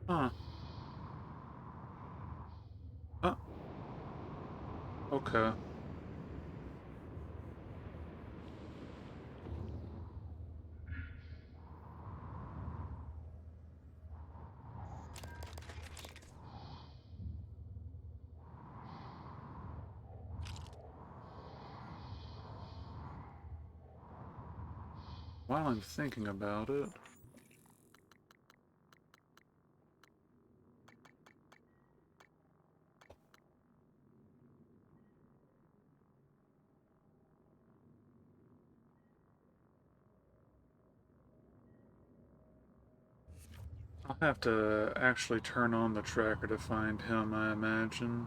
Huh. Okay. While I'm thinking about it. I'll have to actually turn on the tracker to find him, I imagine.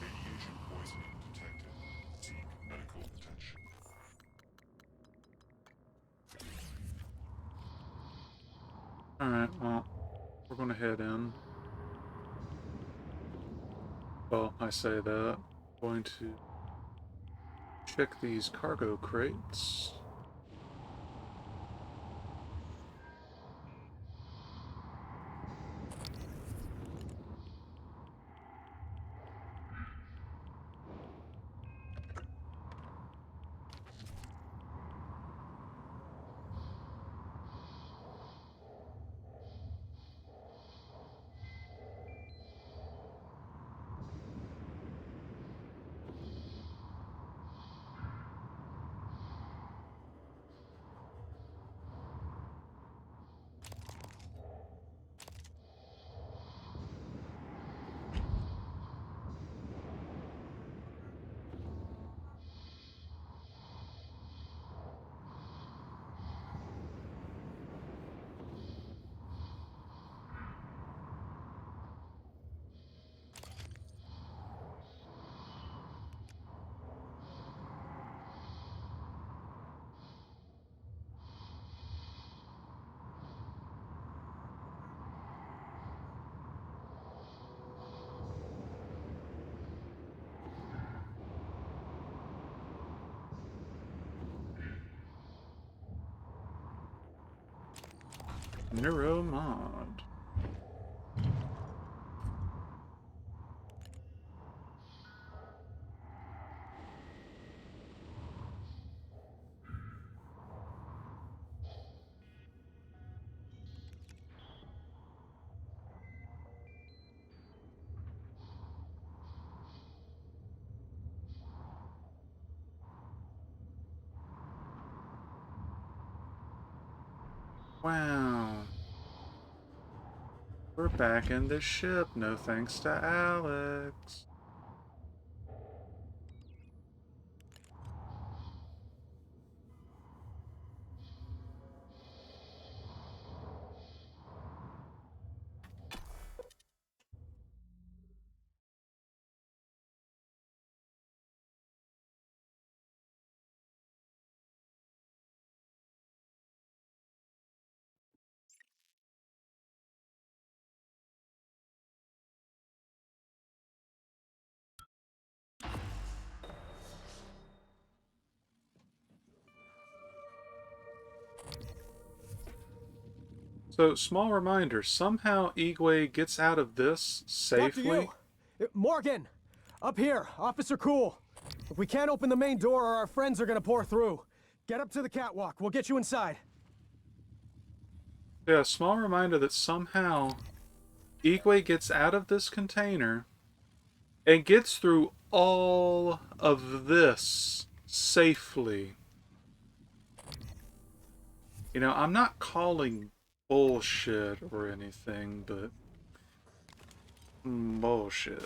Radiation poisoning detected. Seek medical attention. Alright, well, we're gonna head in. Well, I say that. Going to check these cargo crates. Neuromod. Wow. We're back in the ship, no thanks to Alex. So, small reminder, somehow Igwe gets out of this safely. Morgan! Up here, Officer Cool. If we can't open the main door or our friends are gonna pour through. Get up to the catwalk, we'll get you inside. Yeah, small reminder that somehow Igwe gets out of this container and gets through all of this safely. You know, I'm not calling bullshit or anything, but bullshit.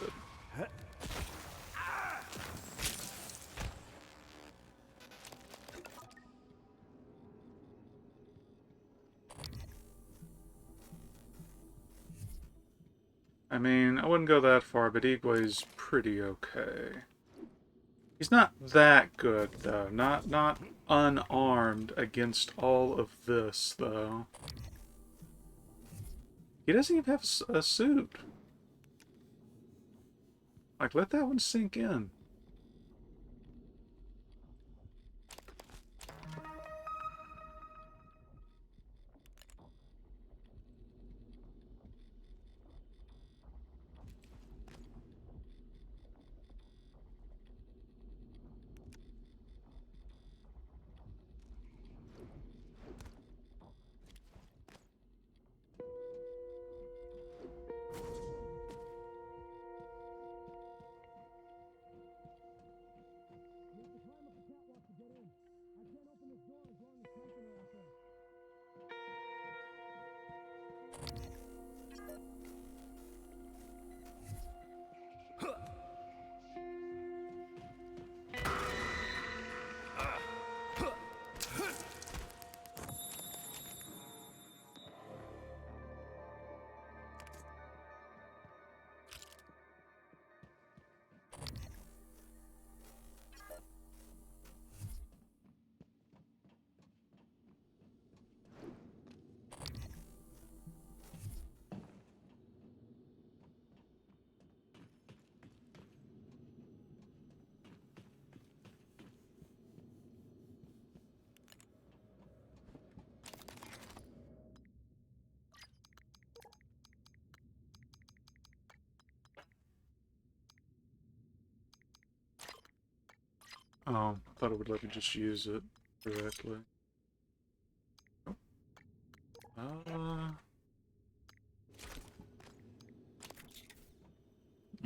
I mean, I wouldn't go that far, but Igwe's pretty okay. He's not that good, though. Not unarmed against all of this, though. He doesn't even have a suit. Like, let that one sink in. Oh, I thought it would let me just use it directly.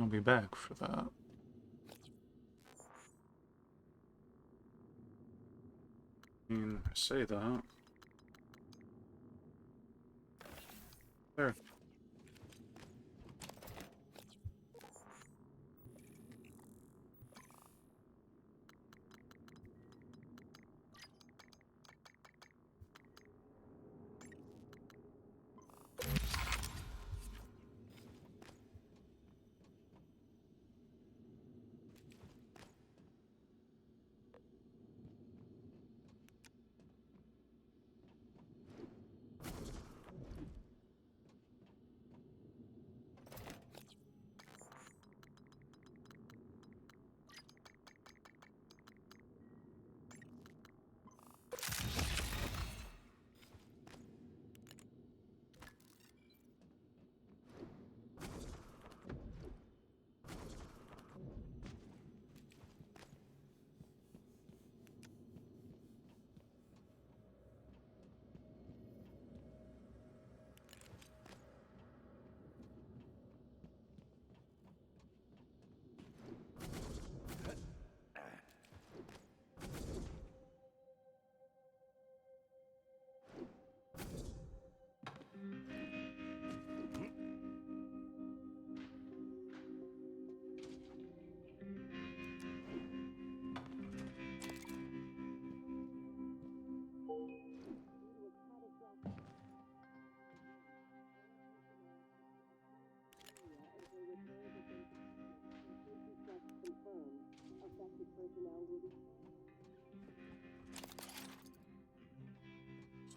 I'll be back for that. I mean, I say that. There.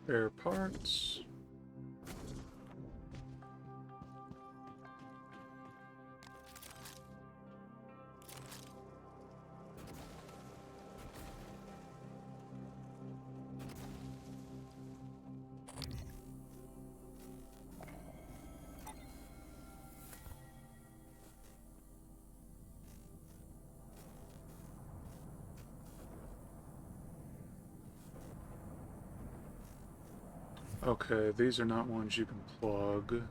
Spare parts. Okay, these are not ones you can plug.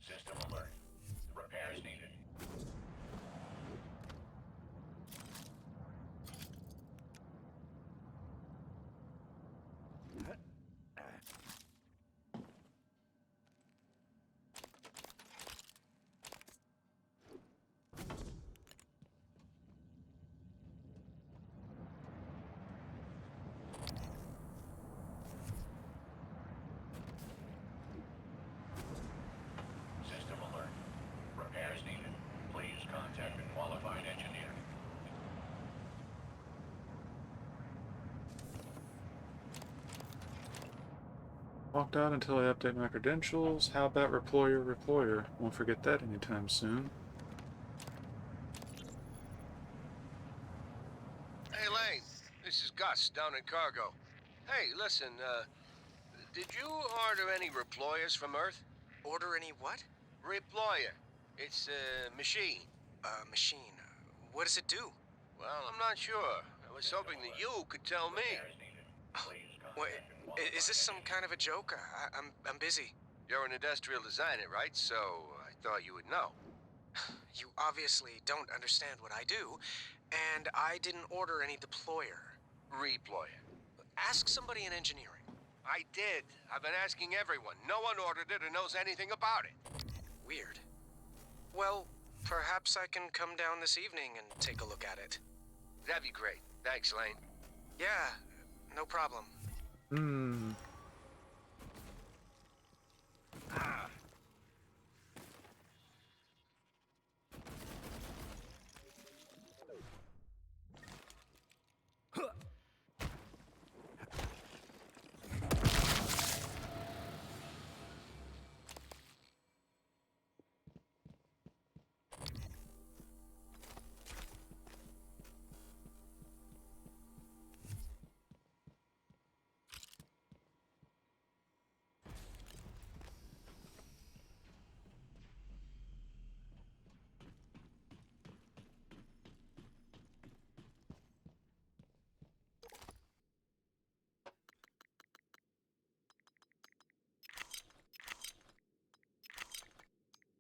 System alert. Repairs needed. System alert. Repairs needed. Please contact a qualified engineer. Locked out until I update my credentials. How about reployer? Won't forget that anytime soon. Hey, Lane. This is Gus down in cargo. Hey, listen, did you order any reployers from Earth? Order any what? Reployer. It's a machine. Machine. What does it do? Well, I'm not sure. I was hoping that you could tell me. What? Is this some kind of a joke? I'm busy. You're an industrial designer, right? So I thought you would know. You obviously don't understand what I do, and I didn't order any deployer. Reployer. Ask somebody in engineering. I did. I've been asking everyone. No one ordered it or knows anything about it. Weird. Well, perhaps I can come down this evening and take a look at it. That'd be great. Thanks, Lane. Yeah, no problem.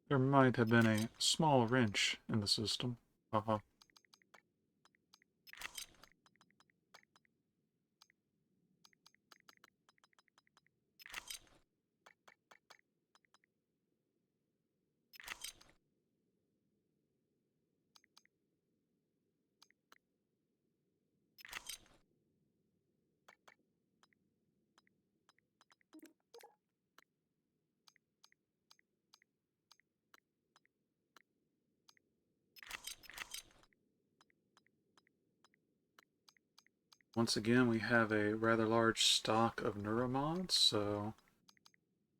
There might have been a small wrench in the system. Haha. Once again, we have a rather large stock of neuromods, so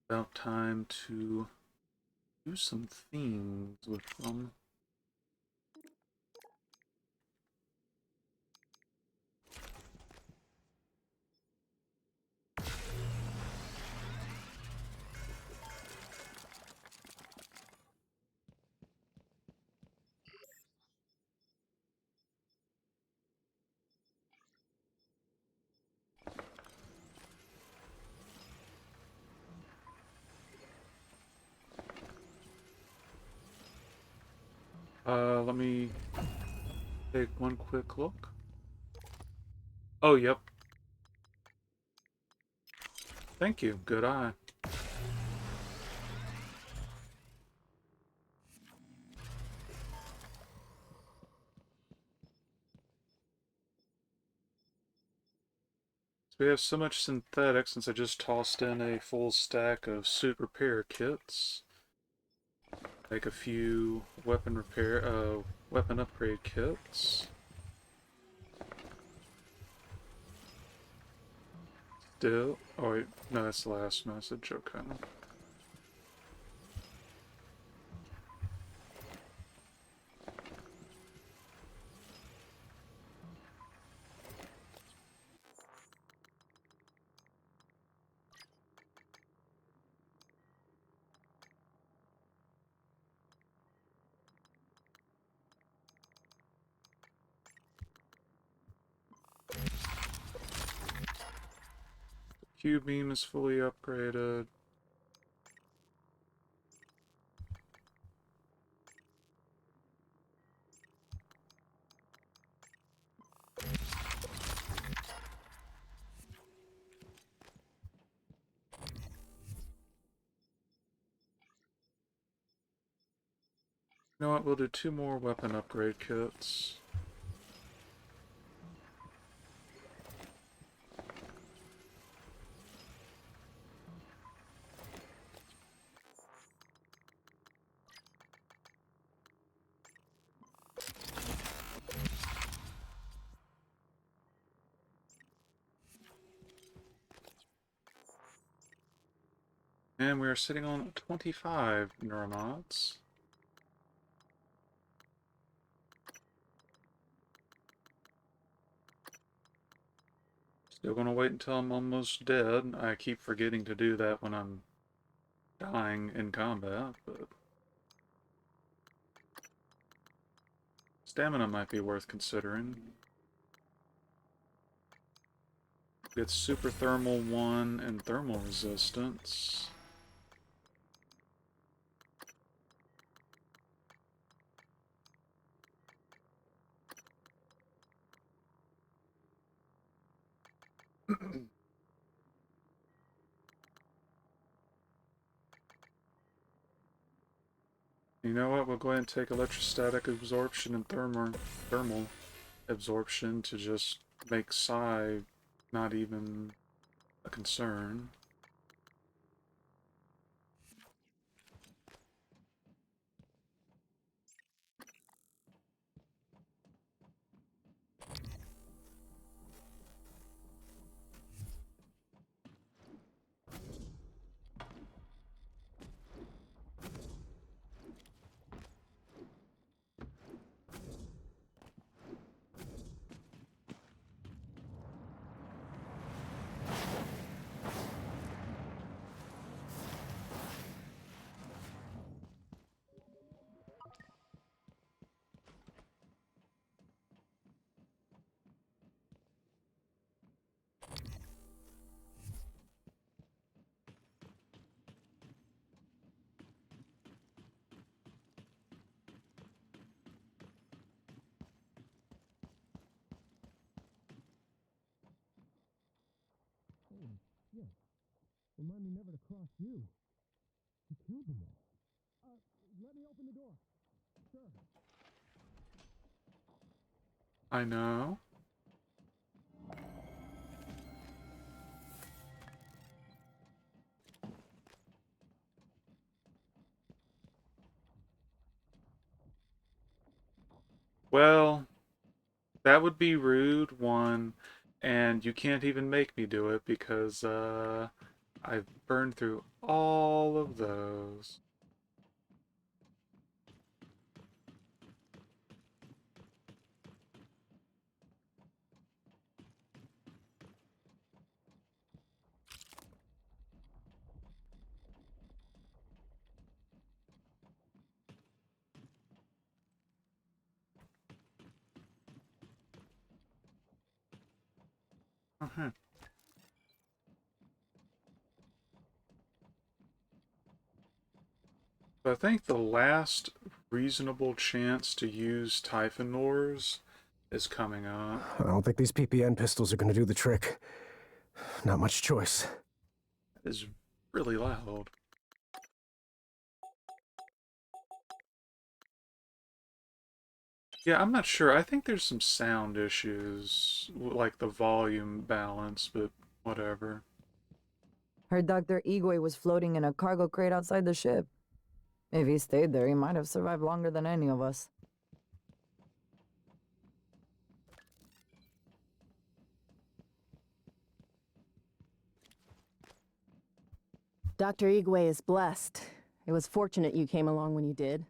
about time to do some things with them. Let me take one quick look. Oh, yep. Thank you. Good eye. So we have so much synthetic since I just tossed in a full stack of suit repair kits. Make a few weapon upgrade kits. Still, oh wait, no, that's the last message, okay. Q-beam is fully upgraded. You know what, we'll do 2 more weapon upgrade kits. And we are sitting on 25 neuromods. Still gonna wait until I'm almost dead. I keep forgetting to do that when I'm dying in combat, but stamina might be worth considering. Get super thermal 1 and thermal resistance. You know what, we'll go ahead and take electrostatic absorption and thermal absorption to just make psi not even a concern. Shit. Remind me never to cross you. You killed them all. Let me open the door. Sure. I know. Well, that would be rude, one, and you can't even make me do it because I've burned through all of those. Uh-huh. I think the last reasonable chance to use Typhon Wars is coming up. I don't think these PPN pistols are gonna do the trick. Not much choice. That is really loud. Yeah, I'm not sure. I think there's some sound issues, like the volume balance, but whatever. Heard Dr. Igwe was floating in a cargo crate outside the ship. If he stayed there, he might have survived longer than any of us. Dr. Igwe is blessed. It was fortunate you came along when you did.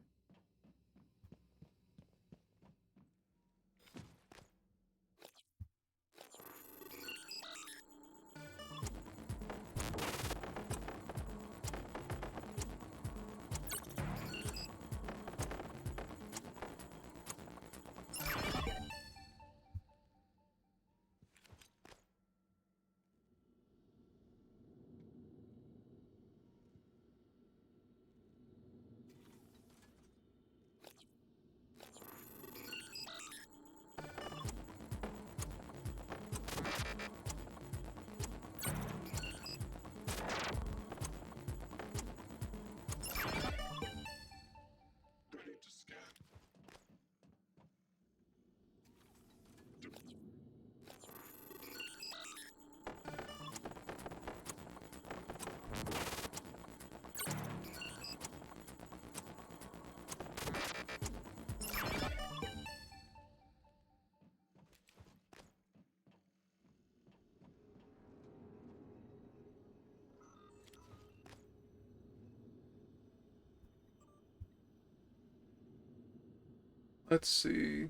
Let's see.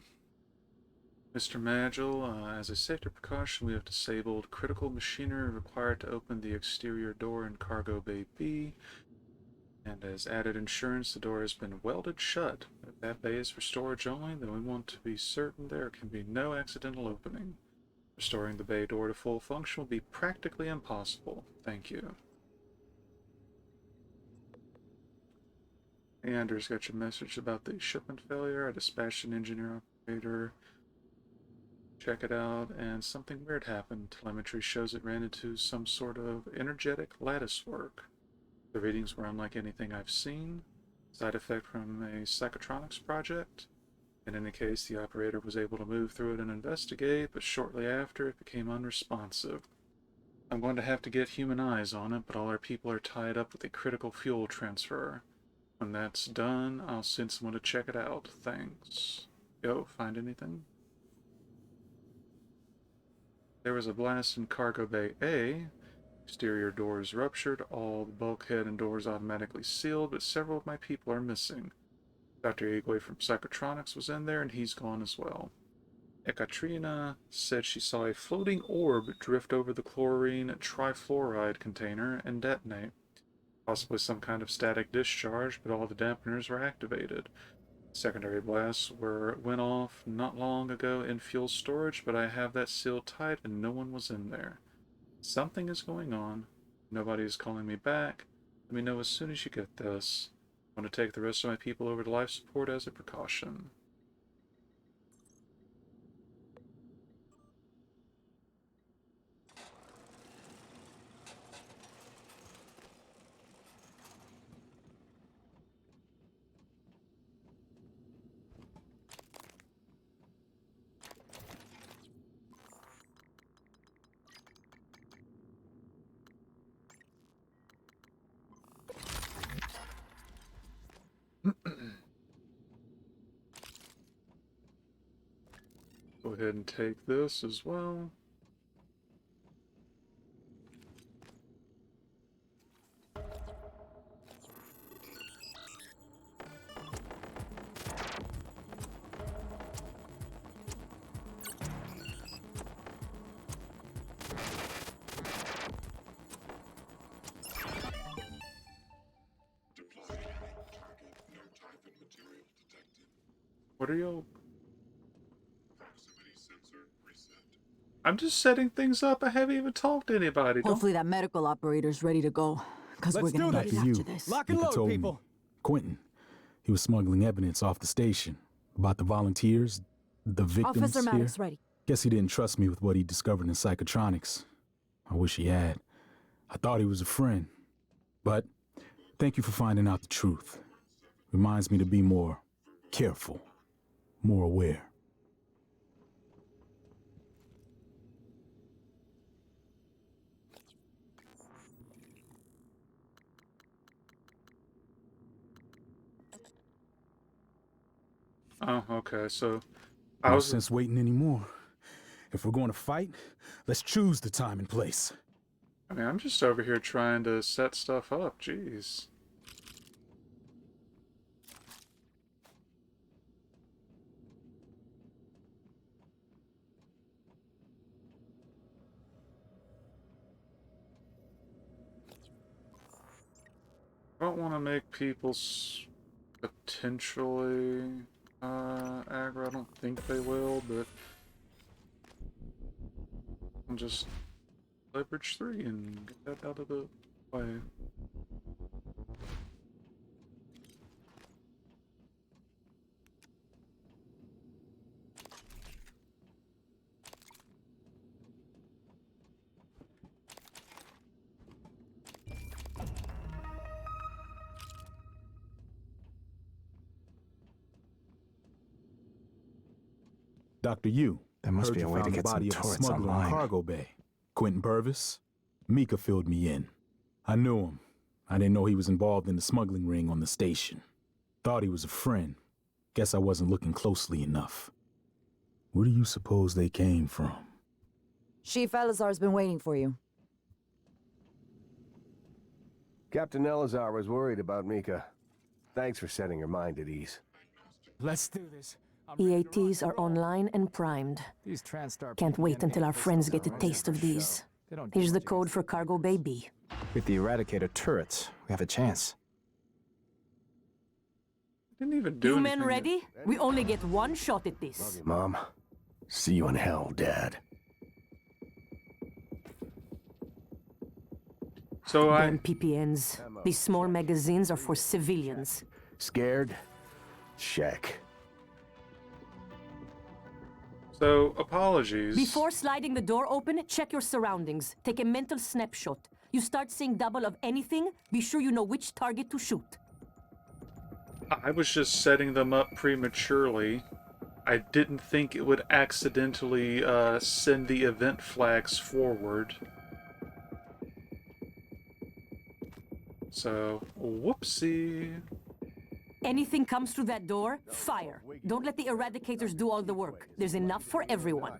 Mr. Magil, as a safety precaution, we have disabled critical machinery required to open the exterior door in Cargo Bay B. And as added insurance, the door has been welded shut. If that bay is for storage only, then we want to be certain there can be no accidental opening. Restoring the bay door to full function will be practically impossible. Thank you. Anders got your message about the shipment failure. I dispatched an engineer operator. Check it out, and something weird happened. Telemetry shows it ran into some sort of energetic lattice work. The readings were unlike anything I've seen. Side effect from a psychotronics project. In any case, the operator was able to move through it and investigate, but shortly after it became unresponsive. I'm going to have to get human eyes on it, but all our people are tied up with a critical fuel transfer. When that's done, I'll send someone to check it out. Thanks. Yo, find anything? There was a blast in Cargo Bay A. Exterior doors ruptured, all the bulkhead and doors automatically sealed, but several of my people are missing. Dr. Igwe from Psychotronics was in there, and he's gone as well. Ekaterina said she saw a floating orb drift over the chlorine trifluoride container and detonate. Possibly some kind of static discharge, but all the dampeners were activated. Secondary blasts went off not long ago in fuel storage, but I have that sealed tight and no one was in there. Something is going on. Nobody is calling me back. Let me know as soon as you get this. I'm going to take the rest of my people over to life support as a precaution. ahead and take this as well. What are y'all? I'm just setting things up. I haven't even talked to anybody. Hopefully that medical operator's ready to go. Because we're gonna need it after this. Lock and load, people. Quentin, he was smuggling evidence off the station about the volunteers, the victims Officer here. Maddox ready. Guess he didn't trust me with what he discovered in psychotronics. I wish he had. I thought he was a friend. But thank you for finding out the truth. Reminds me to be more careful, more aware. Oh, okay, so No sense waiting anymore. If we're going to fight, let's choose the time and place. I mean, I'm just over here trying to set stuff up. Jeez. I don't want to make people potentially aggro. I don't think they will, but I'll just leverage 3 and get that out of the way. Dr. Yu, there must heard be a you way to found the get some body of a turrets smuggler online. in Cargo Bay. Quentin Purvis? Mika filled me in. I knew him. I didn't know he was involved in the smuggling ring on the station. Thought he was a friend. Guess I wasn't looking closely enough. Where do you suppose they came from? Chief Elazar's been waiting for you. Captain Elazar was worried about Mika. Thanks for setting her mind at ease. Let's do this. EATs are online and primed. Can't wait until our friends get a taste of these. Here's the code for Cargo Bay B. With the Eradicator turrets, we have a chance. Didn't even do You anything. men ready? We only get one shot at this. Mom, see you in hell, Dad. So Damn PPNs. These small magazines are for civilians. Scared? Check. So, apologies. Before sliding the door open, check your surroundings. Take a mental snapshot. You start seeing double of anything, be sure you know which target to shoot. I was just setting them up prematurely. I didn't think it would accidentally send the event flags forward. So, whoopsie. Anything comes through that door, fire. Don't let the Eradicators do all the work. There's enough for everyone.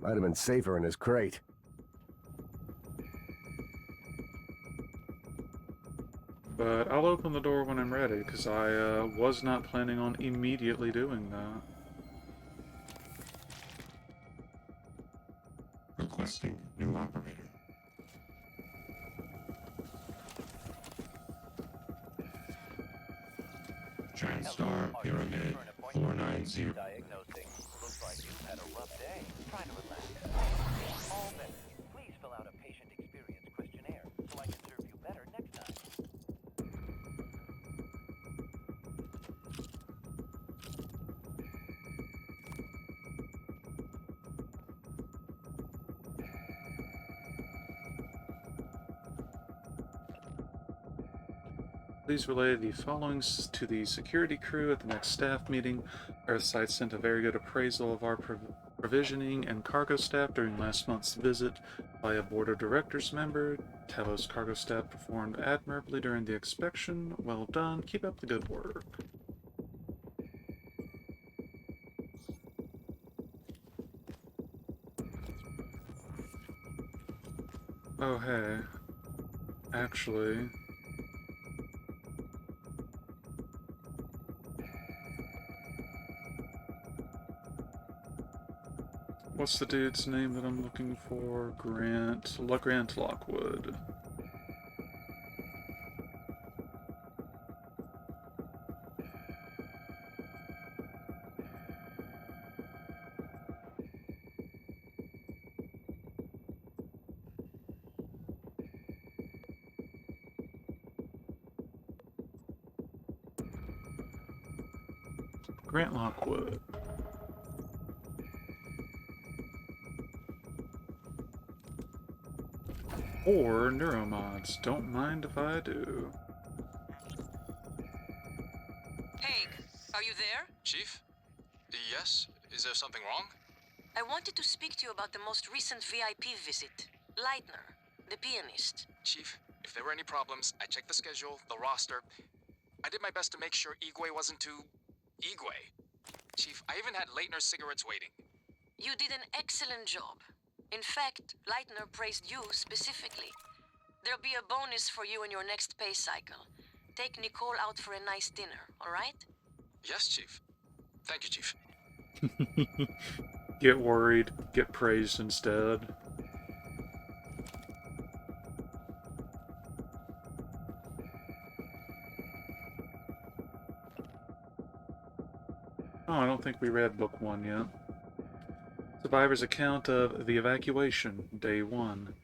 Might have been safer in his crate. But I'll open the door when I'm ready, because I was not planning on immediately doing that. Requesting new operator. TranStar Pyramid 490. Diagnosing. Looks like you've had a rough day. Try to relax. All members, please fill out a patient experience questionnaire so I can serve you better next time. Please relay the following to the security crew at the next staff meeting. Earthside sent a very good appraisal of our provisioning and cargo staff during last month's visit by a board of directors member. Talos cargo staff performed admirably during the inspection. Well done. Keep up the good work. Oh, hey. Actually... What's the dude's name that I'm looking for? Grant Lockwood. Grant Lockwood. Or neuromods. Don't mind if I do. Haig, are you there? Chief? Yes? Is there something wrong? I wanted to speak to you about the most recent VIP visit. Leitner, the pianist. Chief, if there were any problems, I checked the schedule, the roster. I did my best to make sure Igwe wasn't too... Igwe. Chief, I even had Leitner's cigarettes waiting. You did an excellent job. In fact, Leitner praised you specifically. There'll be a bonus for you in your next pay cycle. Take Nicole out for a nice dinner, all right? Yes, Chief. Thank you, Chief. Get worried, get praised instead. Oh, I don't think we read book 1 yet. Survivor's account of the evacuation, day 1.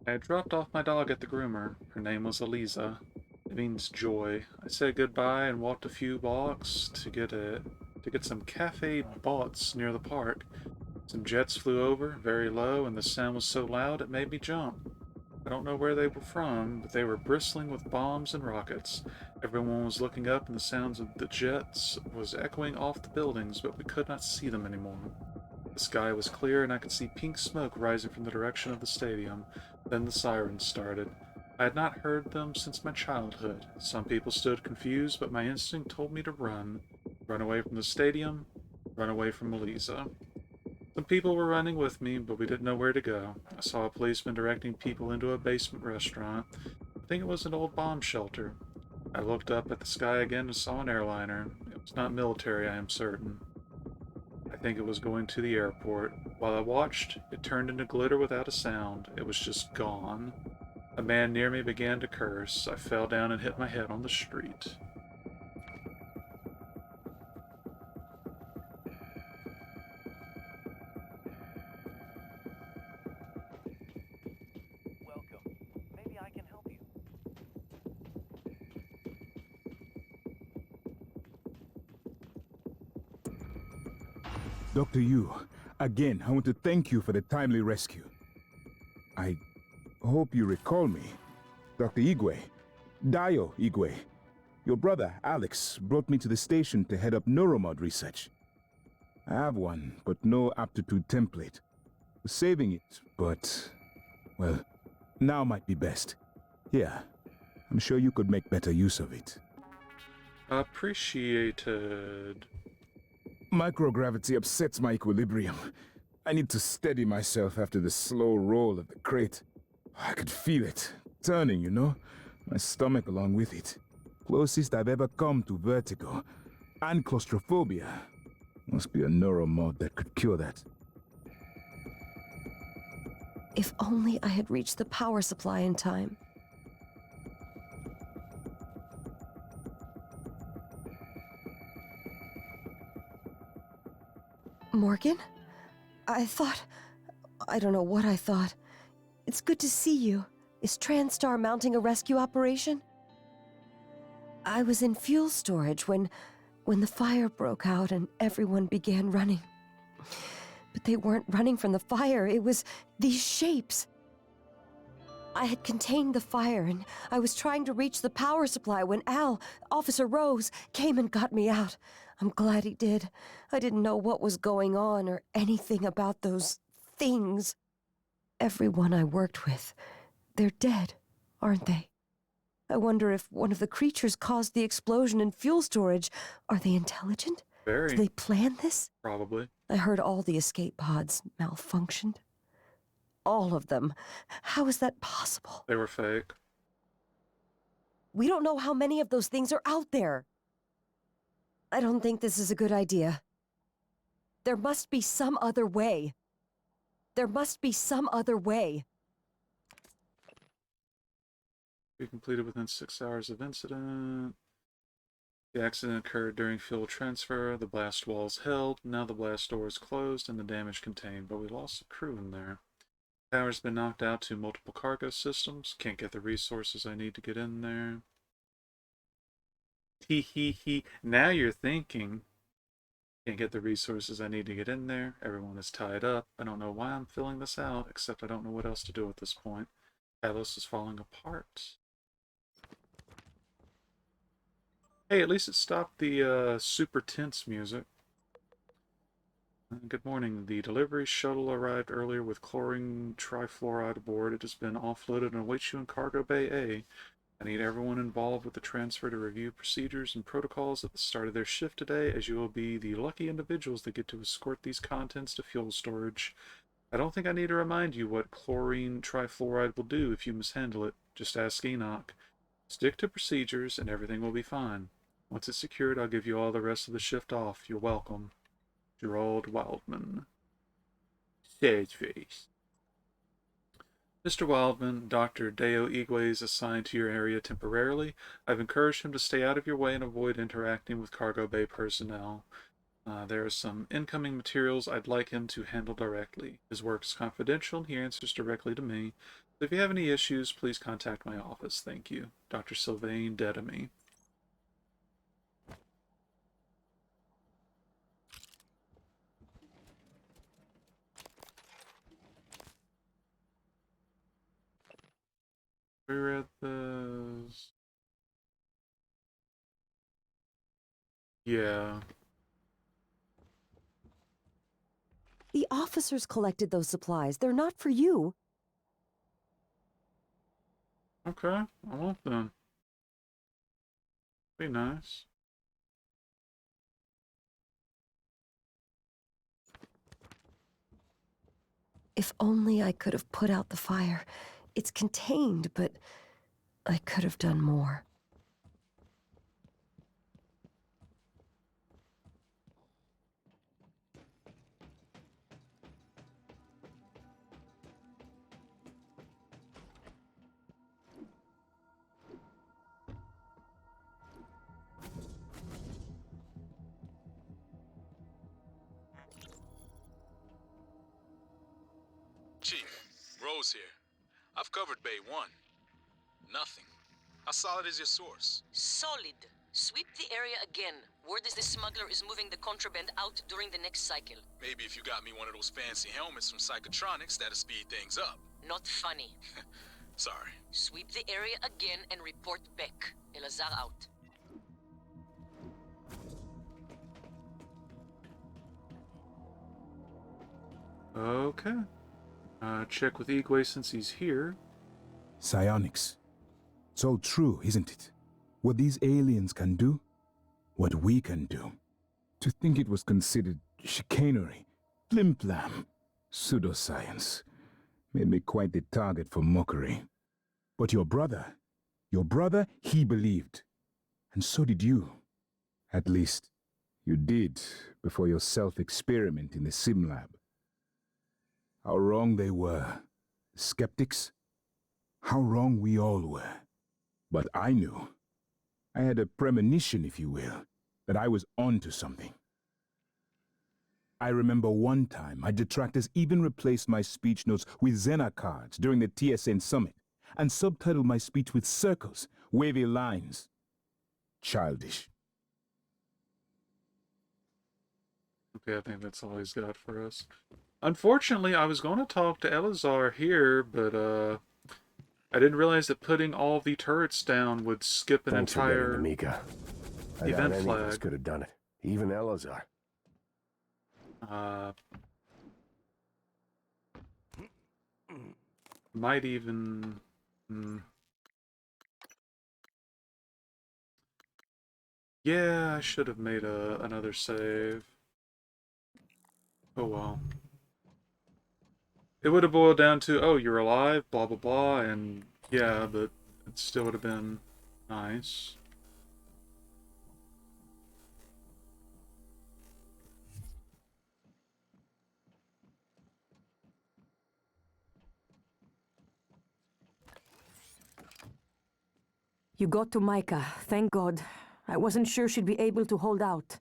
I had dropped off my dog at the groomer. Her name was Eliza. It means joy. I said goodbye and walked a few blocks to get some cafe bots near the park. Some jets flew over, very low, and the sound was so loud it made me jump. I don't know where they were from, but they were bristling with bombs and rockets. Everyone was looking up, and the sounds of the jets was echoing off the buildings, but we could not see them anymore. The sky was clear, and I could see pink smoke rising from the direction of the stadium. Then the sirens started. I had not heard them since my childhood. Some people stood confused, but my instinct told me to run. Run away from the stadium, run away from Eliza. Some people were running with me, but we didn't know where to go. I saw a policeman directing people into a basement restaurant. I think it was an old bomb shelter. I looked up at the sky again and saw an airliner. It was not military, I am certain. I think it was going to the airport. While I watched, it turned into glitter without a sound. It was just gone. A man near me began to curse. I fell down and hit my head on the street. Welcome. Maybe I can help you. Dr. Yu, again, I want to thank you for the timely rescue. I hope you recall me. Dr. Igwe. Dio Igwe. Your brother, Alex, brought me to the station to head up neuromod research. I have one, but no aptitude template. Was saving it, but... well, now might be best. Here, I'm sure you could make better use of it. Appreciated. Microgravity upsets my equilibrium. I need to steady myself after the slow roll of the crate. I could feel it, turning, you know? My stomach along with it. Closest I've ever come to vertigo. And claustrophobia. Must be a neuromod that could cure that. If only I had reached the power supply in time. Morgan? I don't know what I thought. It's good to see you. Is TranStar mounting a rescue operation? I was in fuel storage when the fire broke out and everyone began running. But they weren't running from the fire, it was these shapes. I had contained the fire and I was trying to reach the power supply when Officer Rose, came and got me out. I'm glad he did. I didn't know what was going on or anything about those things. Everyone I worked with, they're dead, aren't they? I wonder if one of the creatures caused the explosion in fuel storage. Are they intelligent? Very. Did they plan this? Probably. I heard all the escape pods malfunctioned. All of them. How is that possible? They were fake. We don't know how many of those things are out there. I don't think this is a good idea. There must be some other way. There must be some other way. Be completed within 6 hours of incident. The accident occurred during fuel transfer. The blast wall is held. Now the blast door is closed and the damage contained, but we lost the crew in there. Power's been knocked out to multiple cargo systems. Can't get the resources I need to get in there. Hee hee hee. Now you're thinking. Can't get the resources I need to get in there. Everyone is tied up. I don't know why I'm filling this out, except I don't know what else to do at this point. Talos is falling apart. Hey, at least it stopped the super tense music. Good morning. The delivery shuttle arrived earlier with chlorine trifluoride aboard. It has been offloaded and awaits you in Cargo Bay A. I need everyone involved with the transfer to review procedures and protocols at the start of their shift today, as you will be the lucky individuals that get to escort these contents to fuel storage. I don't think I need to remind you what chlorine trifluoride will do if you mishandle it. Just ask Enoch. Stick to procedures and everything will be fine. Once it's secured, I'll give you all the rest of the shift off. You're welcome. Gerald Wildman. Sage face. Mr. Wildman, Dr. Deo Igwe is assigned to your area temporarily. I've encouraged him to stay out of your way and avoid interacting with Cargo Bay personnel. There are some incoming materials I'd like him to handle directly. His work is confidential and he answers directly to me. So if you have any issues, please contact my office. Thank you. Dr. Sylvain Dedemy. We read this. Yeah. The officers collected those supplies. They're not for you. Okay, I want them. Be nice. If only I could have put out the fire. It's contained, but I could have done more. Chief, Rose here. I've covered Bay 1. Nothing. How solid is your source? Solid. Sweep the area again. Word is the smuggler is moving the contraband out during the next cycle. Maybe if you got me one of those fancy helmets from Psychotronics, that'll speed things up. Not funny. Sorry. Sweep the area again and report back. Elazar out. Okay. Check with Igwe since he's here. Psionics. It's all true, isn't it? What these aliens can do, what we can do. To think it was considered chicanery, flim-flam, pseudoscience, made me quite the target for mockery. But your brother, he believed. And so did you. At least, you did before your self-experiment in the sim lab. How wrong they were. The skeptics. How wrong we all were. But I knew. I had a premonition, if you will, that I was onto something. I remember one time my detractors even replaced my speech notes with Xena cards during the TSN summit and subtitled my speech with circles, wavy lines. Childish. Okay, I think that's all he's got for us. Unfortunately, I was going to talk to Elazar here, but I didn't realize that putting all the turrets down would skip an entire Mika. event Any of us flag. could have done it. Even Elazar. Might even... Yeah, I should have made another save. Oh well. It would have boiled down to, oh, you're alive, blah, blah, blah, and yeah, but it still would have been nice. You got to Micah, thank God. I wasn't sure she'd be able to hold out.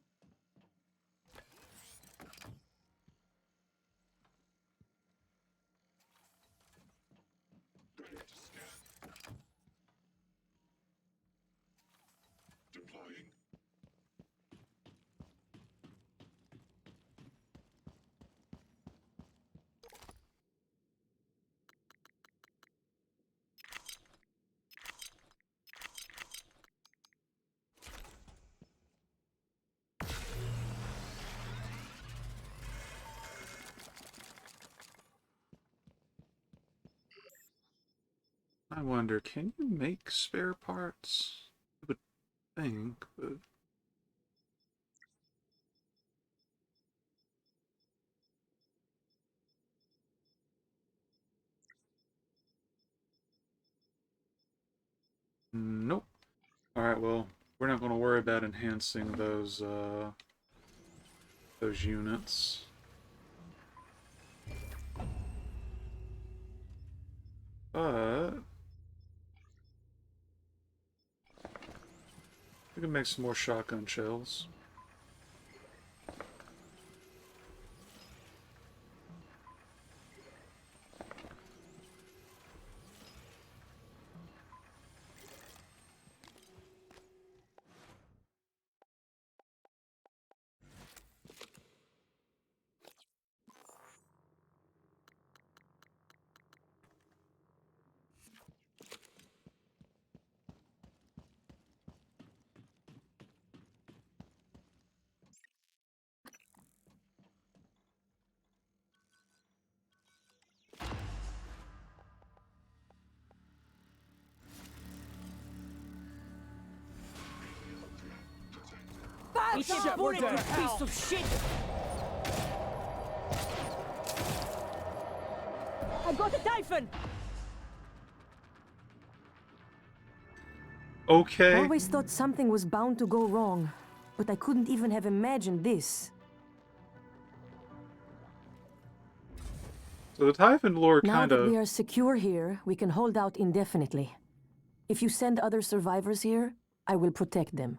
I wonder, can you make spare parts? I would think, but... Nope. Alright, well, we're not going to worry about enhancing those units. But... we can make some more shotgun shells. Bad shot, bullet, you piece of shit! I got a Typhon! Okay. I always thought something was bound to go wrong, but I couldn't even have imagined this. So the Typhon lore Now kind that of... we are secure here, we can hold out indefinitely. If you send other survivors here, I will protect them.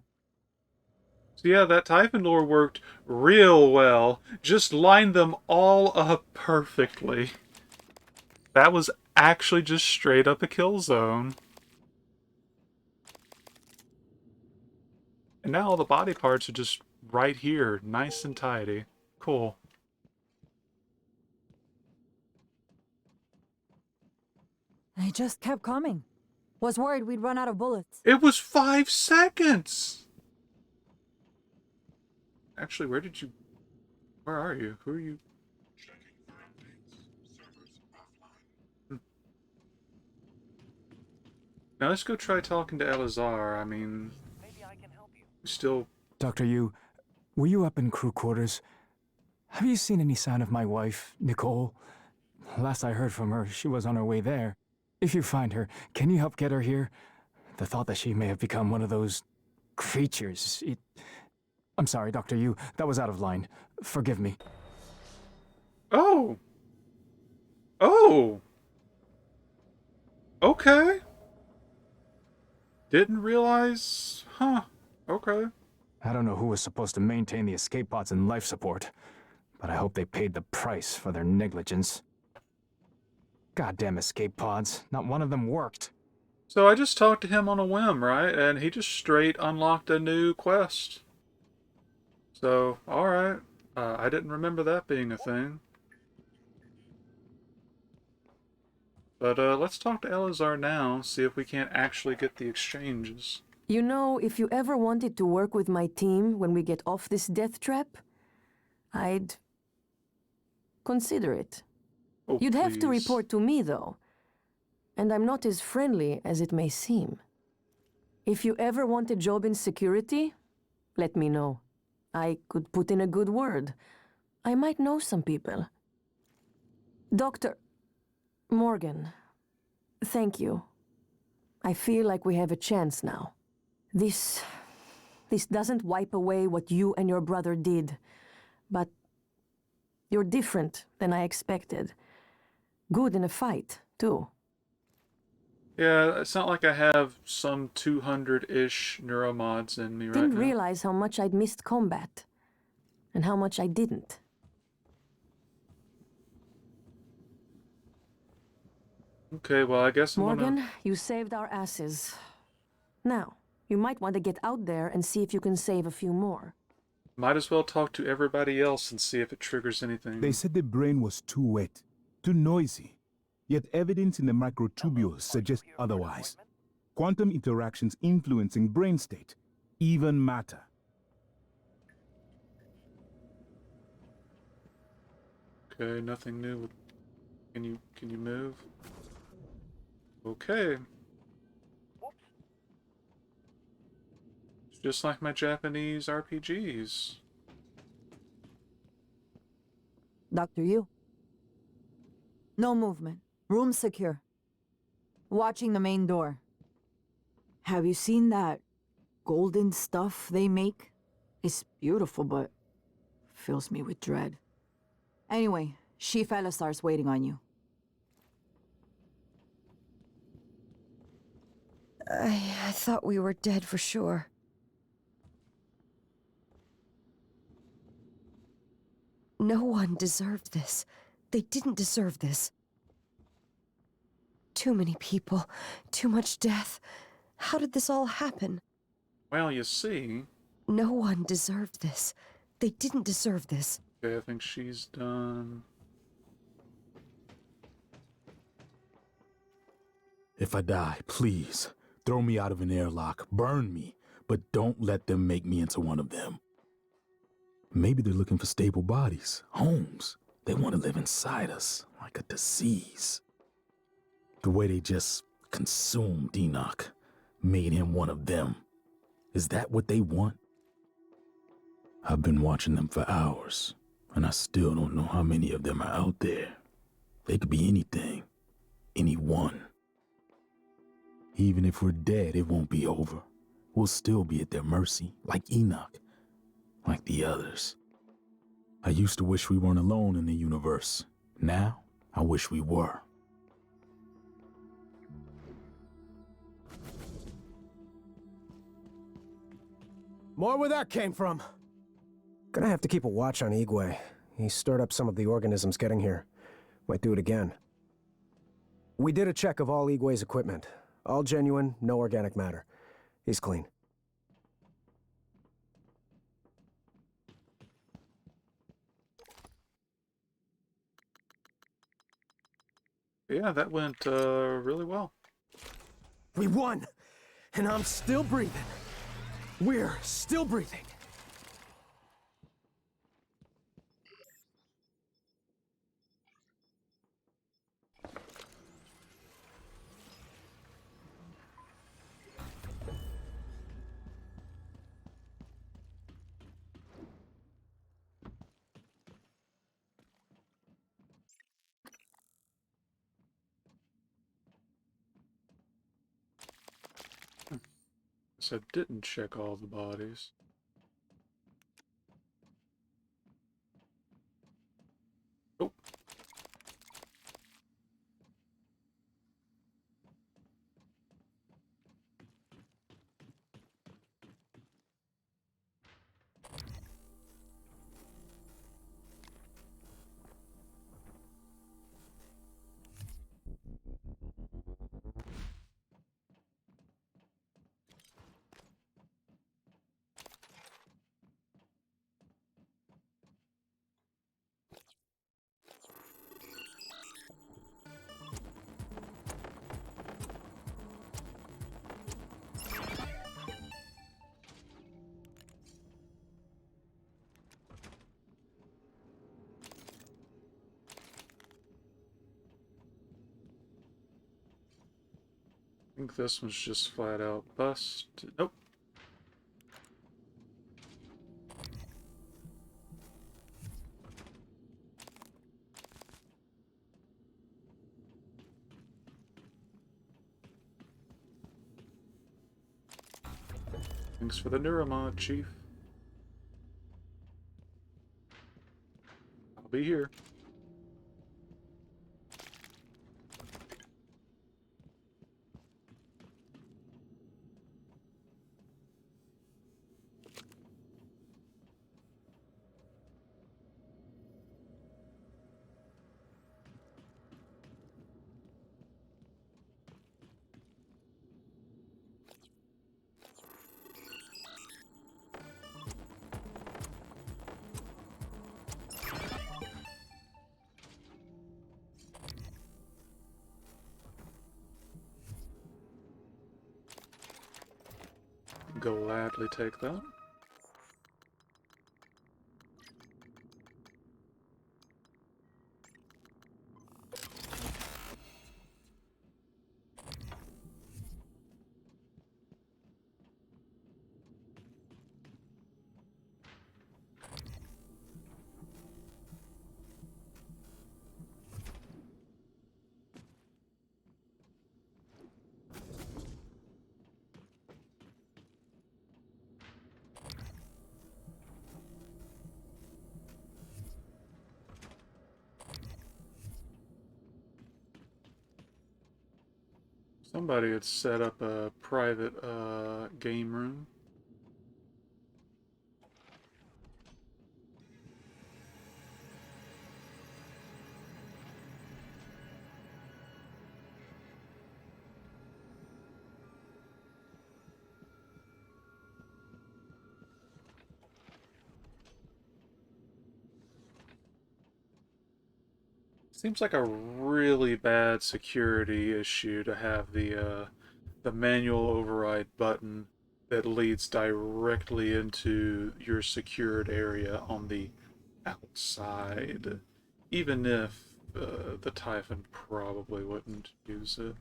So yeah, that Typhon lore worked real well. Just lined them all up perfectly. That was actually just straight up a kill zone. And now all the body parts are just right here, nice and tidy. Cool. They just kept coming. Was worried we'd run out of bullets. It was 5 seconds! Actually, where are you? Who are you? Now let's go try talking to Elazar. I mean, still... Dr. Yu, were you up in crew quarters? Have you seen any sign of my wife, Nicole? Last I heard from her, she was on her way there. If you find her, can you help get her here? The thought that she may have become one of those creatures, I'm sorry, Dr. Yu, that was out of line. Forgive me. Oh! Oh! Okay. Didn't realize... Huh. Okay. I don't know who was supposed to maintain the escape pods and life support, but I hope they paid the price for their negligence. Goddamn escape pods. Not one of them worked. So I just talked to him on a whim, right? And he just straight unlocked a new quest. So, alright. I didn't remember that being a thing. But let's talk to Elazar now, see if we can't actually get the exchanges. You know, if you ever wanted to work with my team when we get off this death trap, I'd consider it. Oh, You'd have to please. report to me, though. And I'm not as friendly as it may seem. If you ever want a job in security, let me know. I could put in a good word. I might know some people. Doctor, Morgan, thank you. I feel like we have a chance now. This doesn't wipe away what you and your brother did, but you're different than I expected. Good in a fight, too. Yeah, it's not like I have some 200-ish neuromods in me right Didn't now. realize how much I'd missed combat, and how much I didn't. Okay, well, I guess I'm Morgan, gonna... you saved our asses. Now, you might want to get out there and see if you can save a few more. Might as well talk to everybody else and see if it triggers anything. They said the brain was too wet, too noisy. Yet evidence in the microtubules suggests otherwise. Quantum interactions influencing brain state, even matter. Okay, nothing new. Can you move? Okay. It's just like my Japanese RPGs. Dr. Yu. No movement. Room secure. Watching the main door. Have you seen that golden stuff they make? It's beautiful, but fills me with dread. Anyway, Chief Elisar's waiting on you. I thought we were dead for sure. No one deserved this. They didn't deserve this. Too many people, too much death. How did this all happen? Well, you see... No one deserved this. They didn't deserve this. Okay, I think she's done. If I die, please, throw me out of an airlock, burn me, but don't let them make me into one of them. Maybe they're looking for stable bodies, homes. They want to live inside us, like a disease. The way they just consumed Enoch, made him one of them. Is that what they want? I've been watching them for hours, and I still don't know how many of them are out there. They could be anything, anyone. Even if we're dead, it won't be over. We'll still be at their mercy, like Enoch, like the others. I used to wish we weren't alone in the universe. Now, I wish we were. More where that came from. Gonna have to keep a watch on Igwe. He stirred up some of the organisms getting here. Might do it again. We did a check of all Igwe's equipment. All genuine, no organic matter. He's clean. Yeah, that went really well. We won! And I'm still breathing. We're still breathing. So I didn't check all the bodies. Oh. I think this one's just flat out busted. Nope. Thanks for the neuromod, Chief. I'll be here. Gladly take that. Somebody had set up a private game room. Seems like a really bad security issue to have the manual override button that leads directly into your secured area on the outside, even if the Typhon probably wouldn't use it.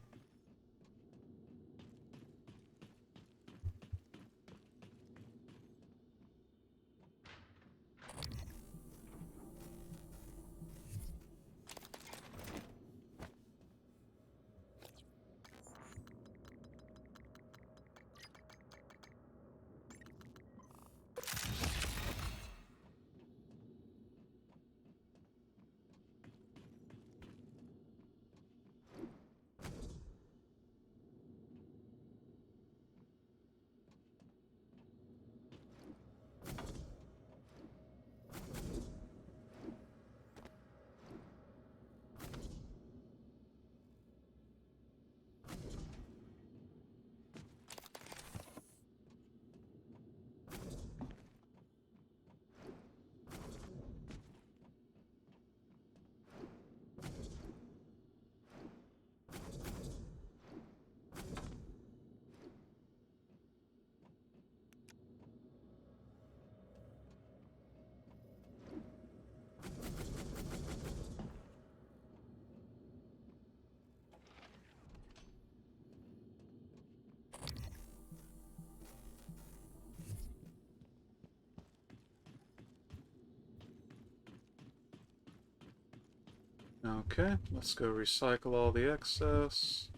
Okay, let's go recycle all the excess.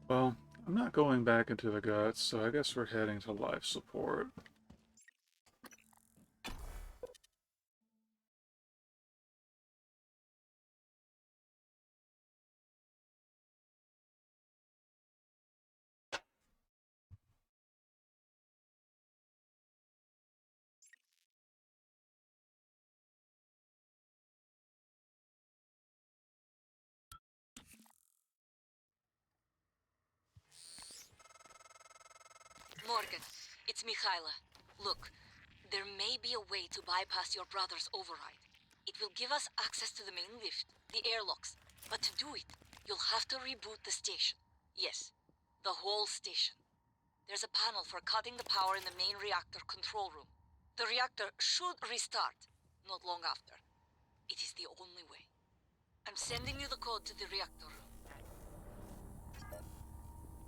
Well, I'm not going back into the guts, so I guess we're heading to life support. Morgan, it's Mikhaila. Look, there may be a way to bypass your brother's override. It will give us access to the main lift, the airlocks. But to do it, you'll have to reboot the station. Yes, the whole station. There's a panel for cutting the power in the main reactor control room. The reactor should restart not long after. It is the only way. I'm sending you the code to the reactor room.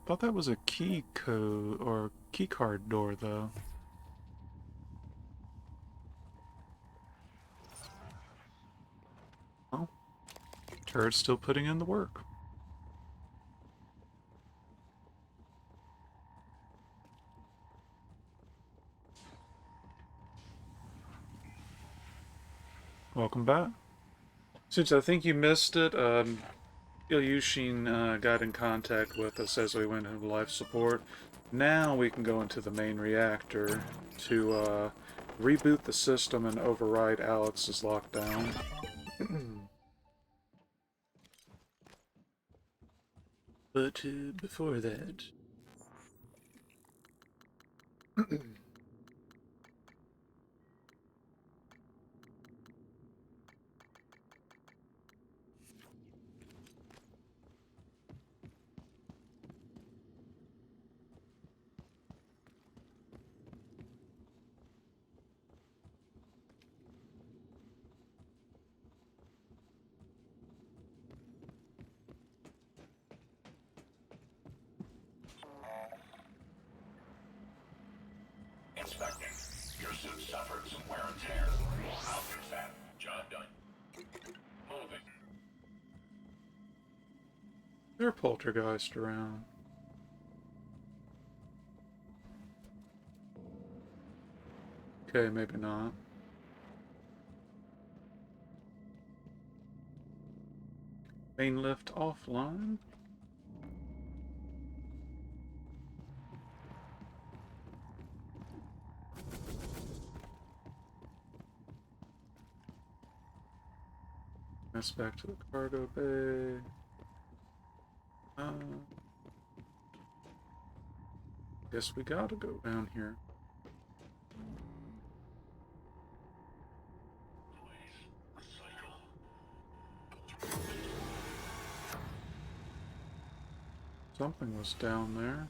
Thought that was a key code or key card door, though. Oh, turret's still putting in the work. Welcome back. Since I think you missed it, Ilyushin got in contact with us as we went into life support. Now we can go into the main reactor to reboot the system and override Alex's lockdown. But before that... Inspecting. Your suit suffered some wear and tear. I'll fix that. Job done. Moving. There are poltergeists around. Okay, maybe not. Main lift offline. That's back to the cargo bay. Guess we gotta go down here. Something was down there.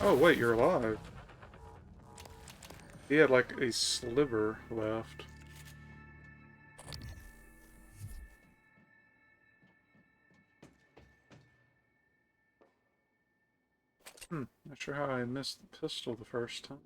Oh wait, you're alive. He had like a sliver left. Not sure how I missed the pistol the first time.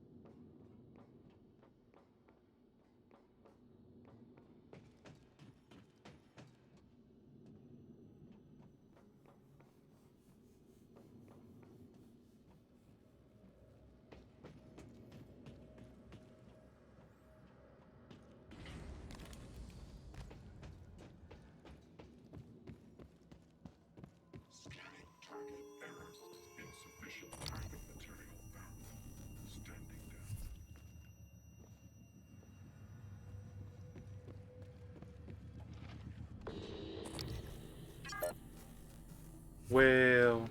Well,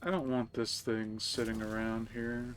I don't want this thing sitting around here.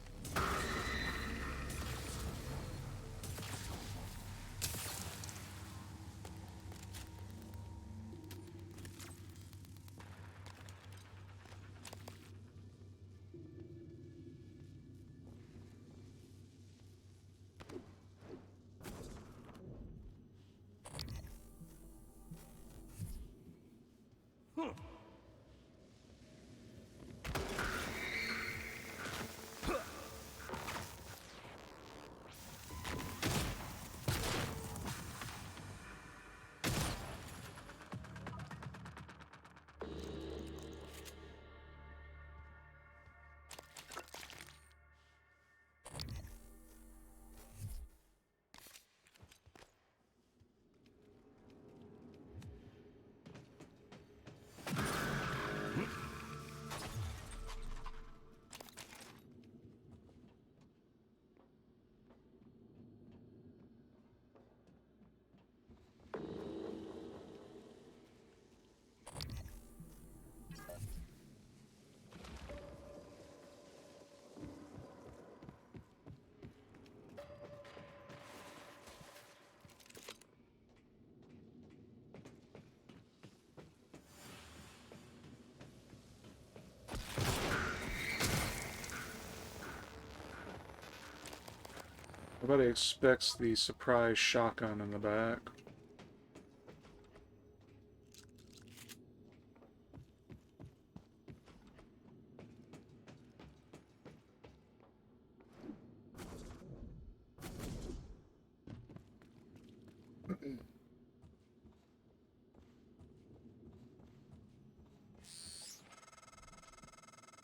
Nobody expects the surprise shotgun in the back.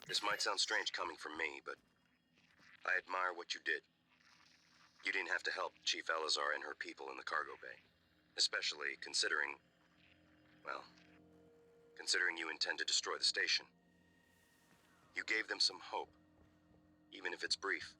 This might sound strange coming from me, but I admire what you did. You didn't have to help Chief Elazar and her people in the cargo bay. Especially considering, well, considering you intend to destroy the station. You gave them some hope, even if it's brief.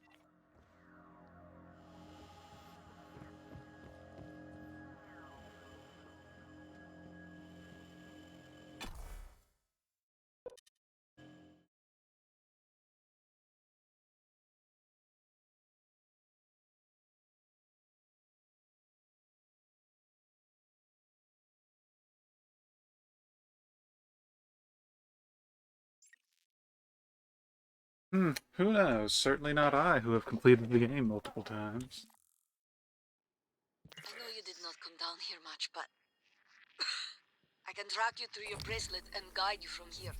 Who knows? Certainly not I, who have completed the game multiple times. I know you did not come down here much, but I can track you through your bracelet and guide you from here.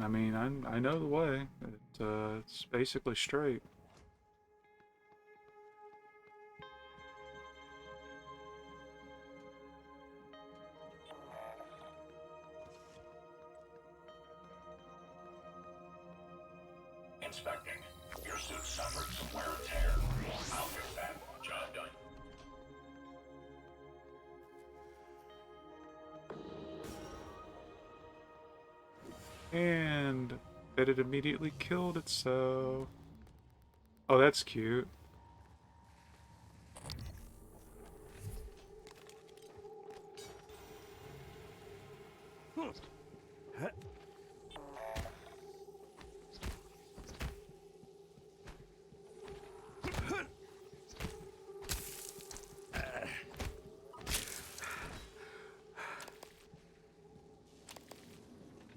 I mean, I know the way. It's basically straight. Inspecting. Your suit suffered some wear and tear. I'll fix that. Job done. And that it immediately killed itself. Oh, that's cute.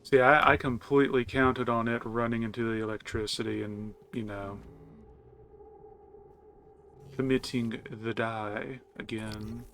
See, I completely counted on it running into the electricity and, you know, committing the die again.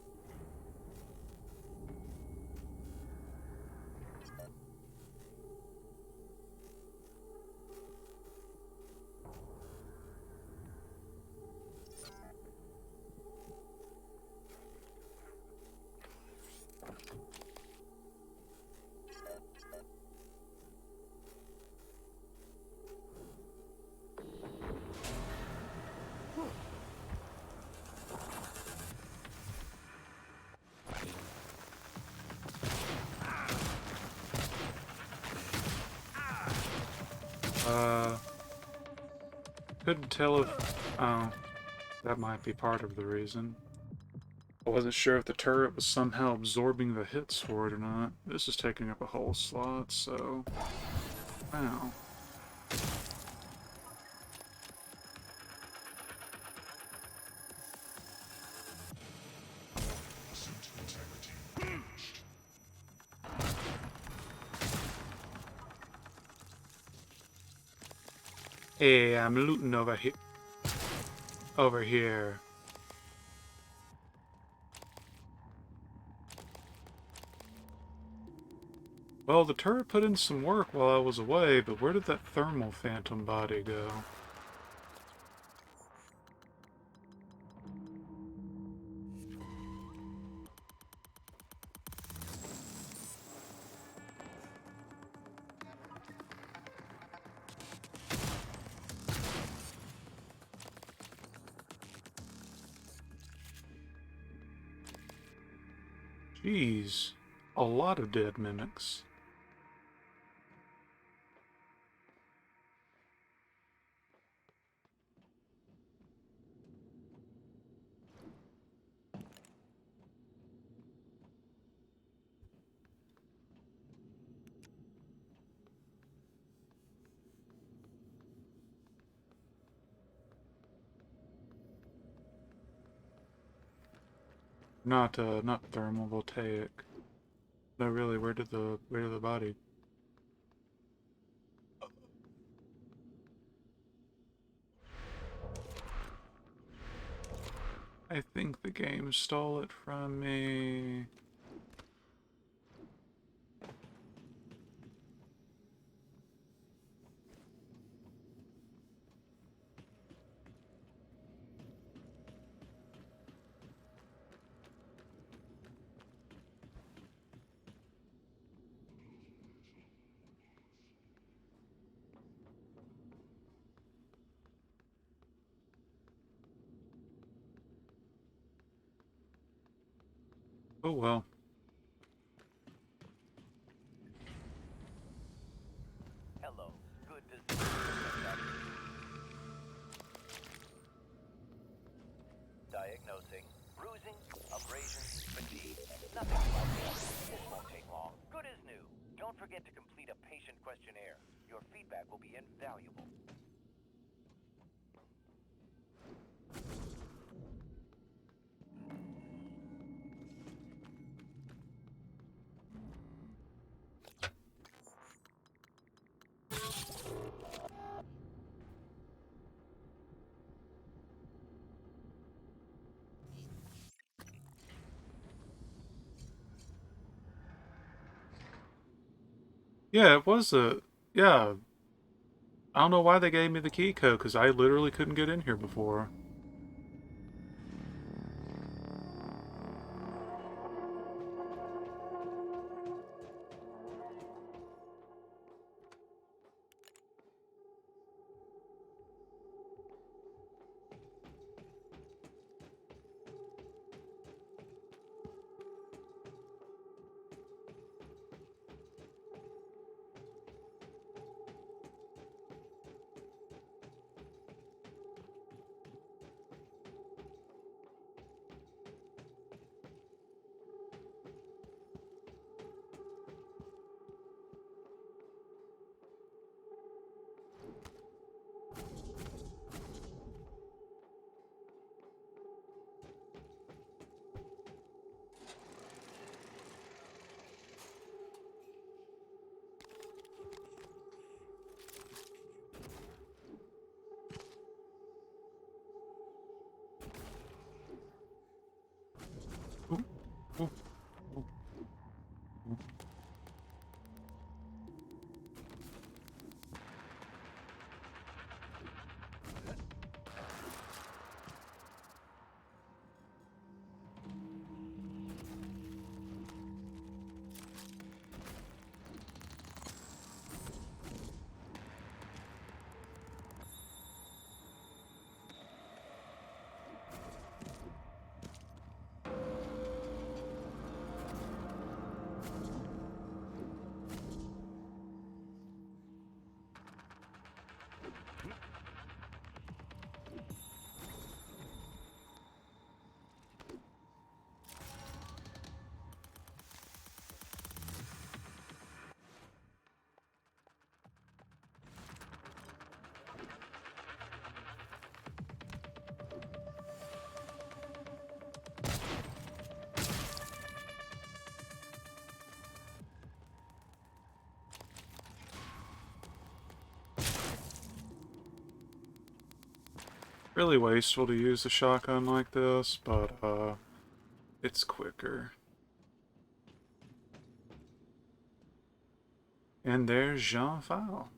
Couldn't tell if... Oh, that might be part of the reason. I wasn't sure if the turret was somehow absorbing the hits for it or not. This is taking up a whole slot, so... Wow. Hey, I'm looting over here. Over here. Well, the turret put in some work while I was away, but where did that thermal phantom body go? Jeez, a lot of dead mimics. Not thermal, voltaic. No, really, where did the body? I think the game stole it from me. Oh well. Hello. Good to see you again, Dr. Diagnosing. Bruising, abrasions, fatigue. Nothing like that. This won't take long. Good as new. Don't forget to complete a patient questionnaire. Your feedback will be invaluable. Yeah, it was a... Yeah. I don't know why they gave me the key code, because I literally couldn't get in here before. Really wasteful to use a shotgun like this, but it's quicker. And there's Jean File.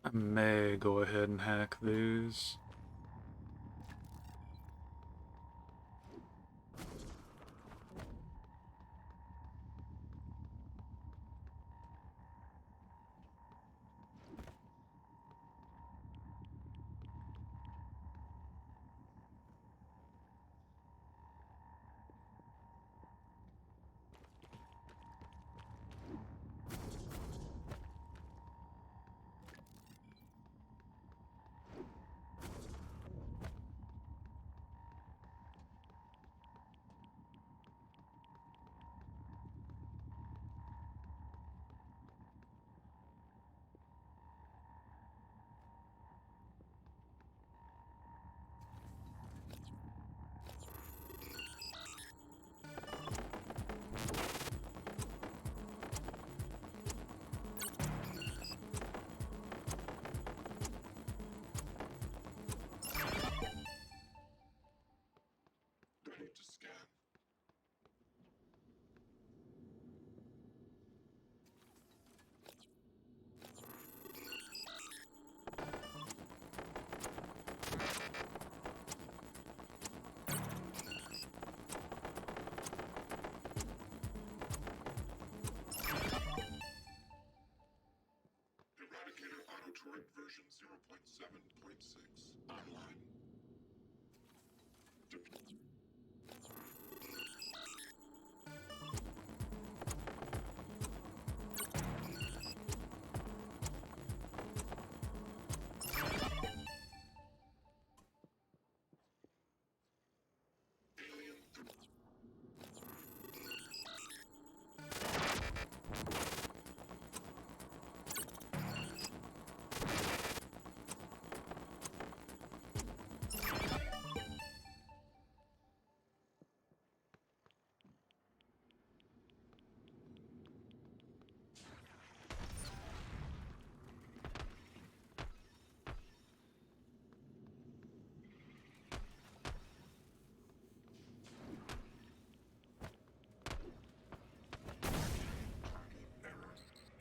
I may go ahead and hack these. Ready to scan. Eradicator Auto Turret version 0.7.6 online.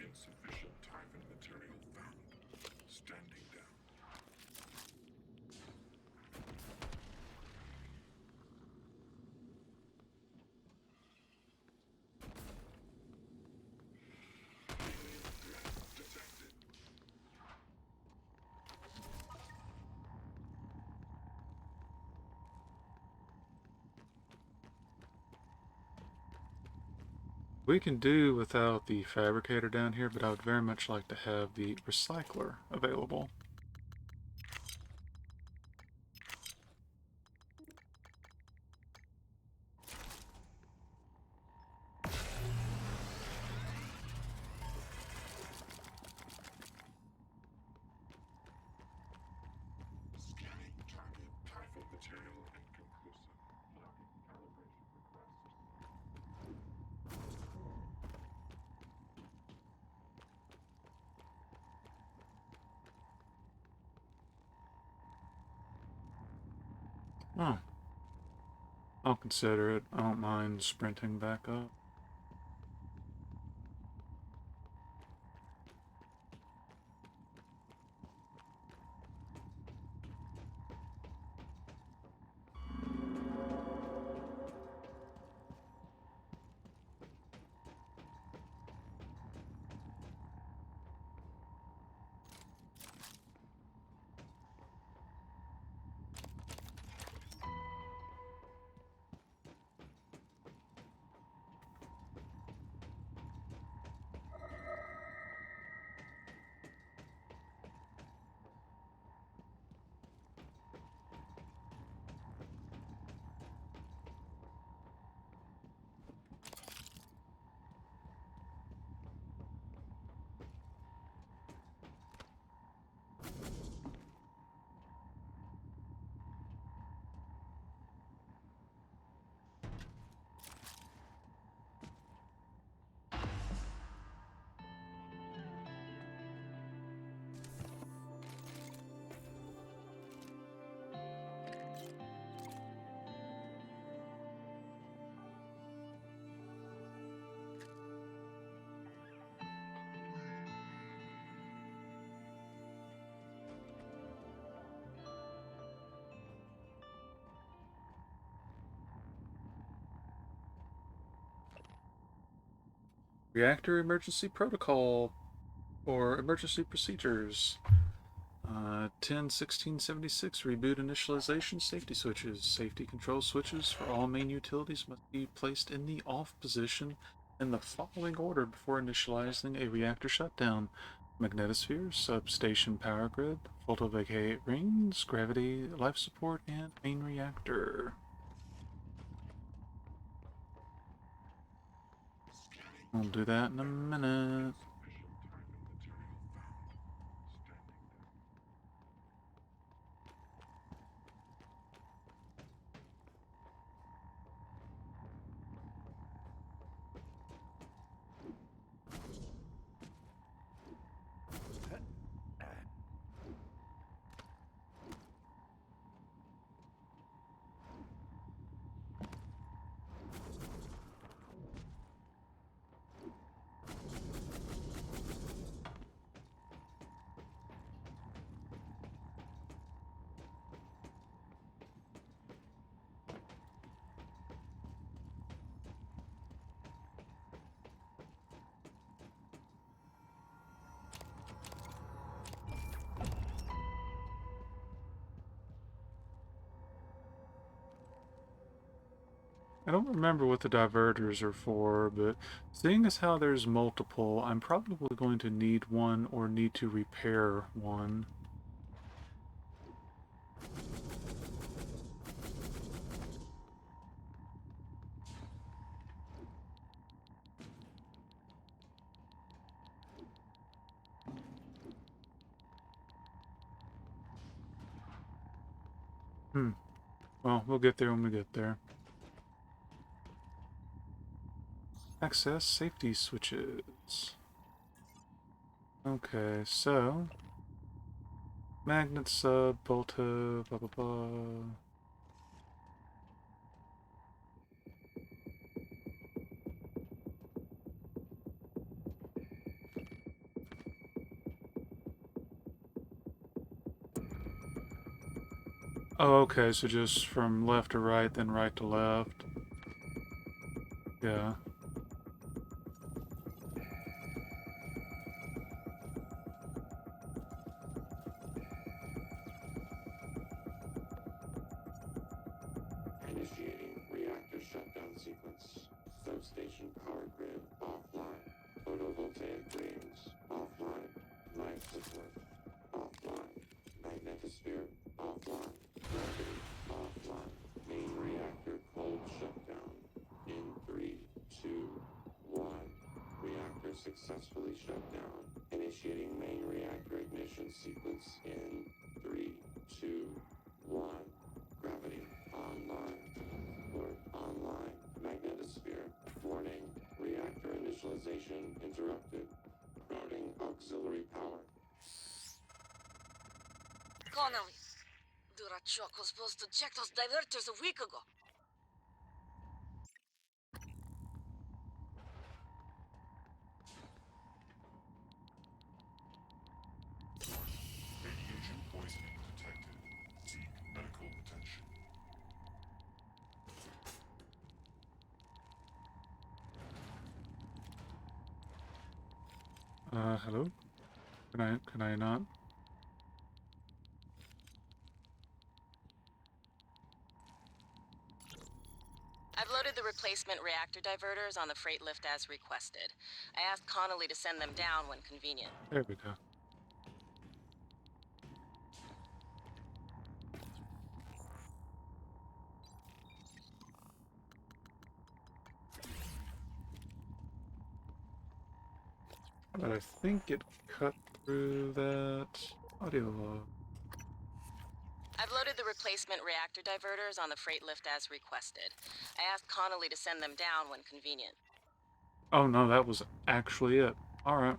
Insufficient Typhon material found. Standing down. Detected. We can do without the fabricator down here, but I would very much like to have the recycler available. Oh. I'll consider it. I don't mind sprinting back up. Reactor emergency protocol or emergency procedures. 10-1676 reboot initialization safety switches. Safety control switches for all main utilities must be placed in the off position in the following order before initializing a reactor shutdown: magnetosphere, substation power grid, photovoltaic rings, gravity, life support, and main reactor. I'll do that in a minute. I don't remember what the diverters are for, but seeing as how there's multiple, I'm probably going to need one or need to repair one. Well, we'll get there when we get there. Access safety switches. Okay, so magnet sub, Volta, blah blah blah. Oh, okay, so just from left to right, then right to left. Yeah. Initiating reactor shutdown sequence. Substation power grid offline. Photovoltaic rings offline. Life support offline. Magnetosphere offline. Gravity offline. Main reactor cold shutdown. In 3, 2, 1. Reactor successfully shut down. Initiating main reactor ignition sequence in 3, 2, 1. Gravity online. Port online. Magnetosphere. Warning. Reactor initialization interrupted. Routing auxiliary power. Connolly, Durachok was supposed to check those diverters a week ago. Radiation poisoning detected. Seek medical attention. Hello? Can I not? I've loaded the replacement reactor diverters on the freight lift as requested. I asked Connolly to send them down when convenient. There we go. But I think it cut through that audio log. I've loaded the replacement reactor diverters on the freight lift as requested. I asked Connolly to send them down when convenient. Oh no, that was actually it. Alright.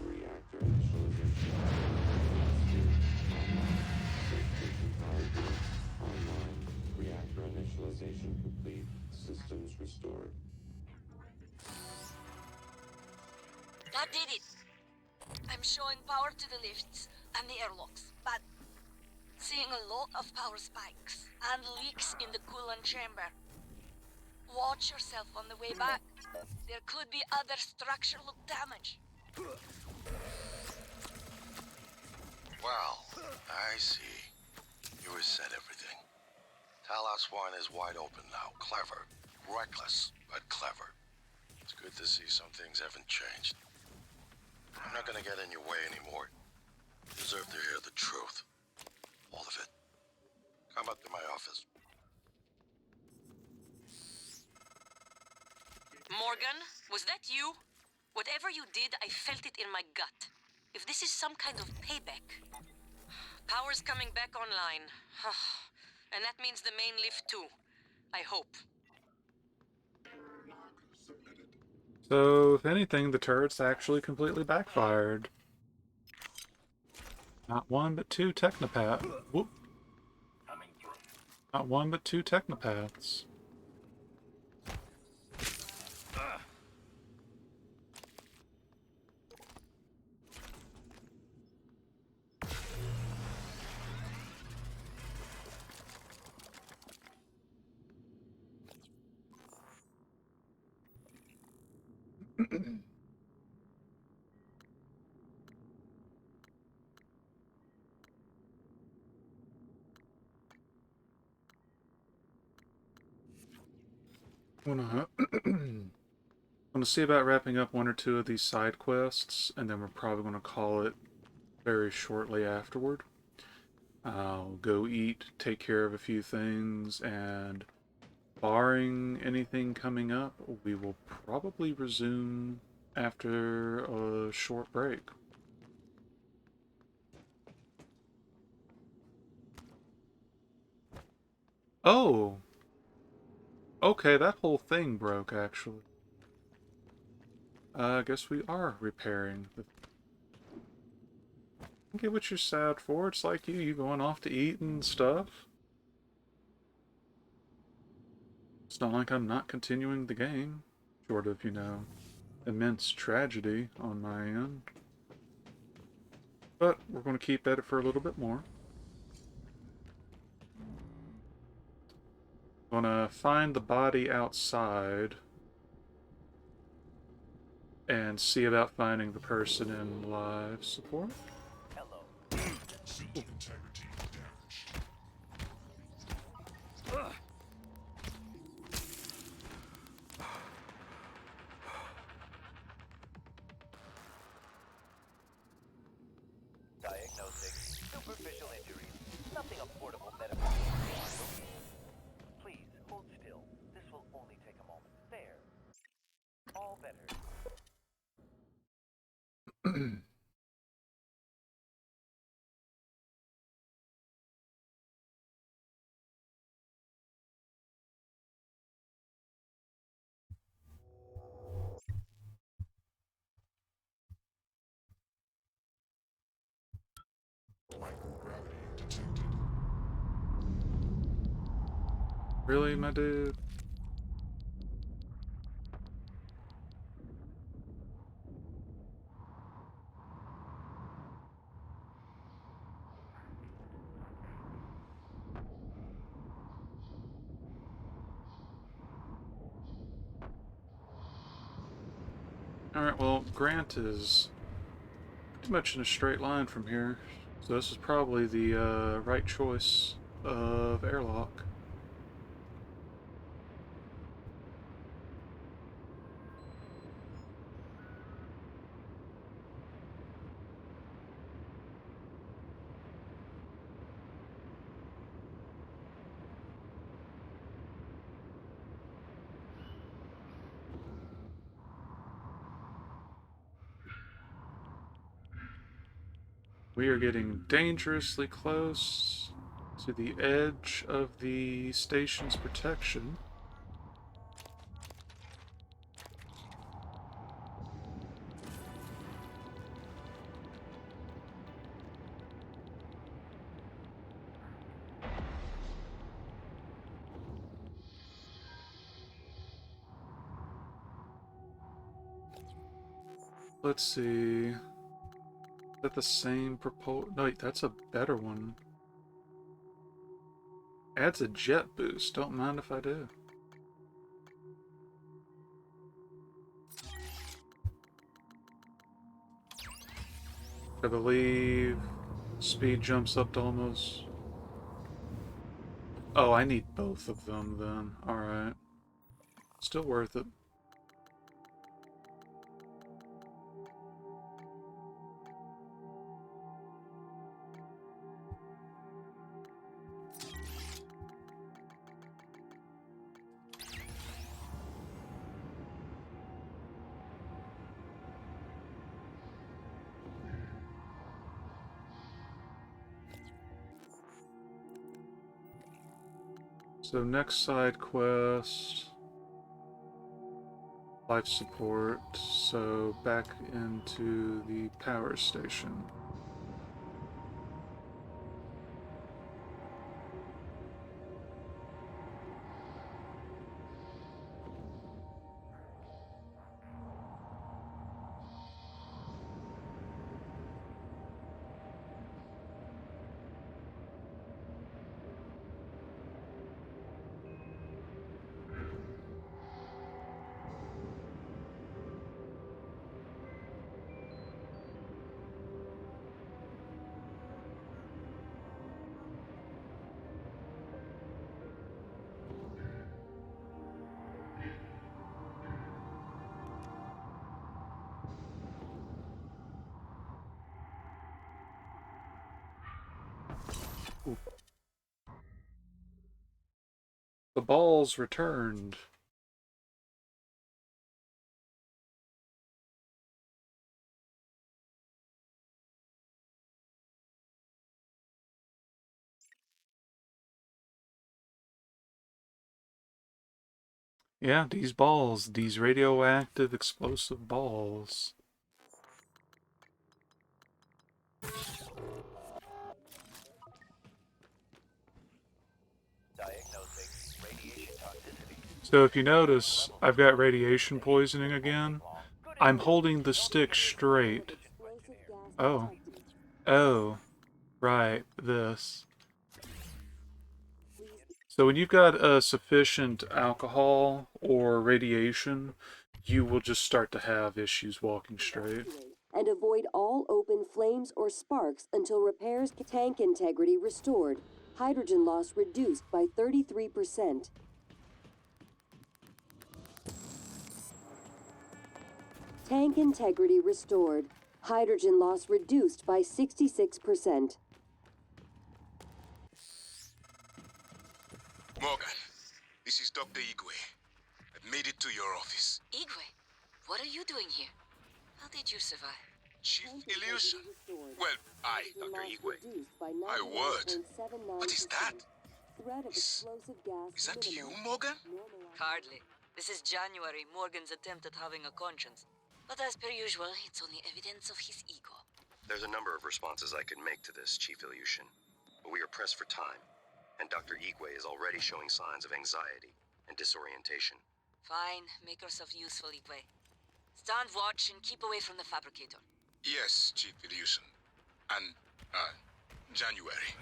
Reactor initialization. Power grid online. Reactor initialization complete. Systems restored. That did it. I'm showing power to the lifts and the airlocks, but seeing a lot of power spikes and leaks in the coolant chamber. Watch yourself on the way back. There could be other structural damage. Well, I see. You have said everything. Talos 1 is wide open now. Clever. Reckless, but clever. It's good to see some things haven't changed. I'm not gonna get in your way anymore. You deserve to hear the truth. All of it. Come up to my office. Morgan, was that you? Whatever you did, I felt it in my gut. If this is some kind of payback. Power's coming back online. And that means the main lift too. I hope. So, if anything, the turret's actually completely backfired. Not one, but two technopaths. Whoop. Not one, but two technopaths. wanna see about wrapping up one or two of these side quests, and then we're probably gonna call it very shortly afterward. I'll go eat, take care of a few things, and barring anything coming up, we will probably resume after a short break. Oh! Okay, that whole thing broke, actually. I guess we are repairing the... I get what you're sad for. It's like you going off to eat and stuff. It's not like I'm not continuing the game. Short of, you know, immense tragedy on my end. But we're going to keep at it for a little bit more. Gonna find the body outside and see about finding the person in live support. Suit integrity damaged. Diagnosing superficial injuries. Nothing a portable medical. Please hold still. This will only take a moment. There. All better. Microgravity detected. Really, my dude? Alright, well, Grant is pretty much in a straight line from here, so this is probably the right choice of airlock. We are getting dangerously close to the edge of the station's protection. Let's see. Is that the same No, wait, that's a better one. Adds a jet boost. Don't mind if I do. I believe speed jumps up to almost... Oh, I need both of them then. Alright. Still worth it. So next side quest, life support, so back into the power station. Ooh. The balls returned. Yeah, these balls, these radioactive explosive balls. Diagnosing radiation toxicity. So if you notice, I've got radiation poisoning again. I'm holding the stick straight. Oh. Oh. Right, this. So when you've got sufficient alcohol or radiation, you will just start to have issues walking straight. And avoid all open flames or sparks until repairs tank integrity restored. Hydrogen loss reduced by 33%. Tank integrity restored. Hydrogen loss reduced by 66%. Morgan, this is Dr. Igwe. I've made it to your office. Igwe, what are you doing here? How did you survive? Chief Illusion. Well, Dr. Igwe. What? What is that? Is that you, Morgan? Hardly. This is January, Morgan's attempt at having a conscience. But as per usual, it's only evidence of his ego. There's a number of responses I could make to this, Chief Ilyushin, but we are pressed for time, and Dr. Igwe is already showing signs of anxiety and disorientation. Fine, make yourself useful, Igwe. Stand watch and keep away from the fabricator. Yes, Chief Ilyushin. And, January.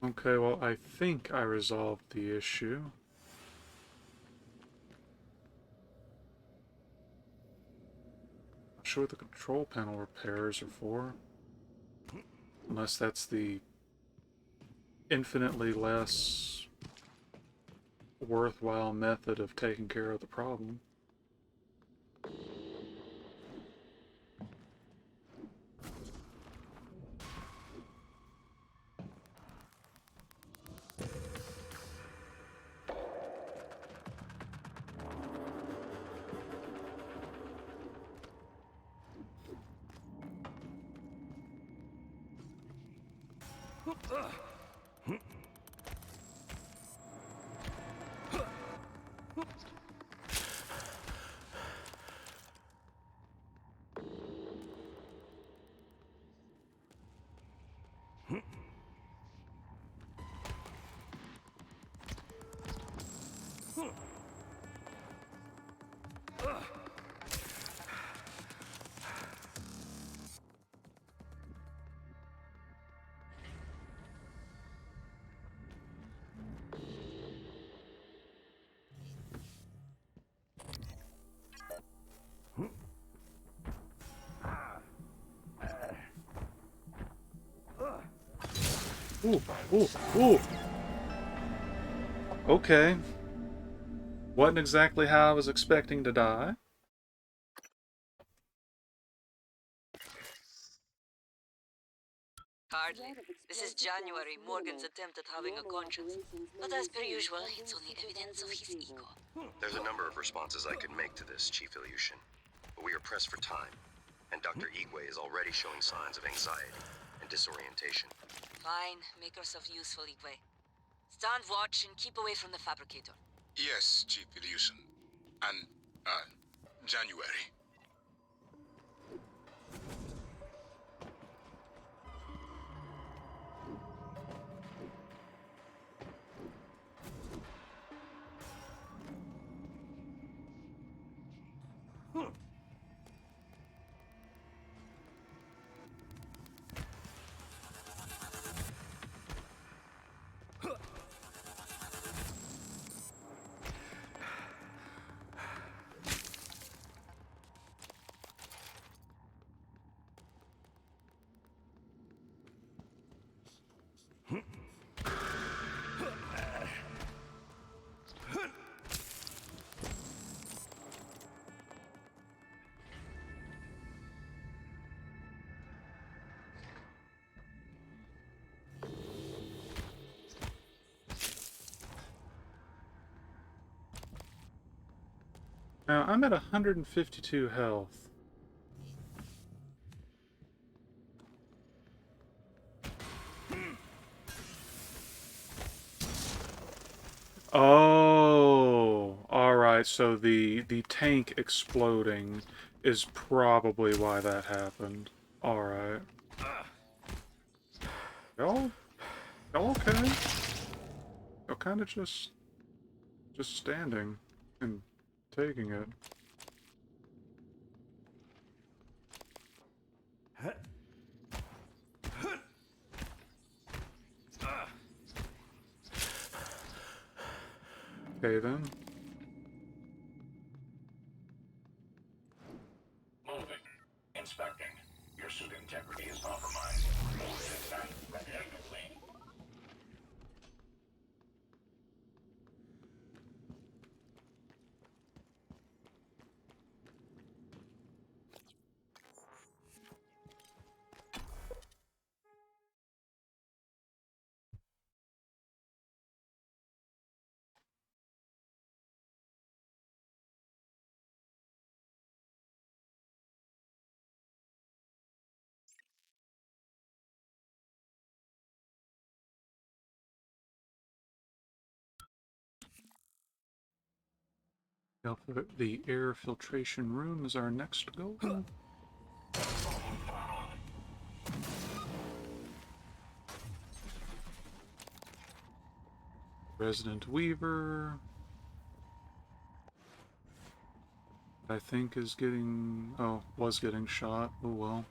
Okay, well, I think I resolved the issue. Not sure what the control panel repairs are for. Unless that's the infinitely less worthwhile method of taking care of the problem. Ooh, ooh, ooh. Okay. Wasn't exactly how I was expecting to die. Hardly. This is January, Morgan's attempt at having a conscience. But as per usual, it's only evidence of his ego. There's a number of responses I could make to this, Chief Ilyushin, but we are pressed for time, and Dr. Igwe is already showing signs of anxiety and disorientation. Fine, make yourself useful, Igwe. Stand watch and keep away from the fabricator. Yes, Chief Ilyushin. And, January. Now, I'm at 152 health. Oh, alright, so the tank exploding is probably why that happened. Alright. Y'all okay? Y'all kinda just standing and taking it. Okay then. Moving. Inspecting. Your suit integrity is compromised. System repair complete. The air filtration room is our next goal. Resident Weaver, I think is getting, was getting shot. Oh well.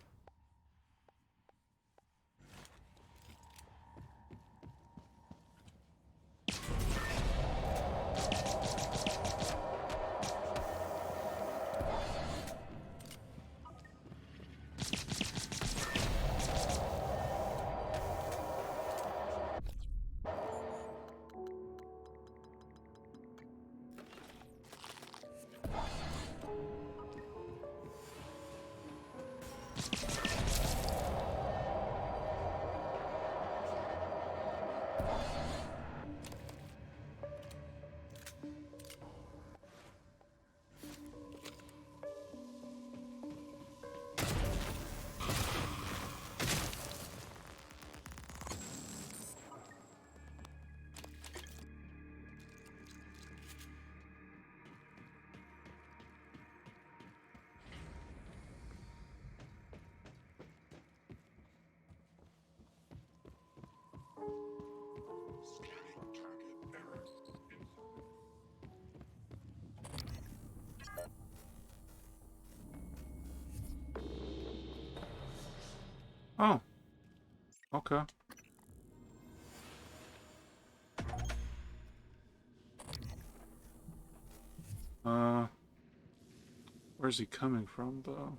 Oh. Okay. Where's he coming from, though?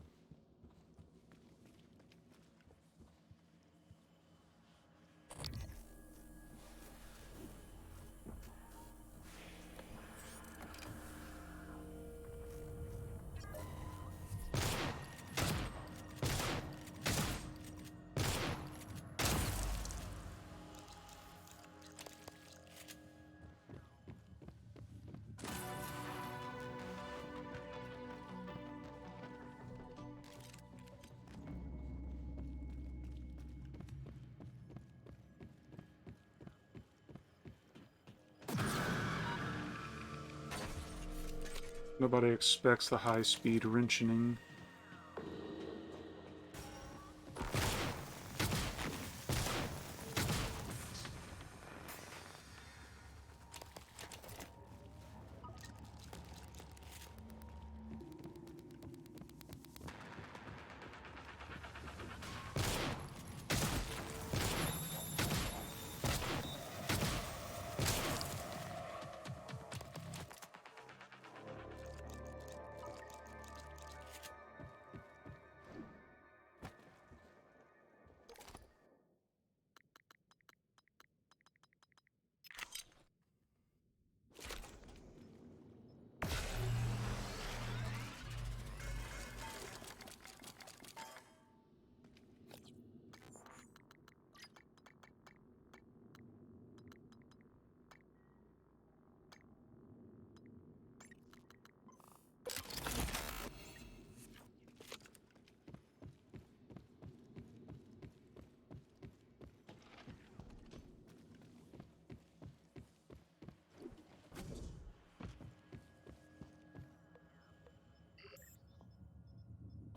Nobody expects the high-speed wrenching.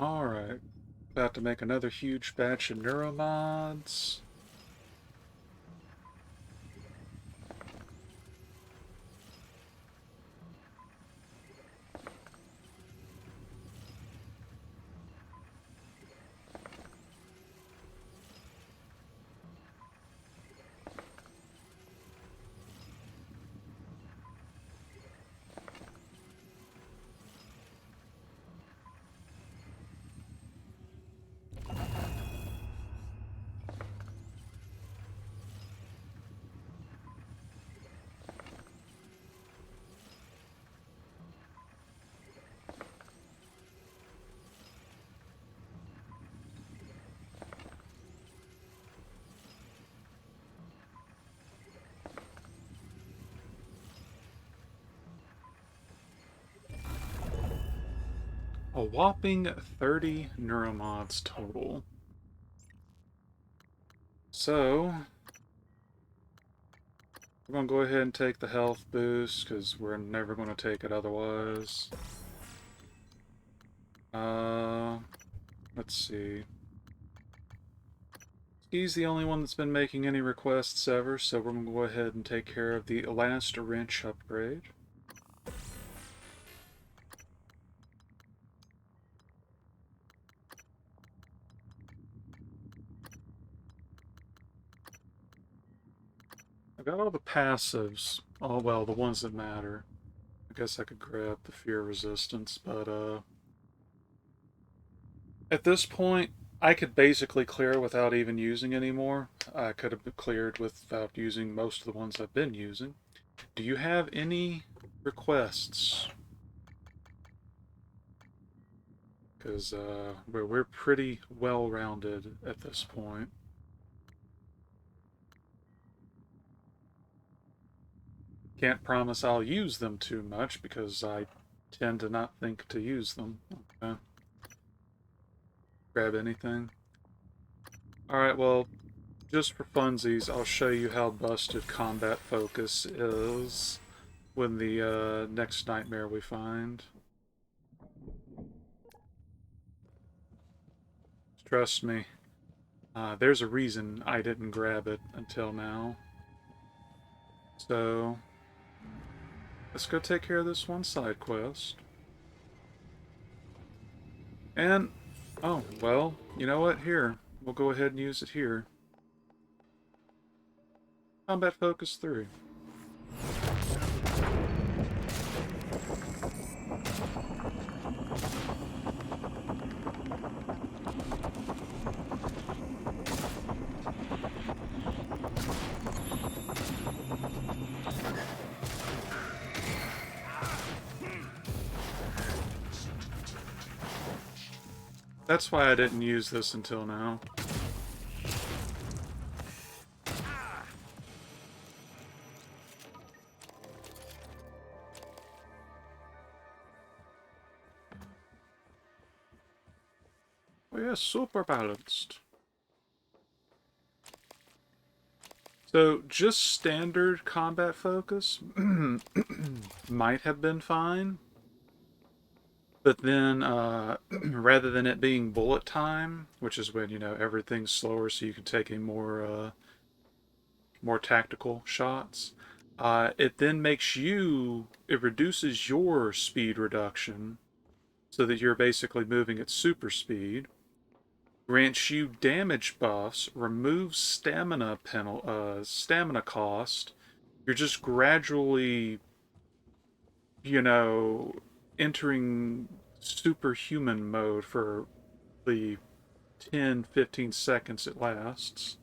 Alright. About to make another huge batch of neuromods. A whopping 30 neuromods total. So, We're going to go ahead and take the health boost, because we're never going to take it otherwise. Let's see. He's the only one that's been making any requests ever, so we're going to go ahead and take care of the last wrench upgrade. I got all the passives. Oh, well, the ones that matter. I guess I could grab the fear resistance, but, at this point, I could basically clear without even using any more. I could have cleared without using most of the ones I've been using. Do you have any requests? Because, we're pretty well-rounded at this point. Can't promise I'll use them too much because I tend to not think to use them. Okay. Grab anything. Alright, well, just for funsies, I'll show you how busted combat focus is when the next nightmare we find. Trust me, there's a reason I didn't grab it until now. So, let's go take care of this one side quest. And, oh, well, you know what? Here, we'll go ahead and use it here. Combat Focus 3. That's why I didn't use this until now. Oh yeah, super balanced. So, just standard combat focus might have been fine. But then, rather than it being bullet time, which is when, you know, everything's slower so you can take a more tactical shots, it then makes you, it reduces your speed reduction so that you're basically moving at super speed, grants you damage buffs, removes stamina stamina cost. You're just gradually, you know, entering superhuman mode for the 10-15 seconds it lasts.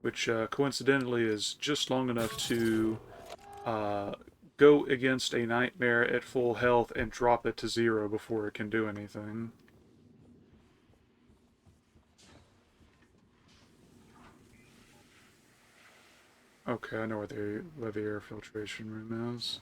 Which coincidentally is just long enough to go against a nightmare at full health and drop it to 0 before it can do anything. Okay, I know where the air filtration room is.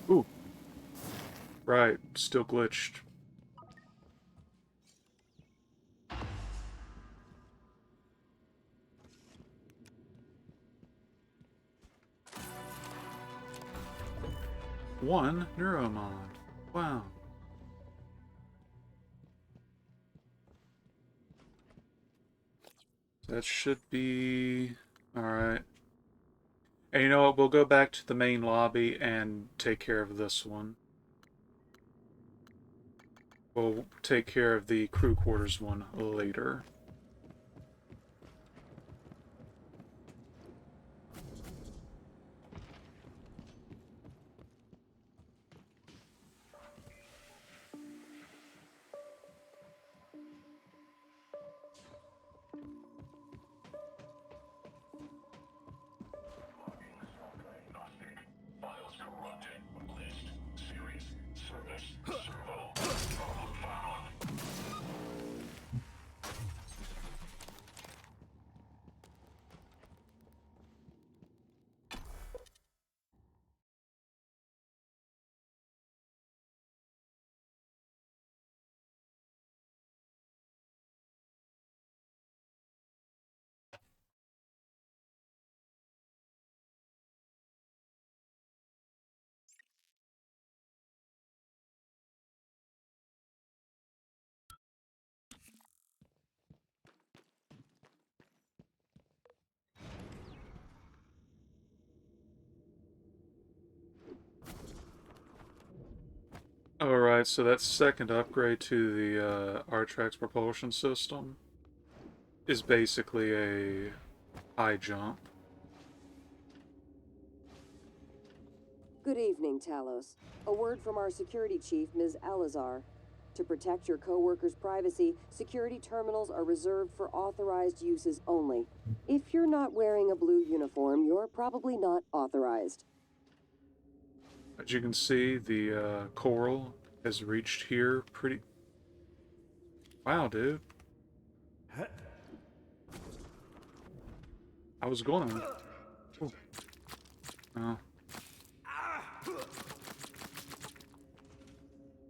Ooh. Right, still glitched. One Neuromod. Wow. That should be... Alright. And you know what, we'll go back to the main lobby and take care of this one. We'll take care of the crew quarters one later. Alright, so that second upgrade to the Artrax propulsion system is basically a high jump. Good evening, Talos. A word from our security chief, Ms. Alazar. To protect your co-workers' privacy, security terminals are reserved for authorized uses only. If you're not wearing a blue uniform, you're probably not authorized. As you can see, the coral has reached here pretty... Wow, dude. I was going... Oh.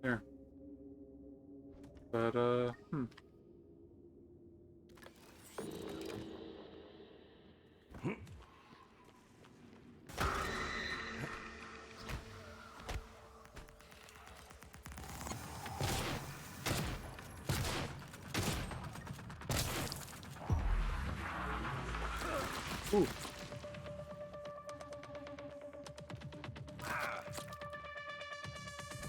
There. But, Ooh.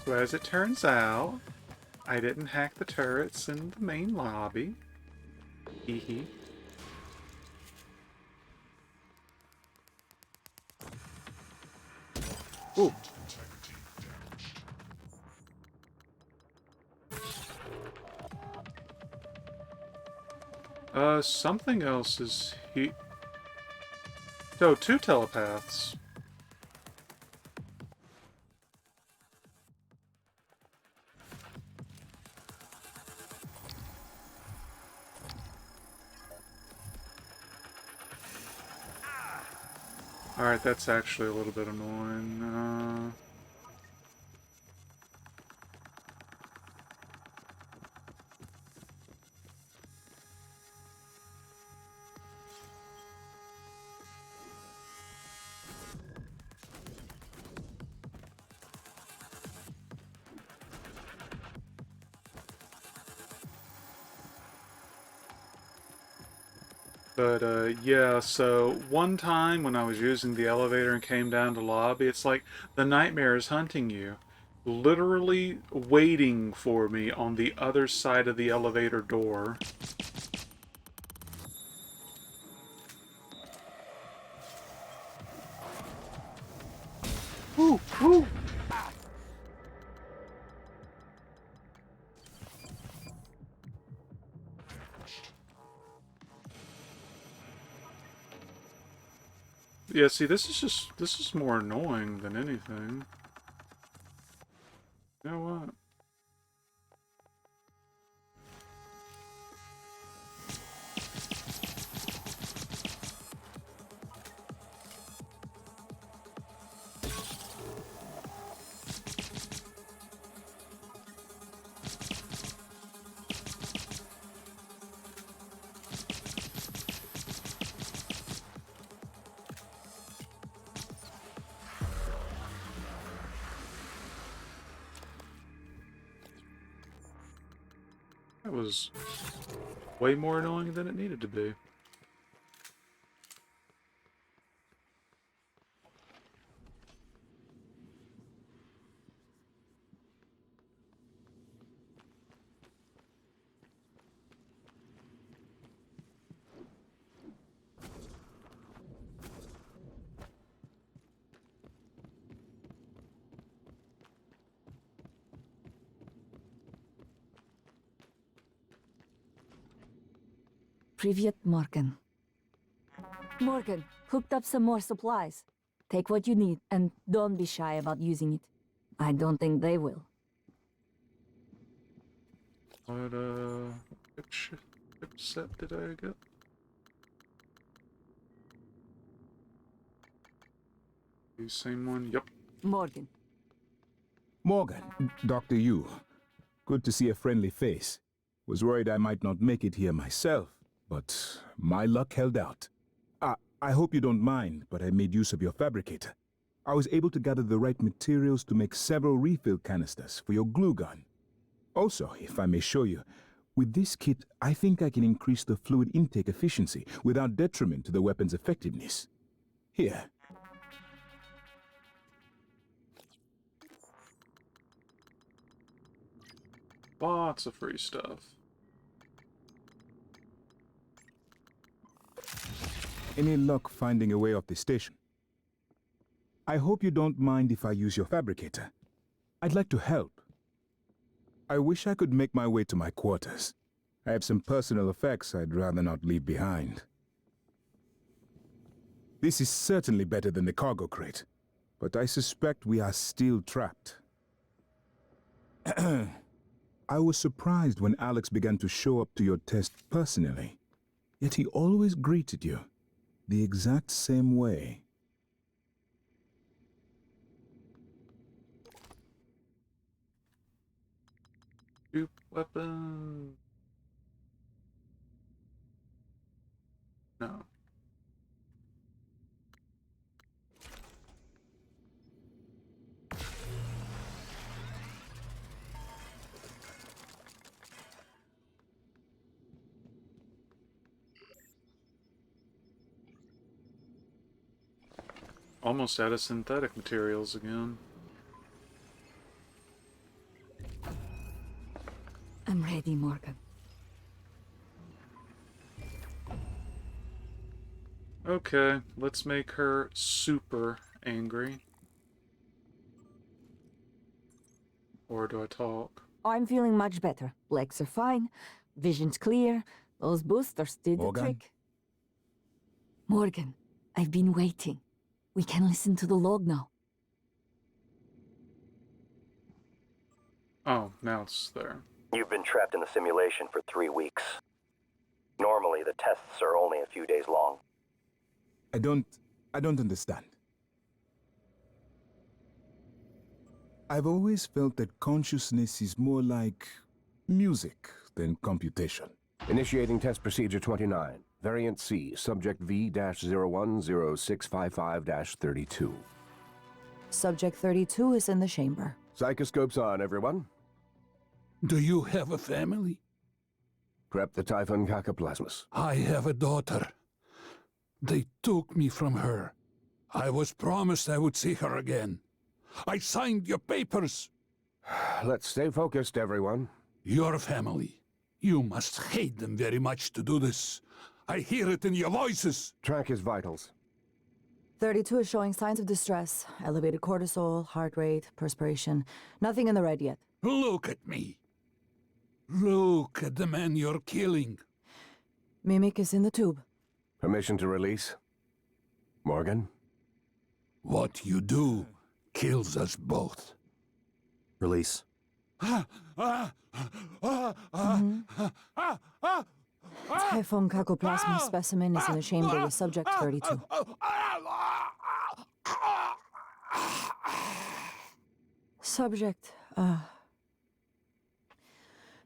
So as it turns out, I didn't hack the turrets in the main lobby. Hee hee. Ooh. Something else is he... Oh, 2 telepaths. Alright, that's actually a little bit annoying. But, yeah, so one time when I was using the elevator and came down to lobby, it's like the nightmare is hunting you. Literally waiting for me on the other side of the elevator door. Woo! Woo! Yeah, see, this is more annoying than anything. You know what? That was way more annoying than it needed to be. Privyet, Morgan. Morgan, hooked up some more supplies. Take what you need, and don't be shy about using it. I don't think they will. What, chip set did I get? The same one? Yep. Morgan. Morgan, Dr. Yu. Good to see a friendly face. Was worried I might not make it here myself, but my luck held out. I hope you don't mind, but I made use of your fabricator. I was able to gather the right materials to make several refill canisters for your glue gun. Also, if I may show you, with this kit, I think I can increase the fluid intake efficiency without detriment to the weapon's effectiveness. Here. Lots of free stuff. Any luck finding a way off the station? I hope you don't mind if I use your fabricator. I'd like to help. I wish I could make my way to my quarters. I have some personal effects I'd rather not leave behind. This is certainly better than the cargo crate, but I suspect we are still trapped. I was surprised when Alex began to show up to your test personally, yet he always greeted you the exact same way. Dupe weapon. No. Almost out of synthetic materials again. I'm ready, Morgan. Okay, let's make her super angry. Or do I talk? I'm feeling much better. Legs are fine. Vision's clear. Those boosters did the Morgan? trick. Morgan, I've been waiting. We can listen to the log now. Oh, now it's there. You've been trapped in the simulation for 3 weeks. Normally, the tests are only a few days long. I don't understand. I've always felt that consciousness is more like music than computation. Initiating test procedure 29. Variant C, subject V-010655-32. Subject 32 is in the chamber. Psychoscopes on, everyone. Do you have a family? Prep the Typhon Cacoplasmus. I have a daughter. They took me from her. I was promised I would see her again. I signed your papers. Let's stay focused, everyone. Your family. You must hate them very much to do this. I hear it in your voices. Track his vitals. 32 is showing signs of distress. Elevated cortisol, heart rate, perspiration. Nothing in the red yet. Look at me. Look at the man you're killing. Mimic is in the tube. Permission to release? Morgan? What you do kills us both. Release. Typhon Cacoplasma specimen is in the chamber with subject 32.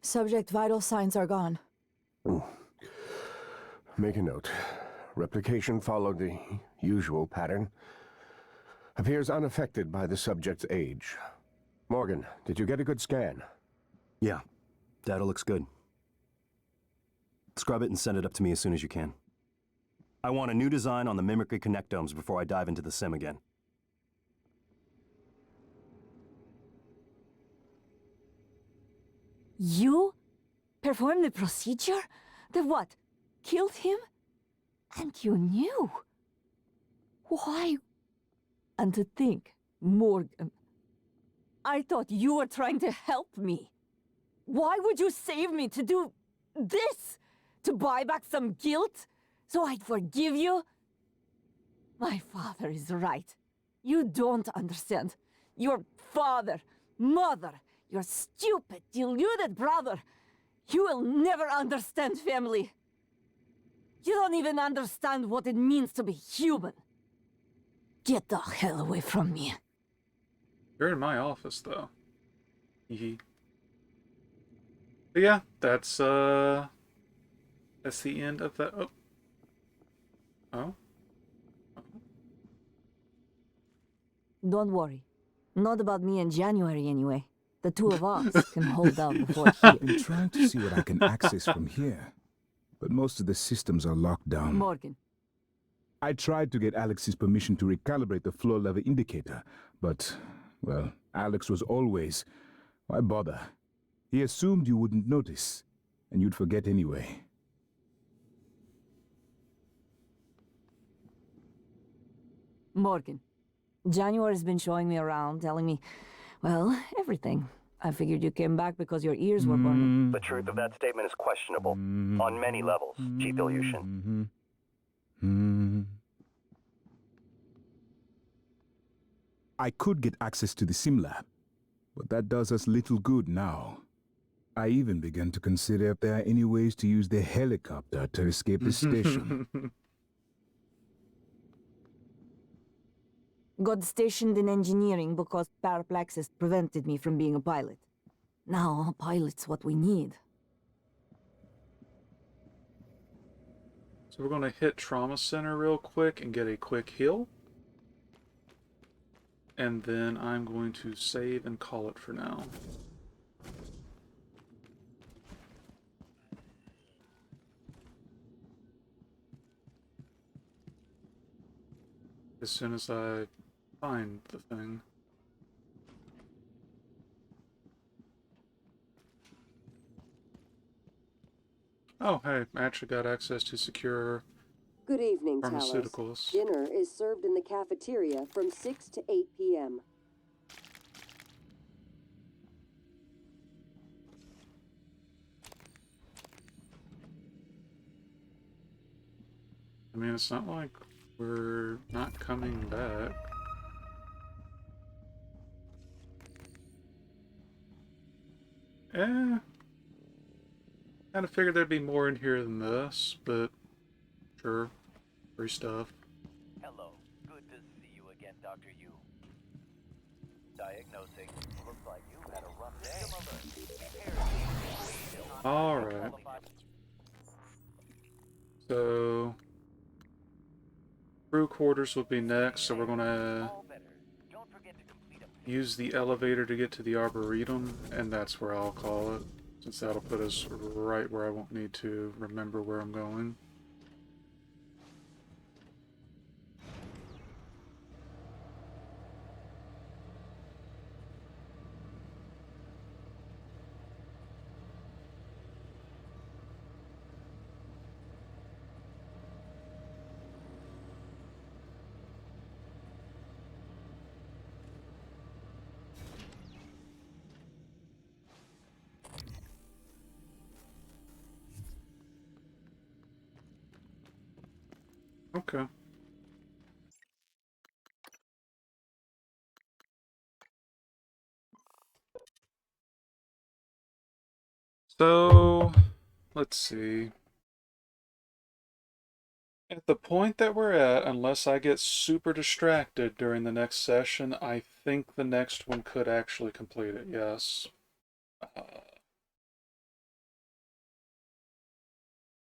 Subject vital signs are gone. Make a note. Replication followed the usual pattern. Appears unaffected by the subject's age. Morgan, did you get a good scan? Yeah, data looks good. Scrub it and send it up to me as soon as you can. I want a new design on the Mimicry connectomes before I dive into the sim again. You performed the procedure? The what? Killed him? And you knew? Why? And to think, Morgan, I thought you were trying to help me. Why would you save me to do this? To buy back some guilt? So I'd forgive you? My father is right. You don't understand. Your father, mother, your stupid, deluded brother. You will never understand family. You don't even understand what it means to be human. Get the hell away from me. You're in my office, though. Hee. But yeah, that's the end of that. Oh. Oh. Don't worry. Not about me in January, anyway. The two of us can hold out before he... I've been trying to see what I can access from here, but most of the systems are locked down. Morgan. I tried to get Alex's permission to recalibrate the floor level indicator, but, well, Alex was always... Why bother? He assumed you wouldn't notice, and you'd forget anyway. Morgan, January's been showing me around, telling me, well, everything. I figured you came back because your ears were burning. The truth of that statement is questionable. On many levels, Chief Ilyushin. I could get access to the sim lab, but that does us little good now. I even began to consider if there are any ways to use the helicopter to escape the station. Got stationed in engineering because paraplaxis prevented me from being a pilot. Now, a pilot's what we need. So we're going to hit Trauma Center real quick and get a quick heal. And then I'm going to save and call it for now. As soon as I find the thing. Oh, hey, I actually got access to secure Good evening, Talos. pharmaceuticals. Dinner is served in the cafeteria from 6 to 8 p.m. I mean, it's not like we're not coming back. Kind of figured there'd be more in here than this, but sure. Free stuff. Hello. Good to see you again, Dr. Yu. Diagnosing. Looks like you had a rough day. Alright. So crew quarters will be next, so we're gonna use the elevator to get to the Arboretum, and that's where I'll call it, since that'll put us right where I won't need to remember where I'm going. Okay. So, let's see. At the point that we're at, unless I get super distracted during the next session, I think the next one could actually complete it, yes.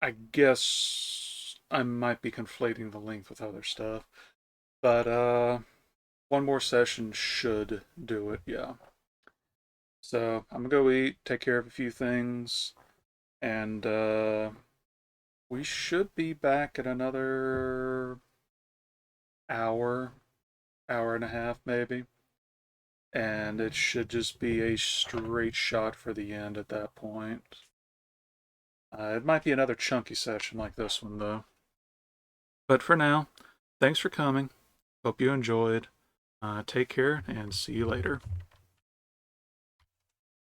I guess I might be conflating the length with other stuff. But, one more session should do it, yeah. So, I'm gonna go eat, take care of a few things, and, we should be back in another hour and a half, maybe. And it should just be a straight shot for the end at that point. It might be another chunky session like this one, though. But for now, thanks for coming. Hope you enjoyed. Take care, and see you later.